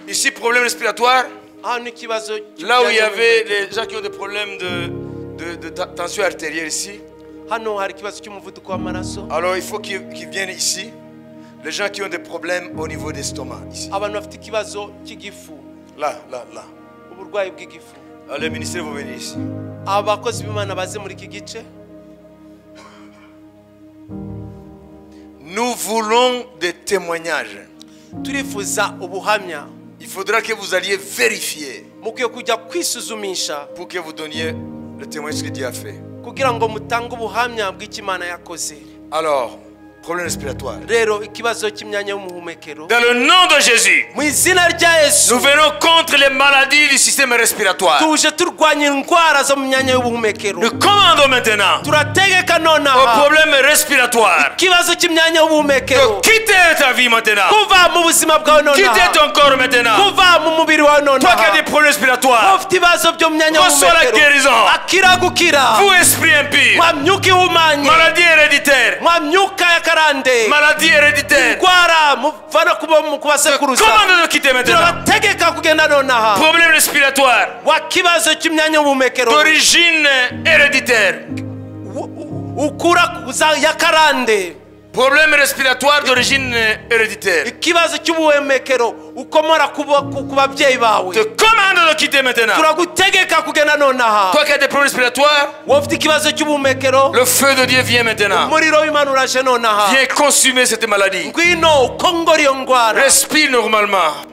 Ici, problème respiratoire. hano ikibazo Là où il y cy'imyanya avait y'ubuhumekero. les gens qui ont des problèmes de tension artérielle ici. Hano hari ikibazo cy'umuvuduko w'amaraso, Alors il faut qu'ils viennent ici. Les gens qui ont des problèmes au niveau de l'estomac. Ici. abantu bafite ikibazo cy'igifu, Là. uburwayi bw'igifu. Alors les ministères vont venir ici. Abakozi b'Imana baze muri iki gice. Nous voulons des témoignages. Turifuza ubuhamya. Il faudra que vous alliez vérifier Mukwiye kujya kwisuzumisha pour que vous donniez le témoignage que Dieu a fait. kugira ngo mutange ubuhamya bw'Imana yakoze. Alors, problème respiratoire. Rero ikibazo cy'imyanya y'ubuhumekero, Dans le nom de Jésus, mu izina rya Yesu nous venons contre les maladies du système respiratoire. tuje turwanya indwara zo mu myanya y'ubuhumekero. Nous commandons maintenant Turategeka au nonaha problème respiratoire ikibazo cy'imyanya y'ubuhumekero de quitter ta vie maintenant. kuva mu buzima bwawe Quitter nonaha, ton corps maintenant. kuva mu mubiri wawe Toi qui as nonaha. des problèmes respiratoires, Ufite ibibazo byo mu myanya reçois la y'ubuhumekero, guérison. akira gukira. Vous, esprit impur, Mwa myuka ihumanye, maladie héréditaire, mwa myuka yakarande maladie héréditaire. indwara muvana ku basekuruza Commande de quitter maintenant. turabategeka kugenda nonaha Problème respiratoire wa kibazo cy'imyanya y'ubuhumekero d'origine héréditaire. ukura yakarande Problème respiratoire d'origine héréditaire. ikibazo cy'ubuhumekero ukomora ku babyeyi bawe Te commande de quitter maintenant. turagutegeka kugenda nonaha Toi qui as des problèmes respiratoires, wowe ufite ikibazo cy'ubuhumekero le feu de Dieu vient maintenant. umuriro w'Imana uraje nonaha Viens consumer cette maladie. ngwino ukongora iyo ndwara Respire normalement.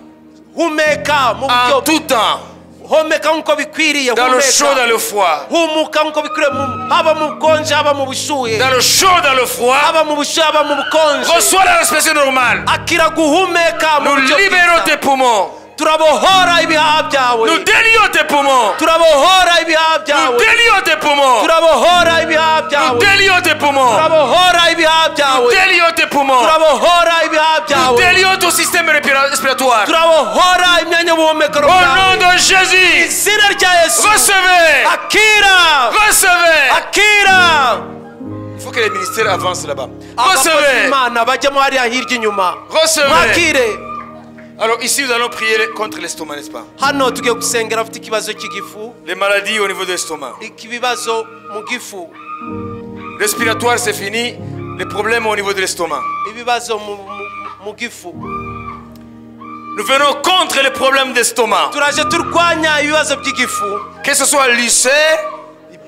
humeka mu En buryo tout temps. homeka nk'uko bikwiriye Dans le chaud, dans le froid. humuka nk'uko bikwiriye haba mu bukonje haba mu bushuhe Dans le chaud, dans le froid. haba mu bushuhe haba mu bukonje Reçois la respiration normale. akira guhumeka mu Nous buryo libérons tes bwiza poumons. turabohora ibihaha byawe Nous délions tes poumons. turabohora ibihaha Nous byawe délions tes poumons. turabohora ibihaha Nous byawe délions tes poumons. turabohora ibihaha Nous byawe délions tes poumons. turabohora ibihaha Nous byawe délions ton système respiratoire. turabohora imyanya y'ubuhumekero Au nom bwawe de Jésus. izina rya yesu Recevez. akira Recevez. akira Il faut que les ministères avancent là-bas. abakozi Recevez. b'Imana bajyamo hariya hirya inyuma Recevez. mwakire Alors ici, nous allons prier contre l'estomac, n'est-ce pas? hano tugiye gusengera afite ikibazo cy'igifu Les maladies au niveau de l'estomac. ibibazo mu gifu Respiratoire, c'est fini. Les problèmes au niveau de l'estomac. ibibazo mu gifu Nous venons contre les problèmes d'estomac. turaje turwanya ibibazo by'igifu Que ce soit l'ulcère,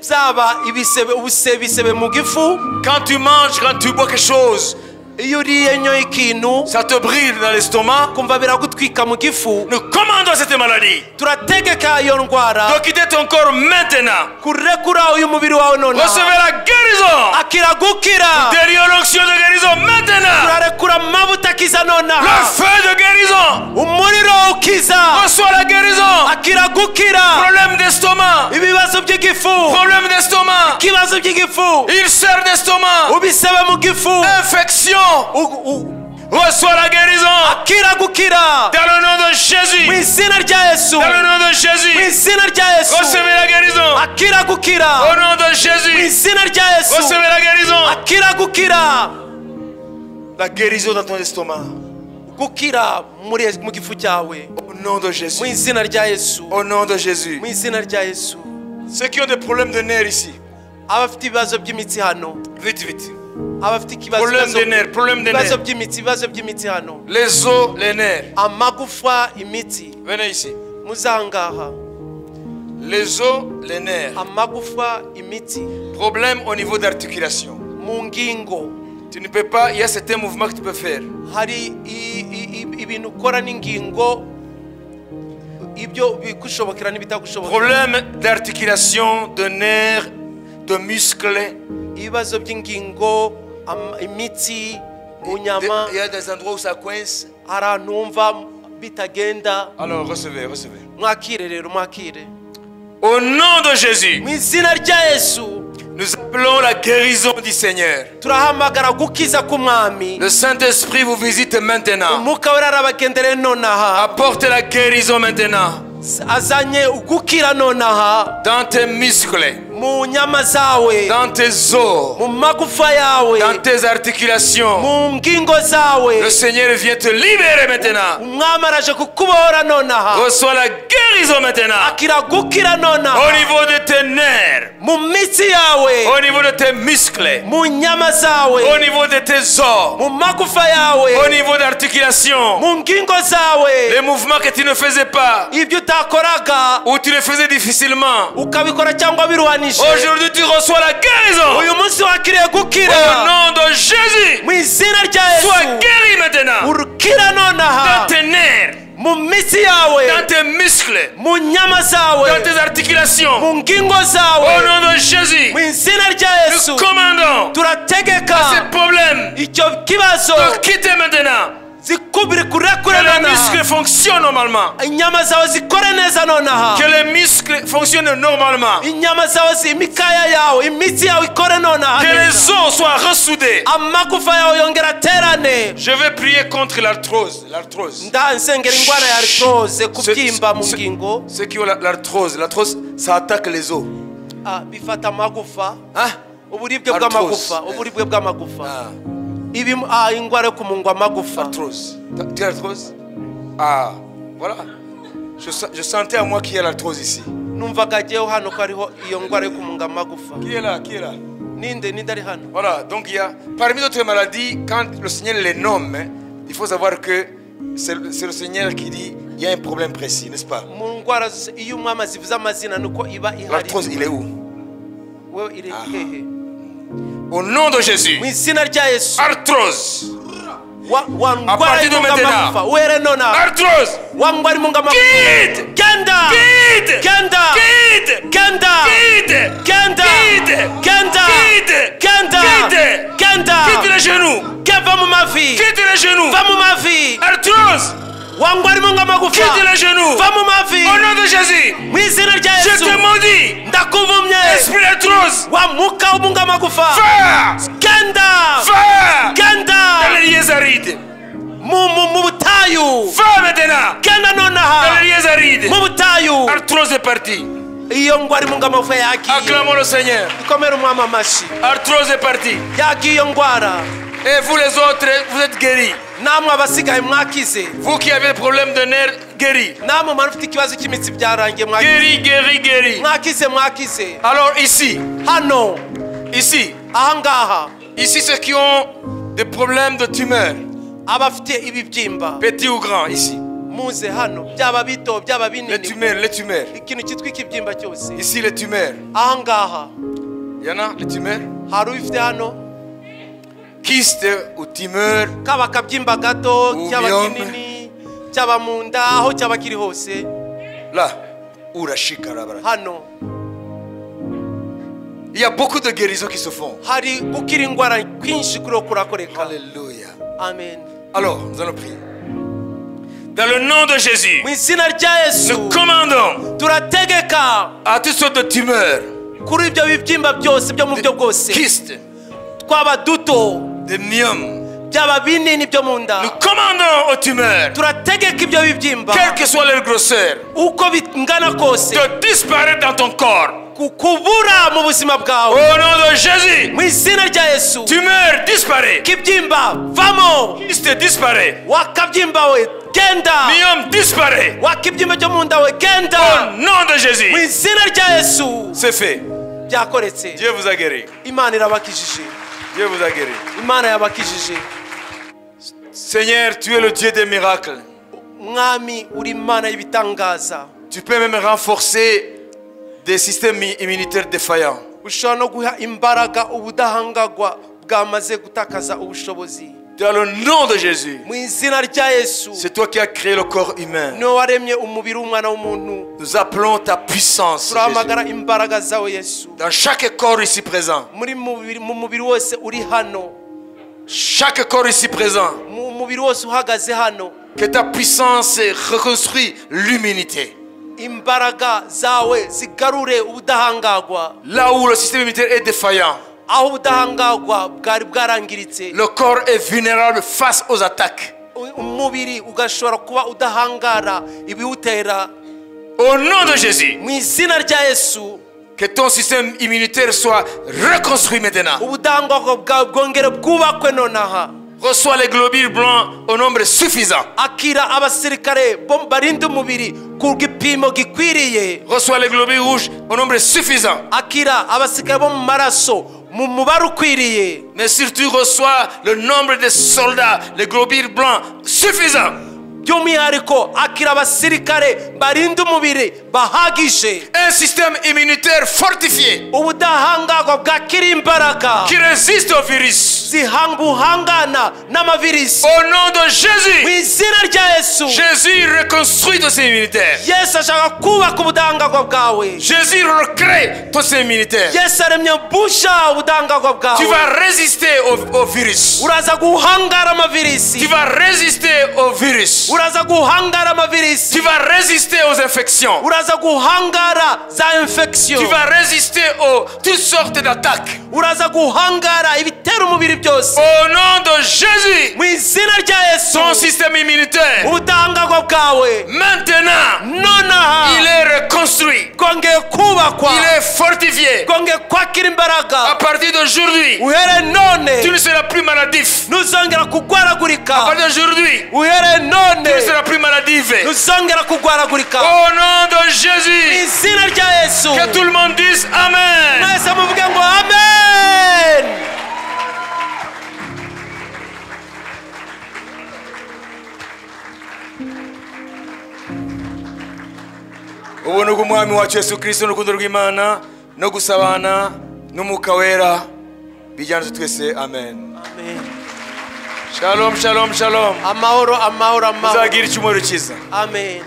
byaba ibisebe mu gifu quand tu manges, quand tu bois quelque chose, iyo uriye nyo ikintu ça te brille dans l'estomac. kumva biragutwika mu gifu Nous commandons cette maladie. turategeka iyo ndwara De quitter ton corps maintenant. kurekura uyu mubiri wawe nonaha Recevez la guérison. akira gukira Délions l'onction de guérison maintenant. turarekura amavuta akiza Le nonaha feu de guérison. umuriro ukiza Reçois la guérison. akira gukira Problème d'estomac. ibibazo by'igifu Problème d'estomac. ikibazo by'igifu Ulcère d'estomac. ubisebe mu gifu Infection. Reçois la guérison. akira gukira Dans le nom de mu Jésus. izina rya yesu Dans le nom de mu Jésus. izina rya yesu Recevez la guérison. akira gukira Au nom de mu Jésus. izina rya yesu Recevez la guérison. akira gukira La guérison dans ton estomac. gukira mu gifu cyawe Au nom de mu Jésus. izina rya yesu Au nom de Jésus. mu izina rya yesu Ceux qui ont des problèmes de nerfs ici. abafite ibibazo by'imitsi hano Vite, vite. abafite Problème de nerfs. Problème de ibibazo nerfs. by'imitsi hano Les os, les nerfs. amagufa imitsi Venez ici. muzangaha Les os, les nerfs. amagufa imitsi Problème au niveau d'articulation. mu ngingo Tu ne peux pas, il y a certains mouvements que tu peux faire. hari ibintu ukora n'ingingo ibyo bikushobokera n'ibitagushobokera Problème d'articulation, de nerfs, de muscles. ibibazo by'ingingo imitsi mu nyama Il y a des endroits où ça coince. hari ahantu wumva bitagenda Alors recevez, recevez. mwakire rero mwakire Au nom de Jésus, mu izina rya yesu nous appelons la guérison du Seigneur. turahamagara gukiza k'umwami Le Saint-Esprit vous visite maintenant. umwuka wera arabagendereye nonaha Apporte la guérison maintenant azanye gukira nonaha dans tes muscles, mu nyama zawe dans tes os, mu magufa yawe dans tes articulations. mu ngingo zawe Le Seigneur vient te libérer maintenant. umwami araje kukubohora nonaha Reçois la guérison maintenant. akira gukira Au nonaha niveau de tes nerfs, mu mitsi yawe au niveau de tes muscles, mu nyama zawe au niveau de tes os, mu magufa yawe au niveau d'articulation. mu ngingo zawe Les mouvements que tu ne faisais pas ibyo utakoraga ou tu les faisais difficilement. ukabikora cyangwa biruhanije Aujourd'hui, tu reçois la guérison. uyu munsi wakiriye Au gukira nom de Jésus, mu izina rya sois yesu guéri maintenant. urukira nonaha Dans tes nerfs, mu mitsi yawe dans tes muscles, mu nyama zawe dans tes articulations. mu ngingo Au zawe nom de Jésus, mu izina rya yesu nous commandons turategeka ces problèmes icyo kibazo de quitter maintenant. zikubire kurekure Que les nonaha muscles fonctionnent normalement. inyama zawe zikore neza nonaha Que les muscles fonctionnent normalement. inyama zawe imikaya yawe imitsi yawe ikore nonaha Que neza. les os soient ressoudés. amagufa yawe yongera aterane Je vais prier contre l'arthrose. L'arthrose. nsengera indwara ya arthrose kubyimba mu Ceux- ngingo Ceux qui ont l'arthrose, l'arthrose, ça attaque les os. bifata amagufa Hein? uburibwe Arthrose. bw'amagufa uburibwe bw'amagufa Ah. ingwara yo kumungwa amagufa. Arthrose. Tu as l'arthrose? Ah, voilà. Je sentais à moi qu'il y a l'arthrose ici. Numvaga jewe hano ko ariho iyo ngwara yo kumunga amagufa. Qui est là? Qui est là? Ninde ari hano. Voilà, donc il y a parmi d'autres maladies, quand le Seigneur les nomme, il faut savoir que c'est le Seigneur qui dit il y a un problème précis, n'est-ce pas? Mu ngwara iyo umwama zivuze amazina nuko iba ihari. L'arthrose, il est où? Wewe iri hehe? Au nom de Jésus. Mu izina rya Yesu. Arthrose. À partir de maintenant. Were nona. Arthrose. Wangwari munga amagufa. Quitte. Genda. Quitte. Genda. Quitte. Genda. Quitte. Genda. Quitte. Genda. Quitte. Genda. Quitte. Genda. Quitte les genoux. Va mu mavi. Quitte les genoux. Va mu mavi. Arthrose. Wangwari munga amagufa. Quitte les genoux. Va mu mavi. Au nom de Jésus. Mu izina rya Je Yesu. te maudis. Ndakuvumye. Esprit d'arthrose. Wa muka umunga amagufa. Fire. Genda. Fire. Genda. Dans les lieux arides. Mu butayu. Fire maintenant. Genda Dans nonaha. les lieux arides. Mu butayu. Arthrose est partie. Iyo ngwari munga amagufa yagiye. Acclamons le Seigneur. Ikomere umwami amashi. Arthrose est partie. Yagiye iyo ngwara. Et vous les autres, vous êtes guéris. Namwe abasigaye mwakize. Vous qui avez des problèmes de nerfs, guéris. Namwe mufite ikibazo cy'imitsi byarangiye mwakize. Guéris, guéris, guéris. Mwakize. Alors ici, Hano. ici, Ahangaha. ici ceux qui ont des problèmes de tumeur, Abafite ibibyimba. petits ou grands, ici. Muze hano. Byaba bito, byaba Les binini. tumeurs, les tumeurs. Ikintu cyitwa ikibyimba cyose. Ici les tumeurs. Ahangaha. Il y en a, les tumeurs. Hari ufite hano. Kyste ou tumeur. Kaba kabyimba gato, cyaba Myome. kinini, cyaba mu nda, aho cyaba kiri hose. Là, urashika rabara. Hano. Il y a beaucoup de guérisons qui se font. Hari gukira ingwara kwinshi kuri kurakoreka. Alléluia. Amen. Alors, nous allons prier. Dans le nom de Jésus, Mu izina rya Yesu. nous commandons Turategeka à toutes sortes de tumeurs, kuri ibyo bibyimba byose byo mu buryo bwose. kystes, Twaba duto, des myomes. byaba binini byo mu nda. Nous commandons aux tumeurs, Turategeka ibyo bibyimba quelle que soit leur grosseur, uko bingana kose de disparaître dans ton corps. kubura mu buzima bwawe. Au nom de Jésus, Mu izina rya Yesu. tumeur disparaît, Kibyimba vamo. kyste disparaît, Wakabyimba we genda. myome disparaît. Wakibyimba cyo mu nda we Au genda. nom de Mu Jésus, izina rya Yesu. c'est fait. Byakoretse. Dieu vous a guéri. Imana irabakijije. Dieu vous a guéri. Imana yabakijije. Seigneur, tu es le Dieu des miracles. Mwami uri Imana y'ibitangaza. Tu peux même renforcer des systèmes immunitaires défaillants. Ushobora no guha imbaraga ubudahangagwa bwamaze gutakaza ubushobozi. Dans le nom de Jésus, Mu izina rya Yesu. c'est toi qui as créé le corps humain. Niwe waremye umubiri w'umwana w'umuntu. Nous appelons ta puissance, Jésus. Turahamagara imbaraga zawe Yesu. Dans chaque corps ici présent. Mu mubiri wose uri hano. Chaque corps ici présent. Mu mubiri wose uhagaze hano. Que ta puissance reconstruit l'immunité. Imbaraga zawe zigarure ubudahangagwa. Là où le système immunitaire est défaillant, Aho ubudahangagwa bwari bwarangiritse. le corps est vulnérable face aux attaques. Umubiri ugashobora kuba udahangara ibiwutera. Au nom de Jésus, Mu izina rya Yesu. que ton système immunitaire soit reconstruit maintenant. Ubudahangagwa bwawe bwongere bwubakwe nonaha. Reçois les globules blancs au nombre suffisant. Akira abasirikare bo barinda umubiri ku gipimo gikwiriye. Reçois les globules rouges au nombre suffisant. Akira abasirikare bo mu maraso mu mubare ukwiriye. Mais surtout reçois le nombre de soldats, les globules blancs suffisants. By'umwihariko akira abasirikare barinda umubiri bahagije. Un système immunitaire fortifié Ubudahangagwa bwakira imbaraga qui résiste au virus. buhangana n'amavirisi. Au nom de Mu Jésus, izina rya Yesu. Jésus reconstruit ton système immunitaire. Yesu ashaka kubaka ubudahangagwa bwawe. Jésus recrée ton système immunitaire. Yesu aremye busha ubudahangagwa Tu bwawe. vas résister au virus. Uraza guhangara amavirisi. Tu vas résister au virus. Uraza guhangara amavirisi. Tu vas résister aux infections. Uraza guhangara za infection. Tu vas résister aux toutes sortes d'attaques. Uraza guhangara ibitera umubiri byose. Au nom de Jésus, Mu izina rya Yesu. ton système immunitaire, Ubudahangagwa bwawe maintenant, nonaha il est reconstruit. bwongeye kubakwa Il est fortifié. bwongeye kwakira À imbaraga partir d'aujourd'hui, uhere none tu ne seras plus maladif. ntuzongera À kugwaragurika partir d'aujourd'hui, uhere none tu ne seras plus maladive. ntuzongera kugwaragurika Au nom de mu Jésus, izina rya yesu que tout le monde dise Amen. mwese muvuge ngo amen. Ubuntu bw'umwami wacu Yesu Kristo n'urukundo rw'Imana no gusabana n'umwuka wera bijyana twese. Amen. Amen. Shalom, shalom, shalom. Amahoro amahoro amahoro. Muzagira icyumweru cyiza. Amen.